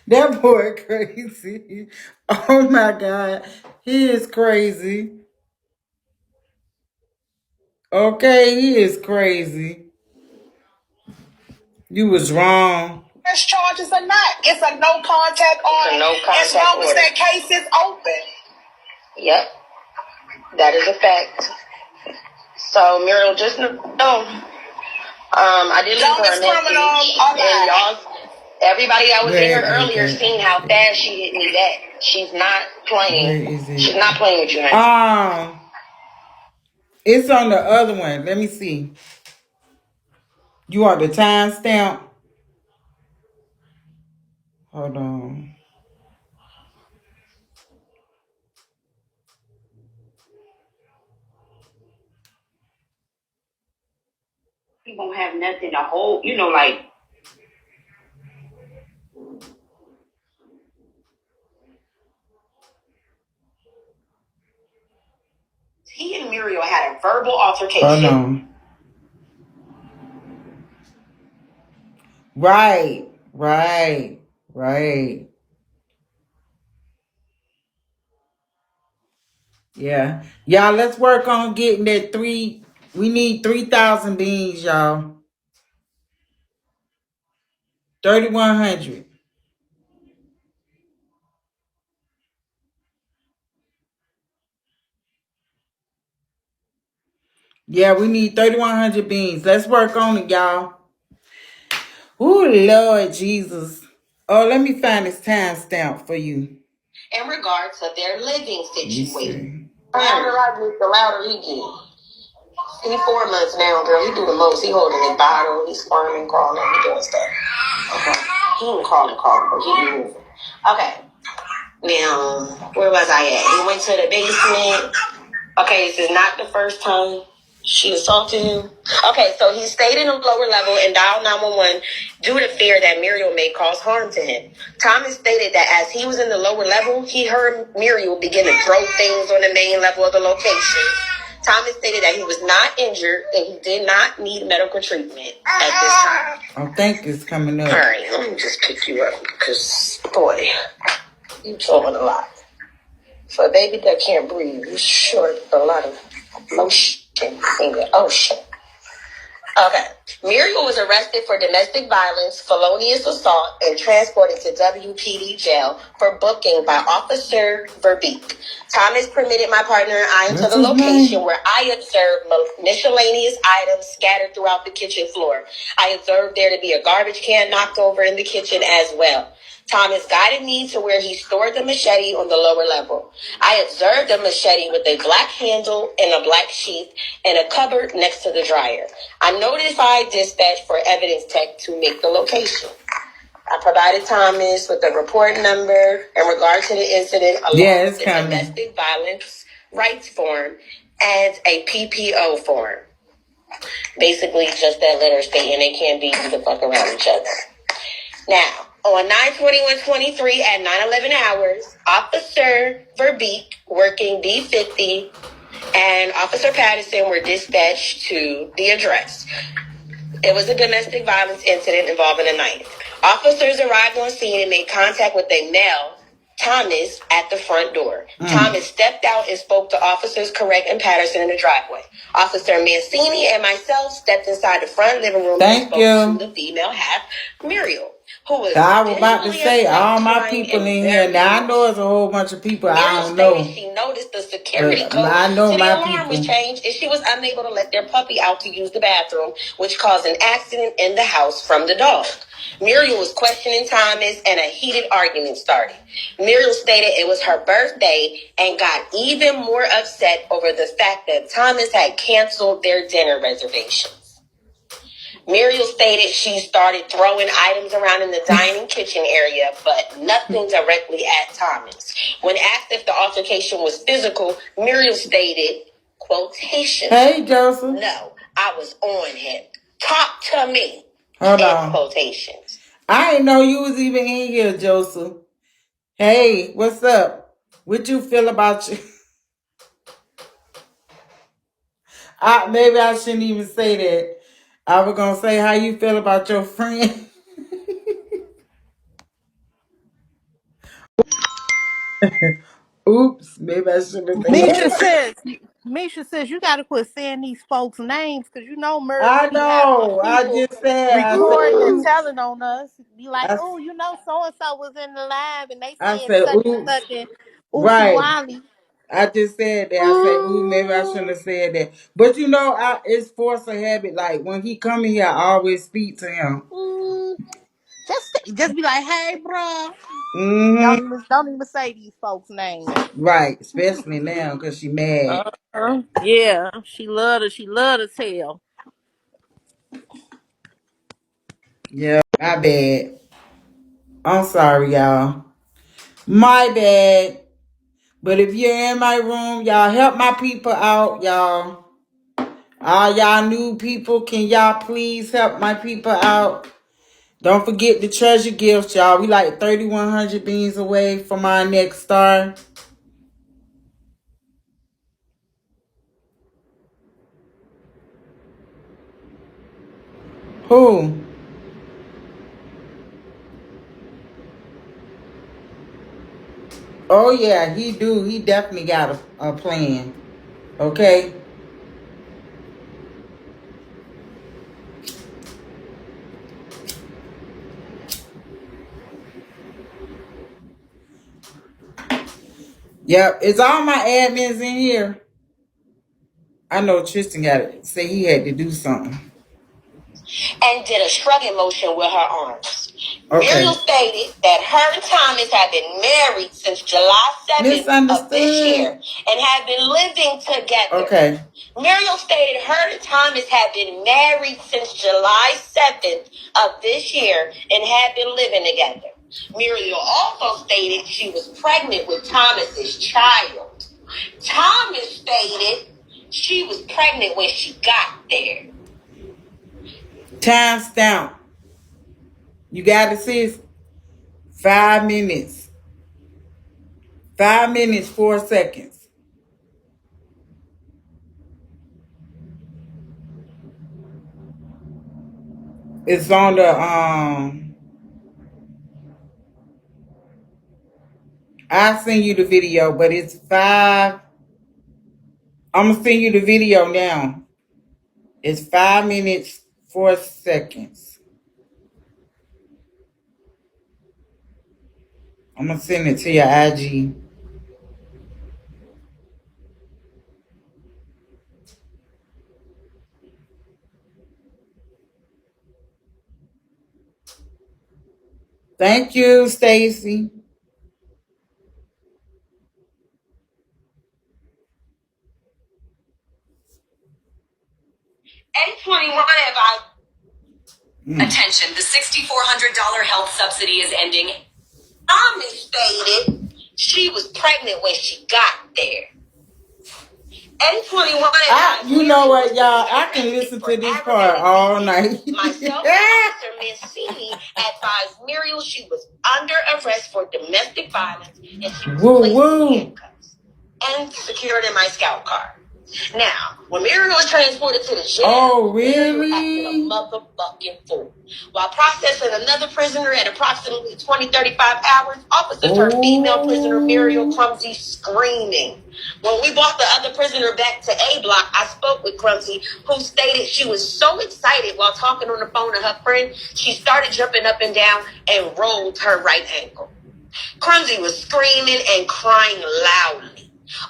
That boy crazy. Oh my God. He is crazy. Okay, he is crazy. You was wrong. Charges or not, it's a no contact order. No contact as long as that case is open. Yep, that is a fact. So Muriel, just know, I did leave her a message, and y'all, everybody that was in here earlier, seen how fast she hit me back. She's not playing. Where is it? She's not playing with you, honey. It's on the other one. Let me see. You want the timestamp? Hold on. You won't have nothing to hold, like. He and Muriel had a verbal altercation. Hold on. Right. Yeah. Y'all, let's work on getting that three. We need 3,000 beans, y'all. 3,100. Yeah, we need 3,100 beans. Let's work on it, y'all. Ooh, Lord Jesus. Oh, let me find this timestamp for you. In regards to their living situation. The louder I get, the louder he gets. He 4 months now, girl. He do the most. He holding his bottle. He's squirming, crawling, he doing stuff. Okay. He ain't crawling, but he moving. Okay. Now, where was I at? He went to the basement. Okay, this is not the first time she assaulted him. Okay, so he stayed in a lower level and dialed 911 due to fear that Muriel may cause harm to him. Thomas stated that as he was in the lower level, he heard Muriel begin to throw things on the main level of the location. Thomas stated that he was not injured and he did not need medical treatment at this time. I think it's coming up. All right, let me just pick you up because, boy, you talking a lot. For a baby that can't breathe, you short a lot of lotion in your ocean. Okay. Muriel was arrested for domestic violence, felonious assault, and transported to WPD jail for booking by Officer Verbeek. Thomas permitted my partner and I into the location where I observed miscellaneous items scattered throughout the kitchen floor. I observed there to be a garbage can knocked over in the kitchen as well. Thomas guided me to where he stored the machete on the lower level. I observed a machete with a black handle and a black sheath in a cupboard next to the dryer. I notified dispatch for evidence tech to make the location. I provided Thomas with the report number in regard to the incident along with the domestic violence rights form and a PPO form. Basically, just that letter stating they can't be the fuck around each other. Now, on 9/21/23 at 9:11 hours, Officer Verbeek, working B50, and Officer Patterson were dispatched to the address. It was a domestic violence incident involving a knife. Officers arrived on scene and made contact with a male, Thomas, at the front door. Thomas stepped out and spoke to Officers Correct and Patterson in the driveway. Officer Mancini and myself stepped inside the front living room and spoke to the female half, Muriel, who was I was about to say, all my people in here. Now, I know it's a whole bunch of people I don't know. She noticed the security code I know to the my alarm was changed, and she was unable to let their puppy out to use the bathroom, which caused an accident in the house from the dog. Muriel was questioning Thomas, and a heated argument started. Muriel stated it was her birthday and got even more upset over the fact that Thomas had canceled their dinner reservations. Muriel stated she started throwing items around in the dining kitchen area, but nothing directly at Thomas. When asked if the altercation was physical, Muriel stated, quotation. Hey, Joseph. No, I was on him. Talk to me. Hold on. Quotations. I didn't know you was even in here, Joseph. Hey, what's up? What you feel about you? Maybe I shouldn't even say that. I was going to say how you feel about your friend. Oops, maybe I shouldn't have said Misha that. says, Misha says you gotta quit saying these folks' names because you know Muriel I be having them know. I people just said, I said, recording and oops. telling on us. Be like, I, oh, you know, so and so was in the live and they I said said, such and oops. such and oopsie Right. wally. I just said that. I said, ooh, maybe I shouldn't have said that. But you know, it's force of habit. Like when he come in here, I always speak to him. Just be like, hey, bro. Mm-hmm. Don't even say these folks' names. Right. Especially now because she mad. Yeah, she love to tell. Yeah, my bad. I'm sorry, y'all. My bad. But if you're in my room, y'all help my people out, y'all. All y'all new people, can y'all please help my people out? Don't forget the treasure gifts, y'all. We like 3,100 beans away from our next star. Who? Oh, yeah, he do. He definitely got a plan. Okay? Yep. Is all my admins in here? I know Tristan got it. Say he had to do something. And did a shrugging motion with her arms. Okay. Muriel stated that her and Thomas had been married since July 7th of this year and had been living together. Okay. Muriel stated her and Thomas had been married since July 7th of this year and had been living together. Muriel also stated she was pregnant with Thomas's child. Thomas stated she was pregnant when she got there. Time stamp. You got it, sis? 5 minutes. 5 minutes, 4 seconds. It's on the I'll send you the video, but it's 5. I'm gonna send you the video now. It's 5 minutes, 4 seconds. I'm gonna send it to your IG. Thank you, Stacy. 821 advice. Attention, the $6,400 health subsidy is ending. Mommy stated she was pregnant when she got there. 821 you know what, y'all? I can listen to this part all night. Myself and Officer Mancini advised Muriel she was under arrest for domestic violence and she was placed in handcuffs and secured in my scout car. Now, when Muriel was transported to the jail, Muriel acted a motherfucking fool. While processing another prisoner at approximately 20-35 hours, officers heard female prisoner Muriel Clumsy screaming. When we brought the other prisoner back to A block, I spoke with Clumsy, who stated she was so excited while talking on the phone to her friend, she started jumping up and down and rolled her right ankle. Clumsy was screaming and crying loudly.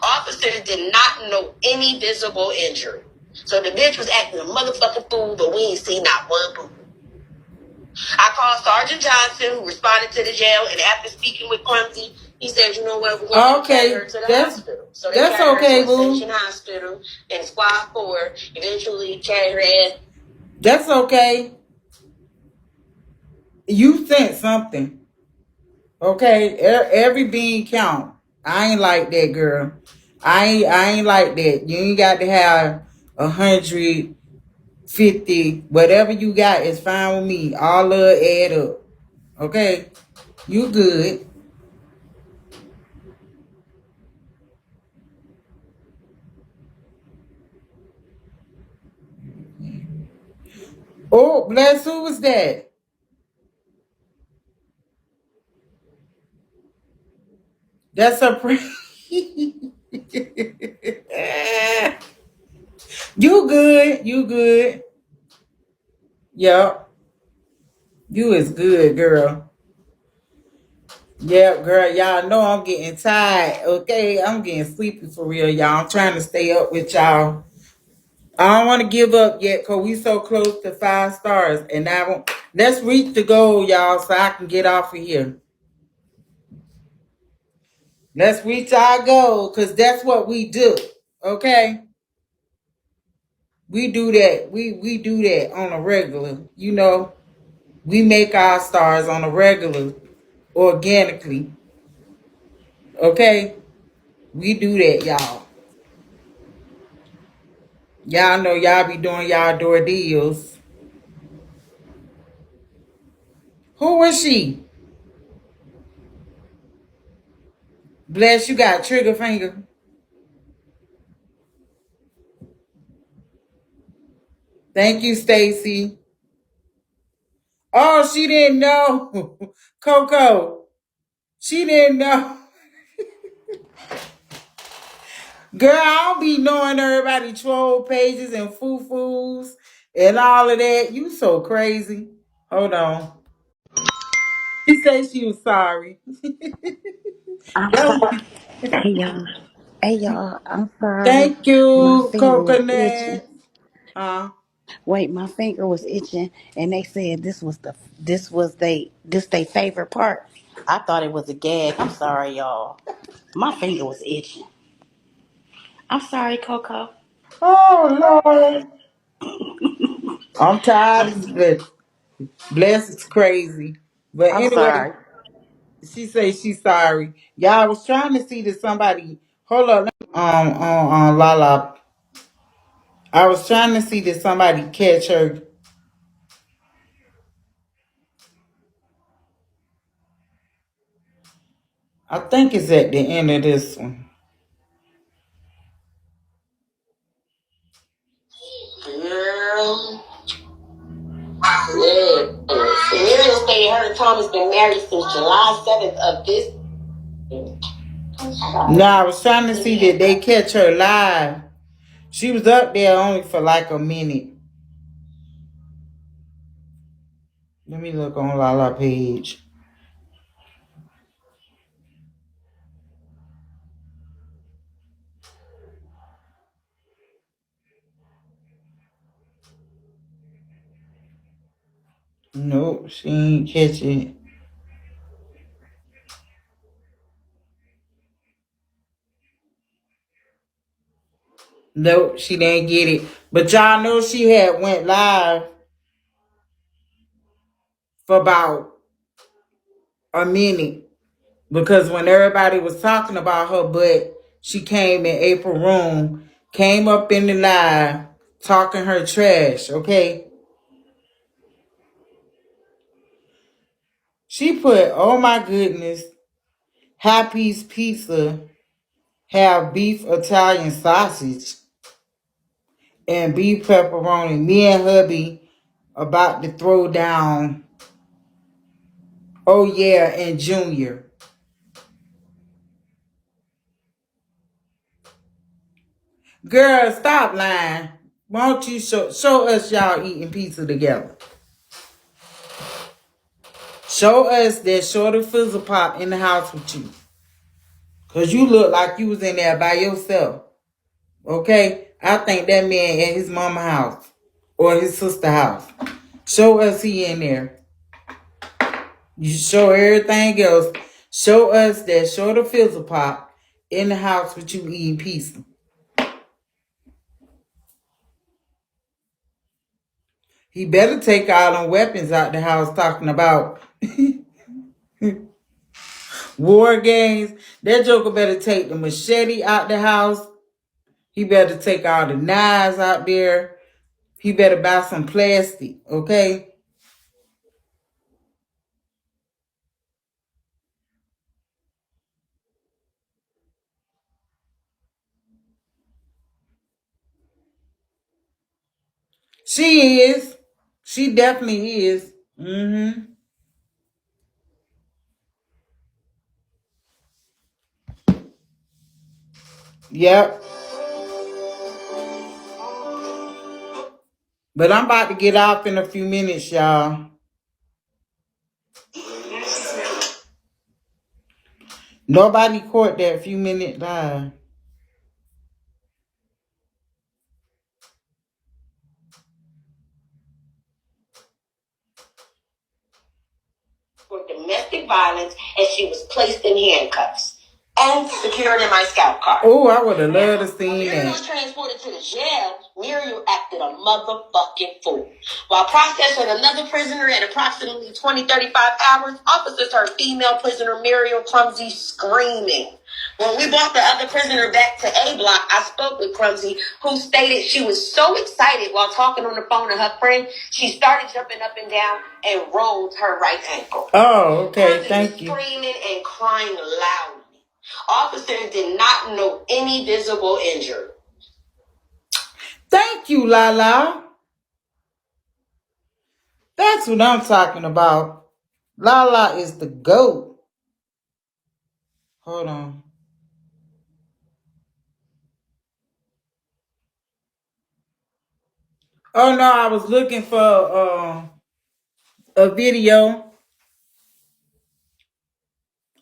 Officers did not know any visible injury. So the bitch was acting a motherfucking fool, but we ain't seen not one boo. I called Sergeant Johnson, who responded to the jail, and after speaking with Clumsy, he said, you know what, we're going to carry her to the hospital. So they carried her to Ascension Hospital and Squad 4 eventually carried her in. That's okay. You sent something. Okay, every bean count. I ain't like that, girl. I ain't like that. You ain't got to have 150. Whatever you got is fine with me. All of it add up. Okay, you good. Oh, bless, who was that? That's a You good. You good. Yep. You is good, girl. Yep, girl. Y'all know I'm getting tired. Okay. I'm getting sleepy for real, y'all. I'm trying to stay up with y'all. I don't want to give up yet because we so close to 5 stars. And I won't. Let's reach the goal, y'all, so I can get off of here. Let's reach our goal because that's what we do. Okay? We do that. We do that on a regular. You know, we make our stars on a regular, organically. Okay? We do that, y'all. Y'all know y'all be doing y'all door deals. Who was she? Bless, you got trigger finger. Thank you, Stacy. Oh, she didn't know. Coco, she didn't know. Girl, I don't be knowing everybody troll pages and foo-foos and all of that. You so crazy. Hold on. She said she was sorry. I'm sorry. Hey y'all. Hey y'all. I'm sorry. Thank My you, finger was itching. coconut. Huh? Wait, my finger was itching, and they said this they favorite part. I thought it was a gag. I'm sorry, y'all. My finger was itching. I'm sorry, Coco. Oh, Lord. I'm tired of this. Bless is crazy. But I'm anyway, sorry. she say she's sorry. Yeah, I was trying to see that somebody. Hold up. Lala. I was trying to see that somebody catch her. I think it's at the end of this one. Girl. Yeah. Miriam stated her and Thomas been married since July 7th of this. No, I was trying to see that they catch her live. She was up there only for like a minute. Let me look on Lala page. Nope, she ain't catch it. Nope, she didn't get it. But y'all know she had went live for about a minute. Because when everybody was talking about her butt, she came in April room, came up in the live, talking her trash, okay? She put, oh my goodness, Happy's Pizza have beef Italian sausage and beef pepperoni. Me and hubby about to throw down, oh yeah, and Junior. Girl, stop lying. Why don't you show us y'all eating pizza together? Show us that Shorty Fizzle Pop in the house with you. Because you look like you was in there by yourself. Okay? I think that man at his mama house or his sister house. Show us he in there. You show everything else. Show us that Shorty Fizzle Pop in the house with you eating pizza. He better take all them weapons out the house talking about war games. That joker better take the machete out the house. He better take all the knives out there. He better buy some plastic, okay? She is. She definitely is. Mm-hmm. Yep. But I'm about to get off in a few minutes, y'all. Nobody caught that few minute live. For domestic violence, and she was placed in handcuffs and secured in my scout car. Oh, I would have loved to see Muriel that. was transported to the jail. Muriel acted a motherfucking fool. While processing another prisoner at approximately 20-35 hours, officers heard female prisoner Muriel Clumsy screaming. When we brought the other prisoner back to A block, I spoke with Clumsy, who stated she was so excited while talking on the phone to her friend, she started jumping up and down and rolled her right ankle. Oh, okay. Clumsy Thank was you. screaming and crying loudly. Officers did not note any visible injury. Thank you, Lala. That's what I'm talking about. Lala is the GOAT. Hold on. Oh no, I was looking for a video.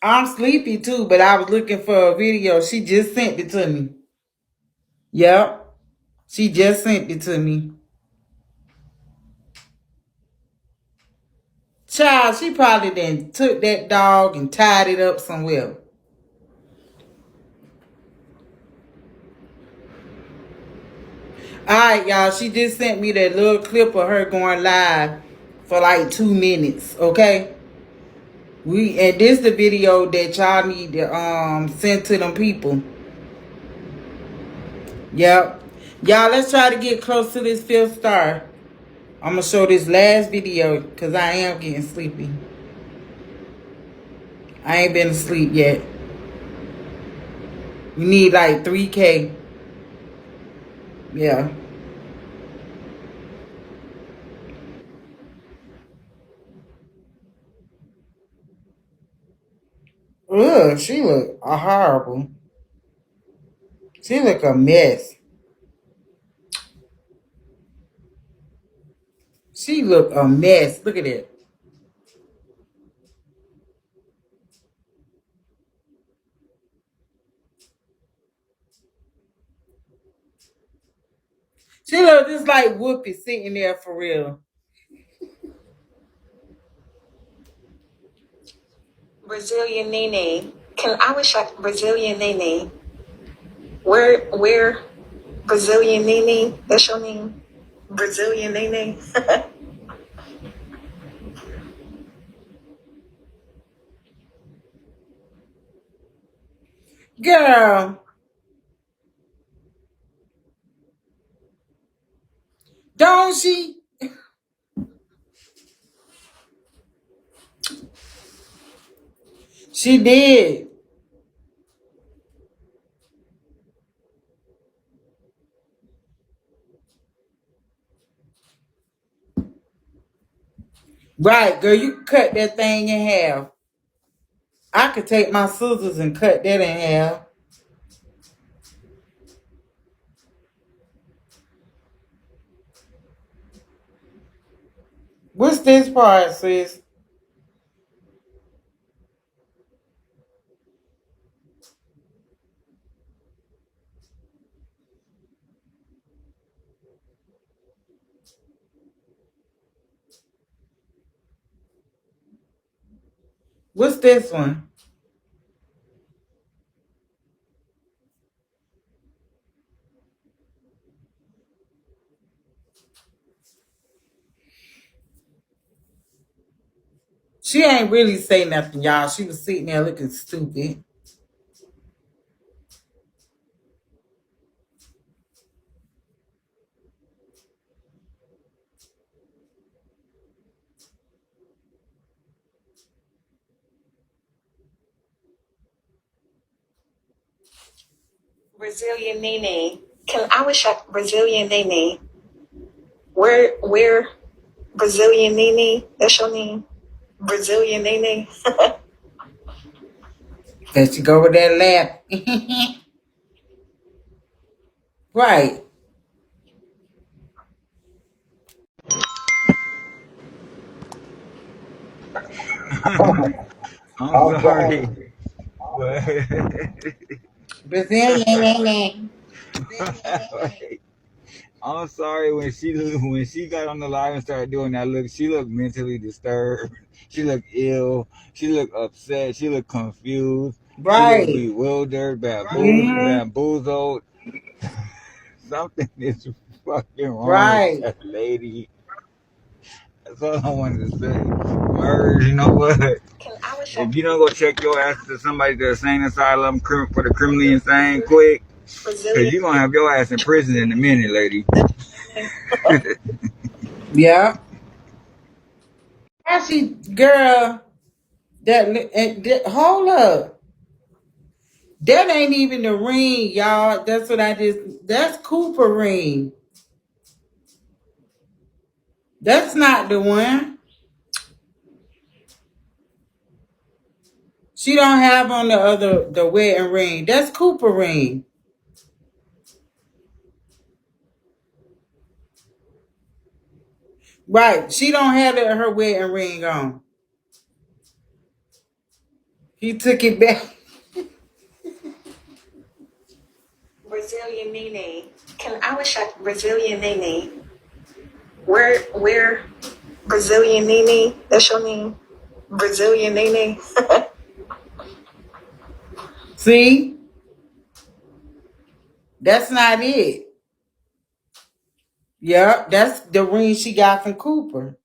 I'm sleepy too, but I was looking for a video. She just sent it to me. Yep. She just sent it to me. Child, she probably then took that dog and tied it up somewhere. Alright, y'all. She just sent me that little clip of her going live for like 2 minutes. Okay. And this the video that y'all need to send to them people. Yep. Y'all, let's try to get close to this 5th star. I'm gonna show this last video because I am getting sleepy. I ain't been asleep yet. We need like 3K. Yeah. Ugh, she look horrible. She look a mess. She look a mess. Look at it. She look just like Whoopi sitting there for real. Brazilian Nene. I wish Brazilian Nene. Where Brazilian Nene? That's your name? Brazilian Nene? Girl, don't she? She did. Right, girl, you cut that thing in half. I could take my scissors and cut that in half. What's this part, sis? What's this one? She ain't really say nothing, y'all. She was sitting there looking stupid. Brazilian Nene. I wish Brazilian Nene. Where Brazilian Nene? That's your name? Brazilian Nene? There she go with that laugh. Right. I'm sorry, but Brazilian. I'm sorry when she got on the live and started doing that look. She looked mentally disturbed. She looked ill. She looked upset. She looked confused. She looked Right. bewildered, Mm-hmm. bamboozled. Something is fucking wrong with Right. that lady. That's all I wanted to say. Merge, you know what? If you don't go check your ass to somebody to the insane asylum for the criminally insane quick, because you're going to have your ass in prison in a minute, lady. Yeah. Actually, girl, hold up. That ain't even the ring, y'all. That's what I just. That's Cooper ring. That's not the one. She don't have on the wedding ring. That's Cooper ring. Right. She don't have her wedding ring on. He took it back. Brazilian Nene. Can I wish I Brazilian Nene? Where Brazilian Nene? That's your name? Brazilian Nene. See? That's not it. Yep, that's the ring she got from Cooper.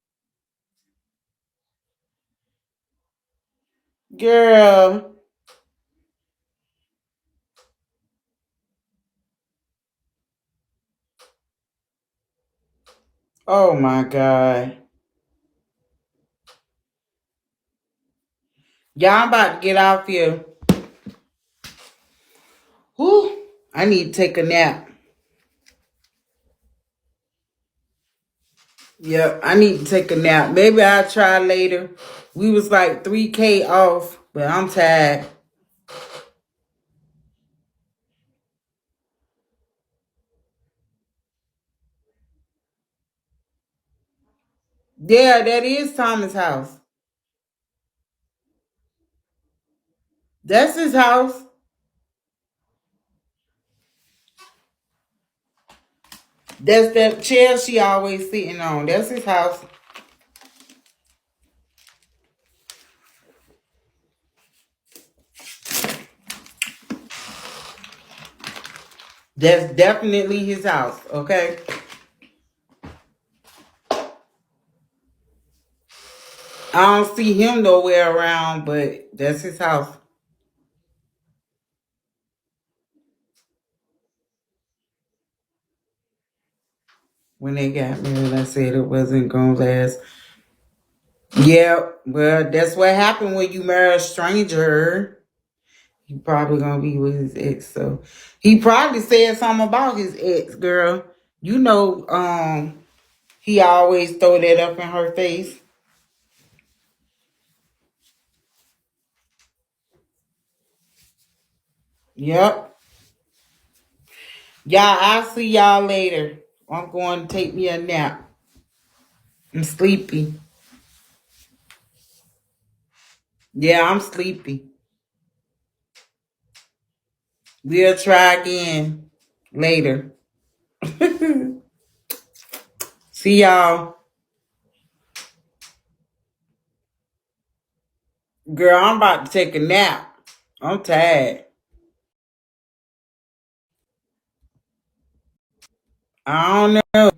Girl. Oh my God. Y'all, I'm about to get off here. Whew. I need to take a nap. Yep, I need to take a nap. Maybe I'll try later. We was like 3K off, but I'm tired. Yeah, that is Thomas' house. That's his house. That's that chair she always sitting on. That's his house. That's definitely his house, okay? I don't see him nowhere around, but that's his house. When they got married, I said it wasn't gonna last. Yeah, well, that's what happened when you marry a stranger. He probably gonna be with his ex. So he probably said something about his ex, girl. You know, he always throw that up in her face. Yep. Y'all, I'll see y'all later. I'm going to take me a nap. I'm sleepy. Yeah, I'm sleepy. We'll try again later. See y'all. Girl, I'm about to take a nap. I'm tired. I don't know.